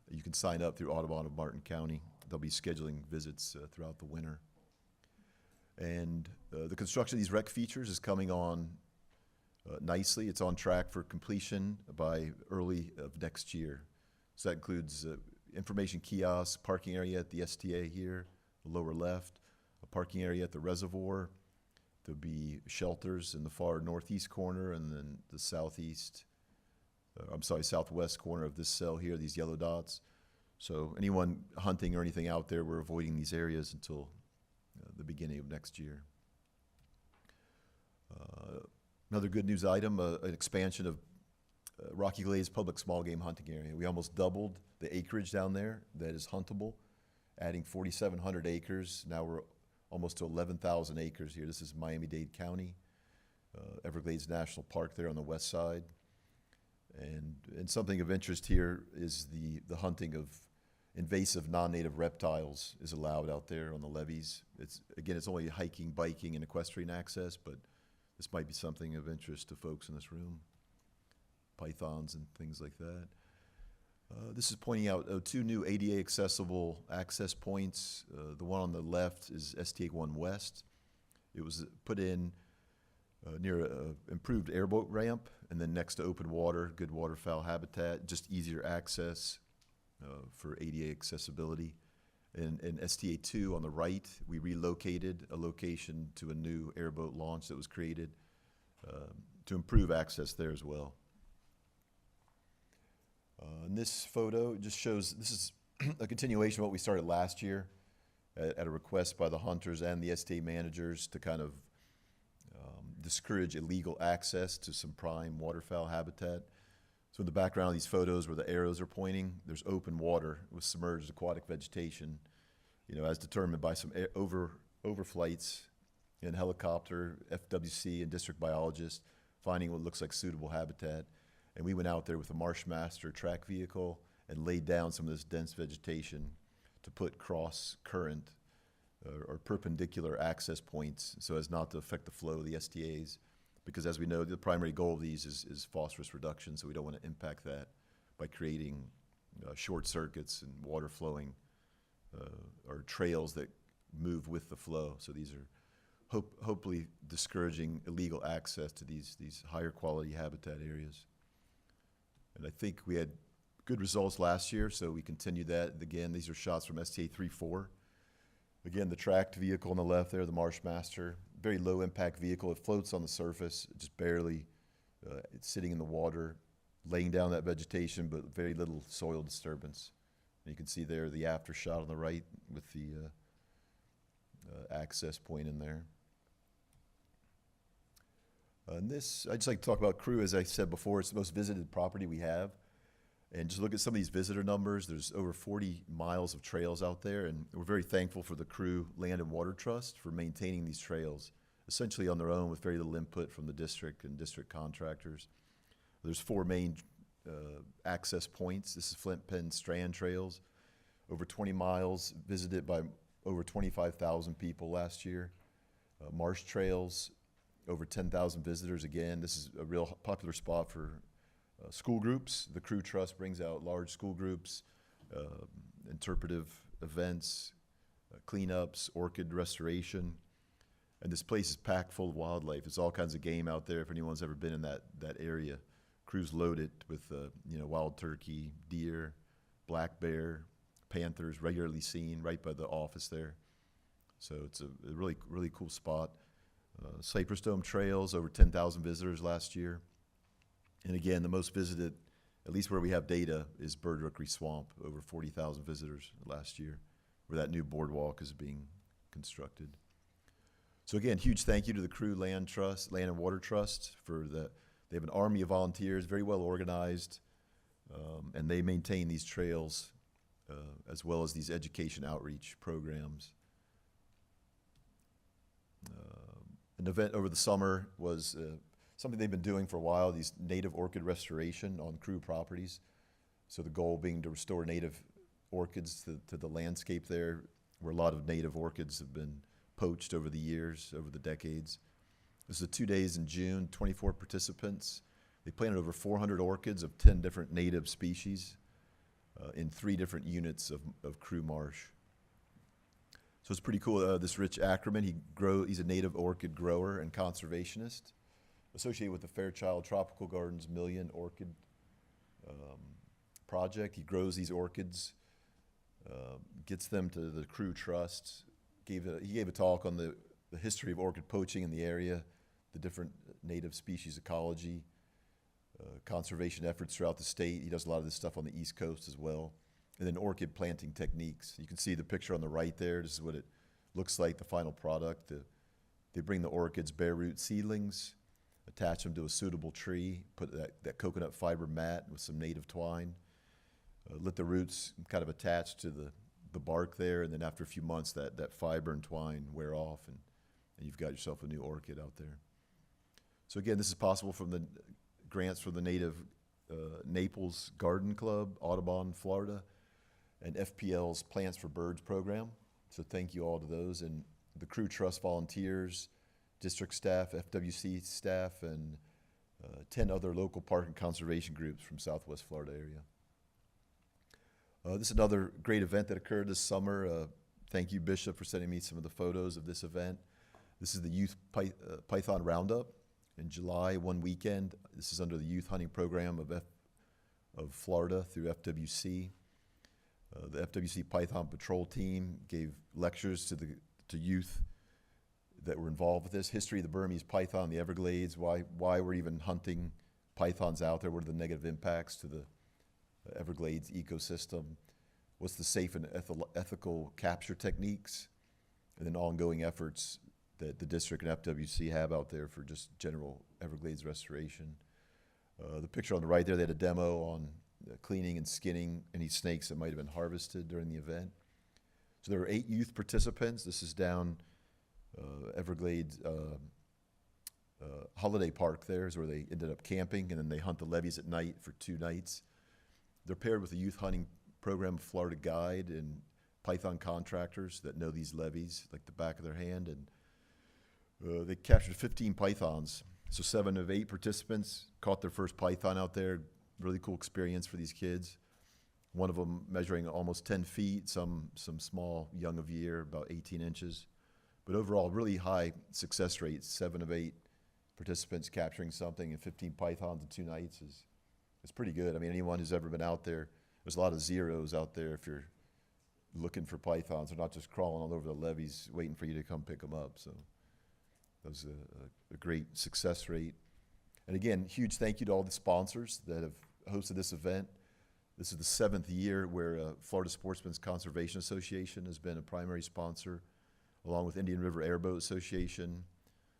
you can sign up through Audubon of Martin County. They'll be scheduling visits throughout the winter. And the construction of these rec features is coming on nicely. It's on track for completion by early of next year. So that includes information kiosk, parking area at the STA here, the lower left, a parking area at the reservoir. There'll be shelters in the far northeast corner, and then the southwest corner of this cell here, these yellow dots. So anyone hunting or anything out there, we're avoiding these areas until the beginning of next year. Another good news item, an expansion of Rocky Glades Public Small Game Hunting Area. We almost doubled the acreage down there that is huntable, adding 4,700 acres. Now we're almost to 11,000 acres here. This is Miami-Dade County, Everglades National Park there on the west side. And something of interest here is the hunting of invasive non-native reptiles is allowed out there on the levees. It's only hiking, biking, and equestrian access, but this might be something of interest to folks in this room. Pythons and things like that. This is pointing out two new ADA accessible access points. The one on the left is STA 1 West. It was put in near an improved airboat ramp, and then next to open water, good waterfowl habitat, just easier access for ADA accessibility. And STA 2 on the right, we relocated a location to a new airboat launch that was created to improve access there as well. And this photo just shows, this is a continuation of what we started last year at a request by the hunters and the STA managers to kind of discourage illegal access to some prime waterfowl habitat. So in the background of these photos where the arrows are pointing, there's open water with submerged aquatic vegetation, as determined by some overflights in helicopter, FWC, and district biologists, finding what looks like suitable habitat. And we went out there with a Marsh Master track vehicle and laid down some of this dense vegetation to put cross current or perpendicular access points so as not to affect the flow of the STAs. Because as we know, the primary goal of these is phosphorus reduction, so we don't want to impact that by creating short circuits and water flowing or trails that move with the flow. So these are hopefully discouraging illegal access to these higher quality habitat areas. And I think we had good results last year, so we continued that. And again, these are shots from STA 3-4. Again, the tracked vehicle on the left there, the Marsh Master, very low impact vehicle. It floats on the surface, just barely. It's sitting in the water, laying down that vegetation, but very little soil disturbance. And you can see there the after shot on the right with the access point in there. And this, I'd just like to talk about Crew. As I said before, it's the most visited property we have. And just look at some of these visitor numbers. There's over 40 miles of trails out there, and we're very thankful for the Crew Land and Water Trust for maintaining these trails, essentially on their own with very little input from the district and district contractors. There's 4 main access points. This is Flint Pen Strand Trails, over 20 miles, visited by over 25,000 people last year. Marsh Trails, over 10,000 visitors again. This is a real popular spot for school groups. The Crew Trust brings out large school groups, interpretive events, cleanups, orchid restoration. And this place is packed full of wildlife. It's all kinds of game out there if anyone's ever been in that area. Crew's loaded with wild turkey, deer, black bear, panthers regularly seen right by the office there. So it's a really, really cool spot. Cypress Dome Trails, over 10,000 visitors last year. And again, the most visited, at least where we have data, is Bird Rookery Swamp, over 40,000 visitors last year, where that new boardwalk is being constructed. So again, huge thank you to the Crew Land and Water Trust they have an army of volunteers, very well organized, and they maintain these trails as well as these education outreach programs. An event over the summer was something they've been doing for a while, these native orchid restoration on Crew properties. So the goal being to restore native orchids to the landscape there, where a lot of native orchids have been poached over the years, over the decades. This is 2 days in June, 24 participants. They planted over 400 orchids of 10 different native species in 3 different units of Crew Marsh. So it's pretty cool. This Rich Ackerman, he's a native orchid grower and conservationist. associated with the Fairchild Tropical Gardens Million Orchid project. He grows these orchids, gets them to the Crew Trust. He gave a talk on the history of orchid poaching in the area, the different native species ecology, conservation efforts throughout the state. He does a lot of this stuff on the East Coast as well. And then orchid planting techniques. You can see the picture on the right there. This is what it looks like, the final product. They bring the orchids, bare root seedlings, attach them to a suitable tree, put that coconut fiber mat with some native twine, let the roots kind of attach to the bark there, and then after a few months that fiber and twine wear off, and you've got yourself a new orchid out there. So again, this is possible from the grants from the native Naples Garden Club, Audubon, Florida, and FPL's Plants for Birds program. So thank you all to those, and the Crew Trust volunteers, district staff, FWC staff, and 10 other local park and conservation groups from Southwest Florida area. This is another great event that occurred this summer. Thank you, Bishop, for sending me some of the photos of this event. This is the Youth Python Roundup in July, one weekend. This is under the youth hunting program of Florida through FWC. The FWC Python Patrol team gave lectures to youth that were involved with this. History of the Burmese python, the Everglades, why we're even hunting pythons out there, what are the negative impacts to the Everglades ecosystem, what's the safe and ethical capture techniques, and then ongoing efforts that the district and FWC have out there for just general Everglades restoration. The picture on the right there, they had a demo on cleaning and skinning any snakes that might have been harvested during the event. So there were 8 youth participants. This is down Everglades Holiday Park there is where they ended up camping, and then they hunt the levees at night for 2 nights. They're paired with a youth hunting program of Florida Guide and python contractors that know these levees like the back of their hand, and they captured 15 pythons. So 7 of 8 participants caught their first python out there. Really cool experience for these kids. One of them measuring almost 10 feet, some small, young of year, about 18 inches. But overall, really high success rate. 7 of 8 participants capturing something, and 15 pythons in 2 nights is pretty good. I mean, anyone who's ever been out there, there's a lot of zeros out there if you're looking for pythons. They're not just crawling all over the levees waiting for you to come pick them up. So that was a great success rate. And again, huge thank you to all the sponsors that have hosted this event. This is the 7th year where Florida Sportsmen's Conservation Association has been a primary sponsor, along with Indian River Airboat Association,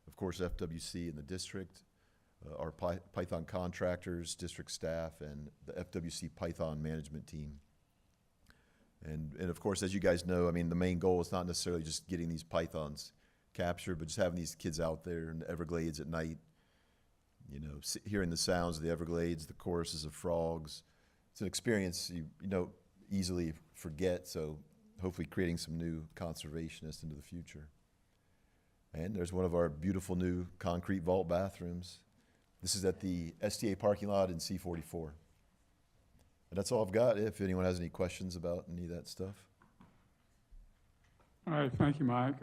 of course FWC in the district, our Python contractors, district staff, and the FWC Python management team. And of course, as you guys know, I mean, the main goal is not necessarily just getting these pythons captured, but just having these kids out there in the Everglades at night, you know, hearing the sounds of the Everglades, the choruses of frogs. It's an experience you don't easily forget, so hopefully creating some new conservationists into the future. And there's one of our beautiful new concrete vault bathrooms. This is at the STA parking lot in C44. And that's all I've got, if anyone has any questions about any of that stuff.
All right, thank you, Mike.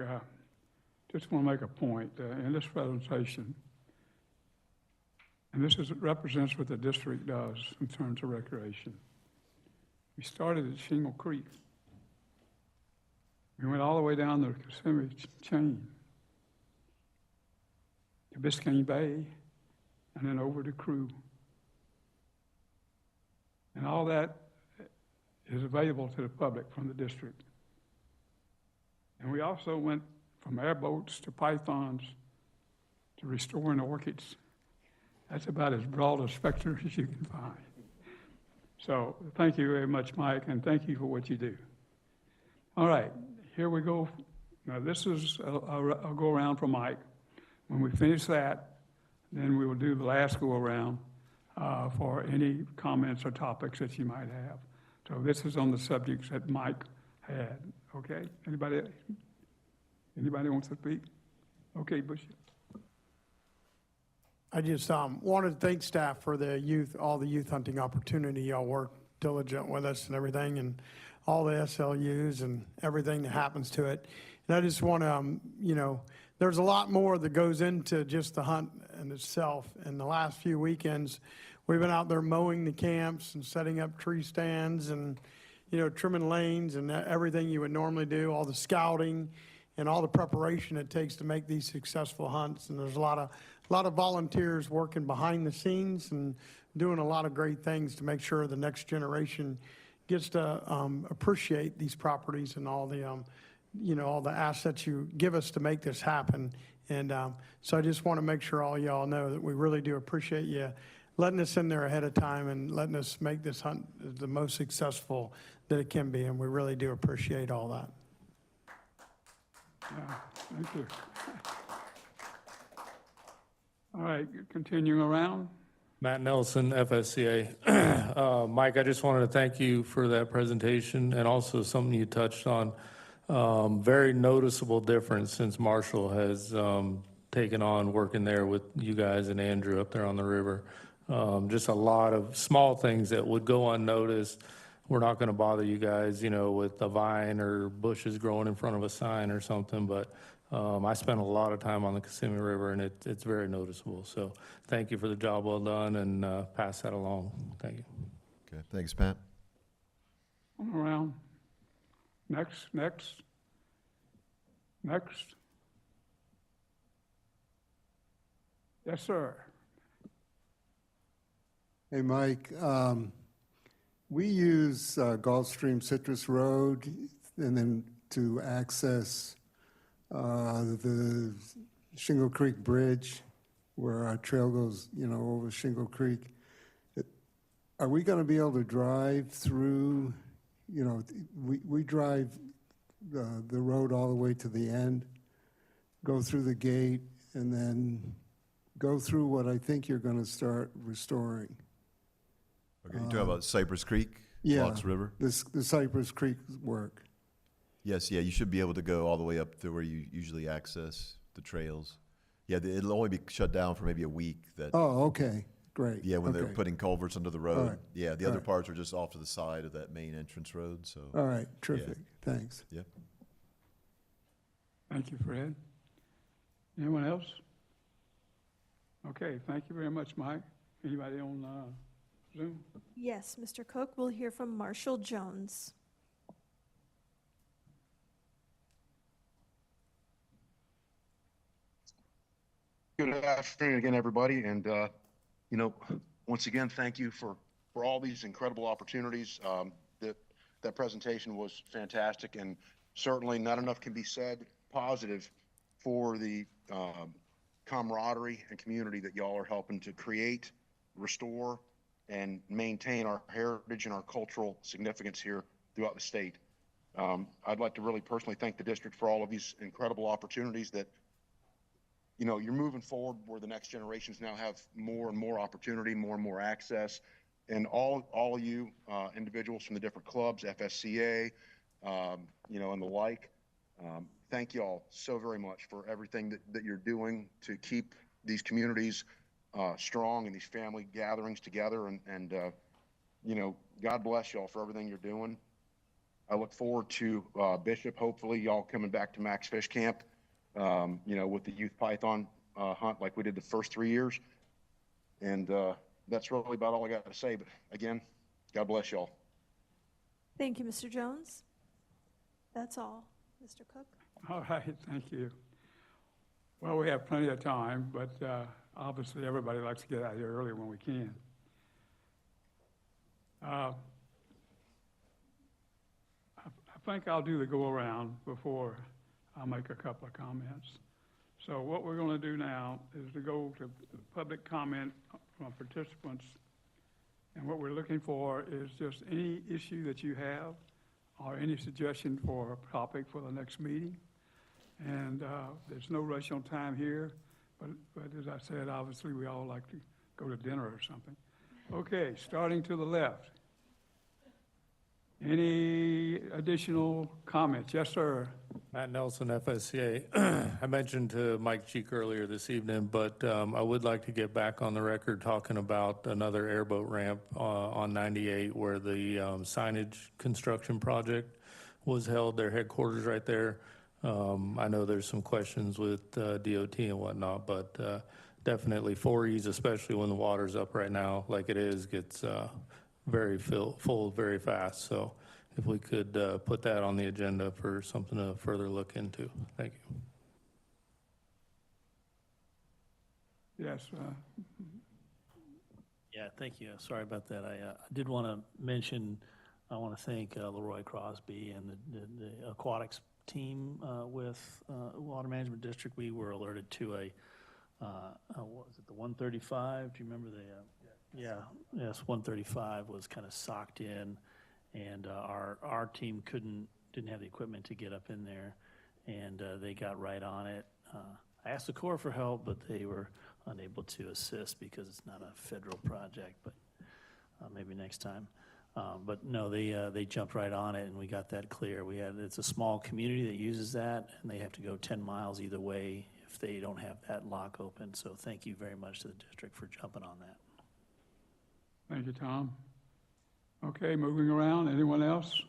Just want to make a point in this presentation, and this represents what the district does in terms of recreation. We started at Shingle Creek. We went all the way down the Kissimmee chain to Biscayne Bay, and then over to Crew. And all that is available to the public from the district. And we also went from airboats to pythons to restoring orchids. That's about as broad a spectrum as you can find. So thank you very much, Mike, and thank you for what you do. All right, here we go. Now this is a go around for Mike. When we finish that, then we will do the last go around for any comments or topics that you might have. So this is on the subjects that Mike had, okay? Anybody wants to speak? Okay, Bishop.
I just wanted to thank staff for all the youth hunting opportunity. Y'all work diligent with us and everything. And all the SLUs and everything that happens to it. And I just want to, there's a lot more that goes into just the hunt in itself. In the last few weekends, we've been out there mowing the camps and setting up tree stands and, trimming lanes and everything you would normally do, all the scouting and all the preparation it takes to make these successful hunts. And there's a lot of volunteers working behind the scenes and doing a lot of great things to make sure the next generation gets to appreciate these properties and all the, all the assets you give us to make this happen. And so I just want to make sure all y'all know that we really do appreciate you letting us in there ahead of time and letting us make this hunt the most successful that it can be. And we really do appreciate all that.
Yeah, thank you. All right, continuing around.
Matt Nelson, FSCA. Mike, I just wanted to thank you for that presentation and also something you touched on. Very noticeable difference since Marshall has taken on working there with you guys and Andrew up there on the river. Just a lot of small things that would go unnoticed. We're not going to bother you guys, with a vine or bushes growing in front of a sign or something, but I spent a lot of time on the Kissimmee River, and it's very noticeable. So thank you for the job well done, and pass that along. Thank you.
Okay, thanks, Pat.
Around. Next. Yes, sir.
Hey, Mike. We use Gulfstream Citrus Road and then to access the Shingle Creek Bridge where our trail goes, over Shingle Creek. Are we going to be able to drive through, we drive the road all the way to the end, go through the gate, and then go through what I think you're going to start restoring.
Okay, you're talking about Cypress Creek,
Yeah,
Fox River?
the Cypress Creek work.
Yes, yeah, you should be able to go all the way up to where you usually access the trails. Yeah, it'll only be shut down for maybe a week.
Oh, okay, great.
Yeah, when they're
Okay.
putting culverts under the road.
All right.
Yeah, the
All
other
right.
parts are just off to the side of that main entrance road, so.
All right, terrific, thanks.
Yep.
Thank you, Fred. Anyone else? Okay, thank you very much, Mike. Anybody on Zoom?
Yes, Mr. Cook, we'll hear from Marshall Jones.
Good afternoon again, everybody. And, once again, thank you for all these incredible opportunities. That presentation was fantastic, and certainly not enough can be said positive for the camaraderie and community that y'all are helping to create, restore, and maintain our heritage and our cultural significance here throughout the state. I'd like to really personally thank the district for all of these incredible opportunities that you're moving forward where the next generations now have more and more opportunity, more and more access. And all of you individuals from the different clubs, FSCA, and the like, thank you all so very much for everything that you're doing to keep these communities strong and these family gatherings together. And God bless y'all for everything you're doing. I look forward to Bishop, hopefully y'all coming back to Max Fish Camp, with the youth python hunt like we did the first 3 years. And that's really about all I got to say. But again, God bless y'all.
Thank you, Mr. Jones. That's all, Mr. Cook.
All right, thank you. Well, we have plenty of time, but obviously everybody likes to get out here early when we can. I think I'll do the go-around before I make a couple of comments. So what we're going to do now is to go to public comment from participants. And what we're looking for is just any issue that you have or any suggestion for a topic for the next meeting. And there's no rush on time here, but as I said, obviously we all like to go to dinner or something. Okay, starting to the left. Any additional comments? Yes, sir.
Matt Nelson, FSCA. I mentioned to Mike Cheek earlier this evening, but I would like to get back on the record talking about another airboat ramp on 98 where the signage construction project was held, their headquarters right there. I know there's some questions with DOT and whatnot, but definitely 4Es, especially when the water's up right now like it is, gets very full very fast. So if we could put that on the agenda for something to further look into. Thank you.
Yes.
Yeah, thank you. Sorry about that. I did want to mention, I want to thank Leroy Crosby and the aquatics team with Water Management District. We were alerted to what was it, the 135? Do you remember the? Yeah, yes, 135 was kind of socked in, and our team didn't have the equipment to get up in there, and they got right on it. I asked the Corps for help, but they were unable to assist because it's not a federal project, but maybe next time. But no, they jumped right on it, and we got that clear. It's a small community that uses that, and they have to go 10 miles either way if they don't have that lock open. So thank you very much to the district for jumping on that.
Thank you, Tom. Okay, moving around. Anyone else?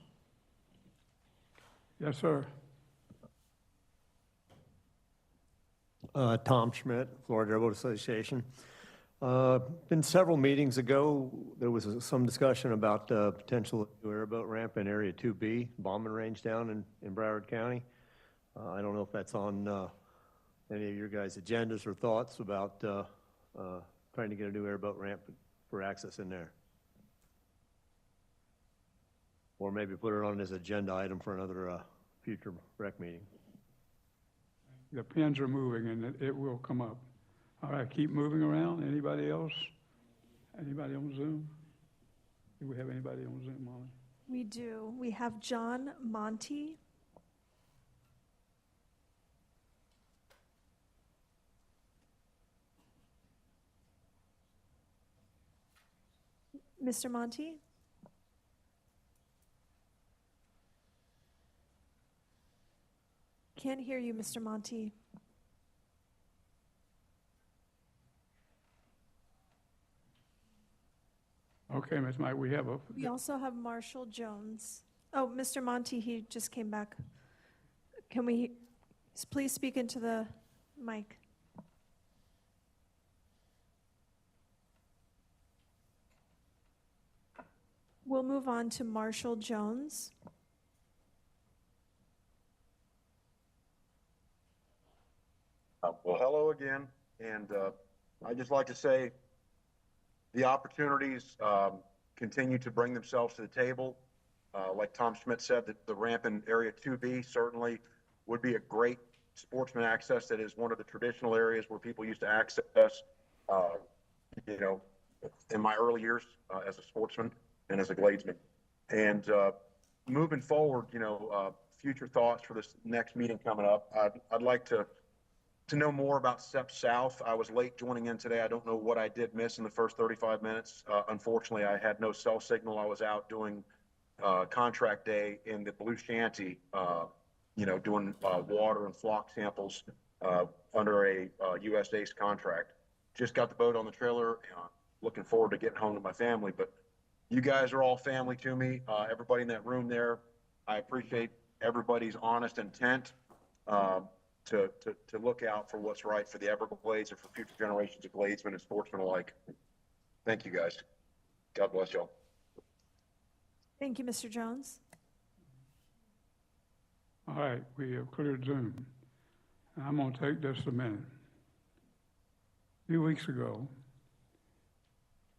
Yes, sir.
Tom Schmidt, Florida Airboat Association. Been several meetings ago, there was some discussion about potential new airboat ramp in Area 2B, bombing range down in Broward County. I don't know if that's on any of your guys' agendas or thoughts about trying to get a new airboat ramp for access in there. Or maybe put it on as agenda item for another future rec meeting.
The pins are moving and it will come up. All right, keep moving around. Anybody else? Anybody on Zoom? Do we have anybody on Zoom, Molly?
We do. We have John Monty. Mr. Monty? Can't hear you, Mr. Monty.
Okay, Ms. Mike, we have
We also have Marshall Jones. Oh, Mr. Monty, he just came back. Can we please speak into the mic? We'll move on to Marshall Jones.
Well, hello again, and I'd just like to say the opportunities continue to bring themselves to the table. Like Tom Schmidt said, that the ramp in Area 2B certainly would be a great sportsman access. That is one of the traditional areas where people used to access, you know, in my early years as a sportsman and as a gladesman. And moving forward, you know, future thoughts for this next meeting coming up. I'd like to know more about SEP South. I was late joining in today. I don't know what I did miss in the first 35 minutes. Unfortunately, I had no cell signal. I was out doing contract day in the Blue Shanty, you know, doing water and flock samples under a USA's contract. Just got the boat on the trailer. Looking forward to getting home to my family. But you guys are all family to me. Everybody in that room there, I appreciate everybody's honest intent. To look out for what's right for the Everglades and for future generations of gladesmen and sportsmen alike. Thank you, guys. God bless y'all.
Thank you, Mr. Jones.
All right, we have cleared Zoom. I'm going to take just a minute. A few weeks ago,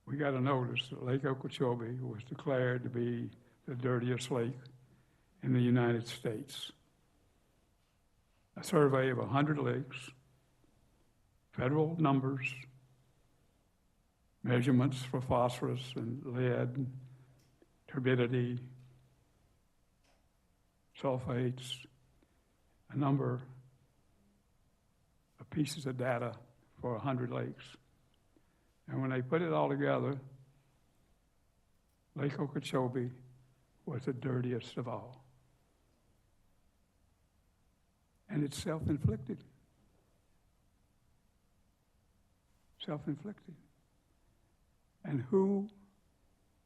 we got a notice that Lake Okeechobee was declared to be the dirtiest lake in the United States. A survey of 100 lakes, federal numbers, measurements for phosphorus and lead, turbidity, sulfates, a number of pieces of data for 100 lakes. And when they put it all together, Lake Okeechobee was the dirtiest of all. And it's self-inflicted. Self-inflicted. And who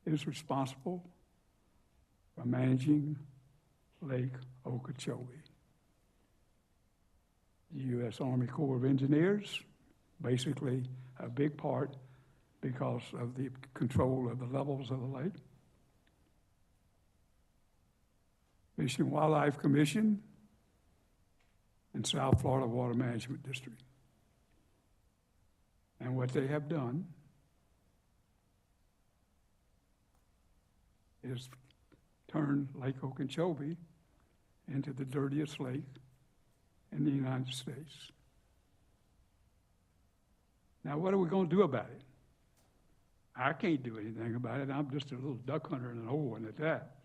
is responsible for managing Lake Okeechobee? The U.S. Army Corps of Engineers, basically a big part because of the control of the levels of the lake. Fish and Wildlife Commission and South Florida Water Management District. And what they have done is turn Lake Okeechobee into the dirtiest lake in the United States. Now, what are we going to do about it? I can't do anything about it. I'm just a little duck hunter in an old one at that.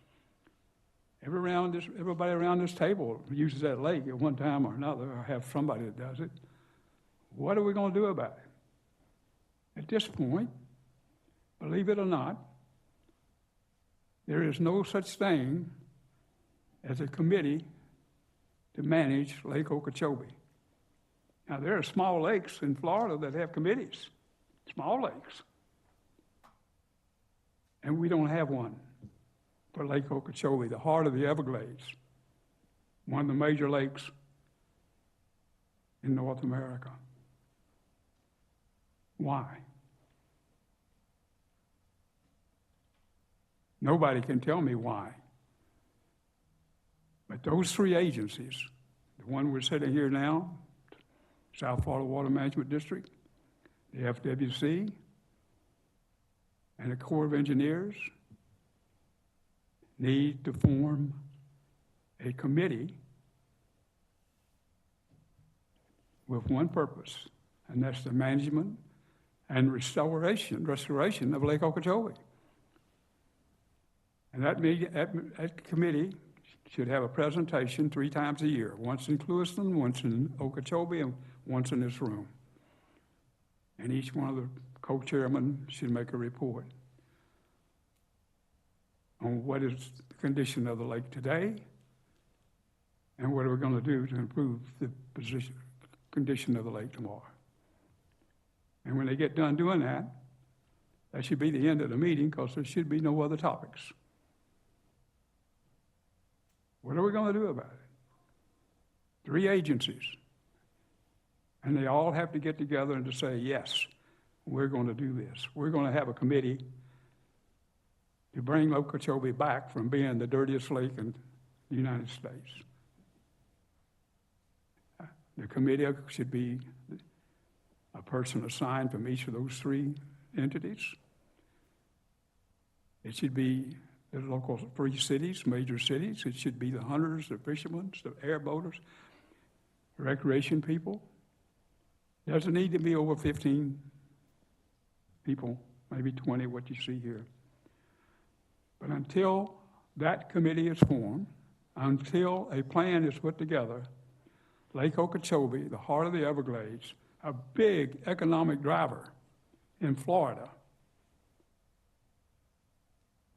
Everybody around this table uses that lake at one time or another, or have somebody that does it. What are we going to do about it? At this point, believe it or not, there is no such thing as a committee to manage Lake Okeechobee. Now, there are small lakes in Florida that have committees, small lakes. And we don't have one for Lake Okeechobee, the heart of the Everglades, one of the major lakes in North America. Why? Nobody can tell me why. But those three agencies, the one we're sitting here now, South Florida Water Management District, the FWC, and the Corps of Engineers, need to form a committee with one purpose, and that's the management and restoration of Lake Okeechobee. And that committee should have a presentation 3 times a year, once in Clewiston, once in Okeechobee, and once in this room. And each one of the co-chairmen should make a report on what is the condition of the lake today and what are we going to do to improve the condition of the lake tomorrow. And when they get done doing that, that should be the end of the meeting because there should be no other topics. What are we going to do about it? 3 agencies. And they all have to get together and to say, yes, we're going to do this. We're going to have a committee to bring Okeechobee back from being the dirtiest lake in the United States. The committee should be a person assigned from each of those 3 entities. It should be the local 3 cities, major cities. It should be the hunters, the fishermen, the airboaters, recreation people. Doesn't need to be over 15 people, maybe 20, what you see here. But until that committee is formed, until a plan is put together, Lake Okeechobee, the heart of the Everglades, a big economic driver in Florida,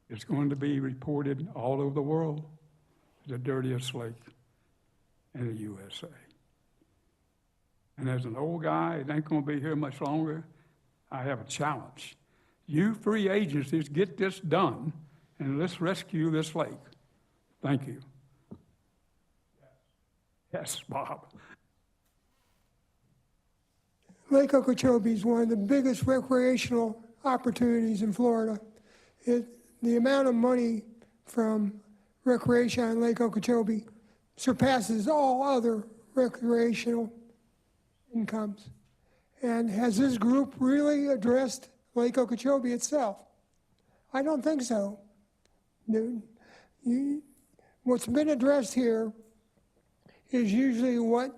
is going to be reported all over the world as the dirtiest lake in the USA. And as an old guy, it ain't going to be here much longer, I have a challenge. You 3 agencies get this done, and let's rescue this lake. Thank you. Yes, Bob.
Lake Okeechobee is one of the biggest recreational opportunities in Florida. The amount of money from recreation on Lake Okeechobee surpasses all other recreational incomes. And has this group really addressed Lake Okeechobee itself? I don't think so. What's been addressed here is usually what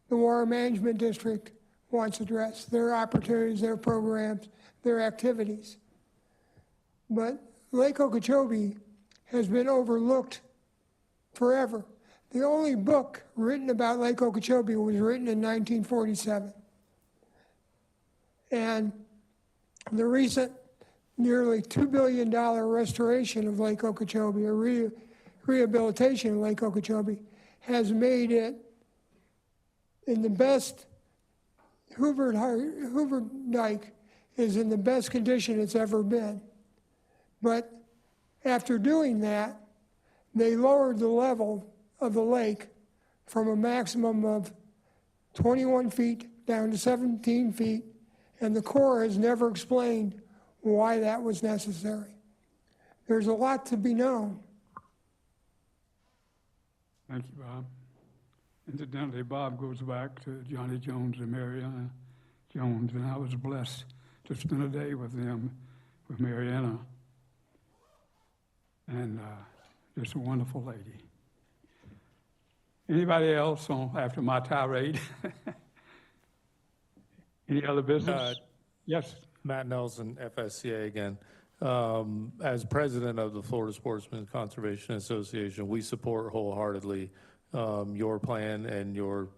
the Water Management District wants addressed, their opportunities, their programs, their activities. But Lake Okeechobee has been overlooked forever. The only book written about Lake Okeechobee was written in 1947. And the recent nearly $2 billion restoration of Lake Okeechobee, or rehabilitation of Lake Okeechobee, has made it in the best, Hoover Dike is in the best condition it's ever been. But after doing that, they lowered the level of the lake from a maximum of 21 feet down to 17 feet, and the Corps has never explained why that was necessary. There's a lot to be known.
Thank you, Bob. Incidentally, Bob goes back to Johnny Jones and Mariana Jones, and I was blessed to spend a day with them, with Mariana, and just a wonderful lady. Anybody else after my tirade? Any other business? Yes.
Matt Nelson, FSCA again. As president of the Florida Sportsman Conservation Association, we support wholeheartedly your plan and your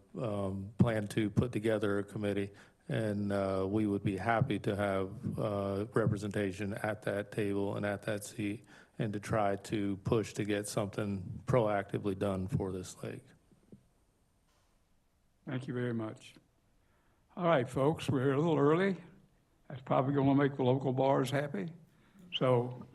plan to put together a committee. And we would be happy to have representation at that table and at that seat, and to try to push to get something proactively done for this lake.
Thank you very much. All right, folks, we're a little early. That's probably going to make the local bars happy. So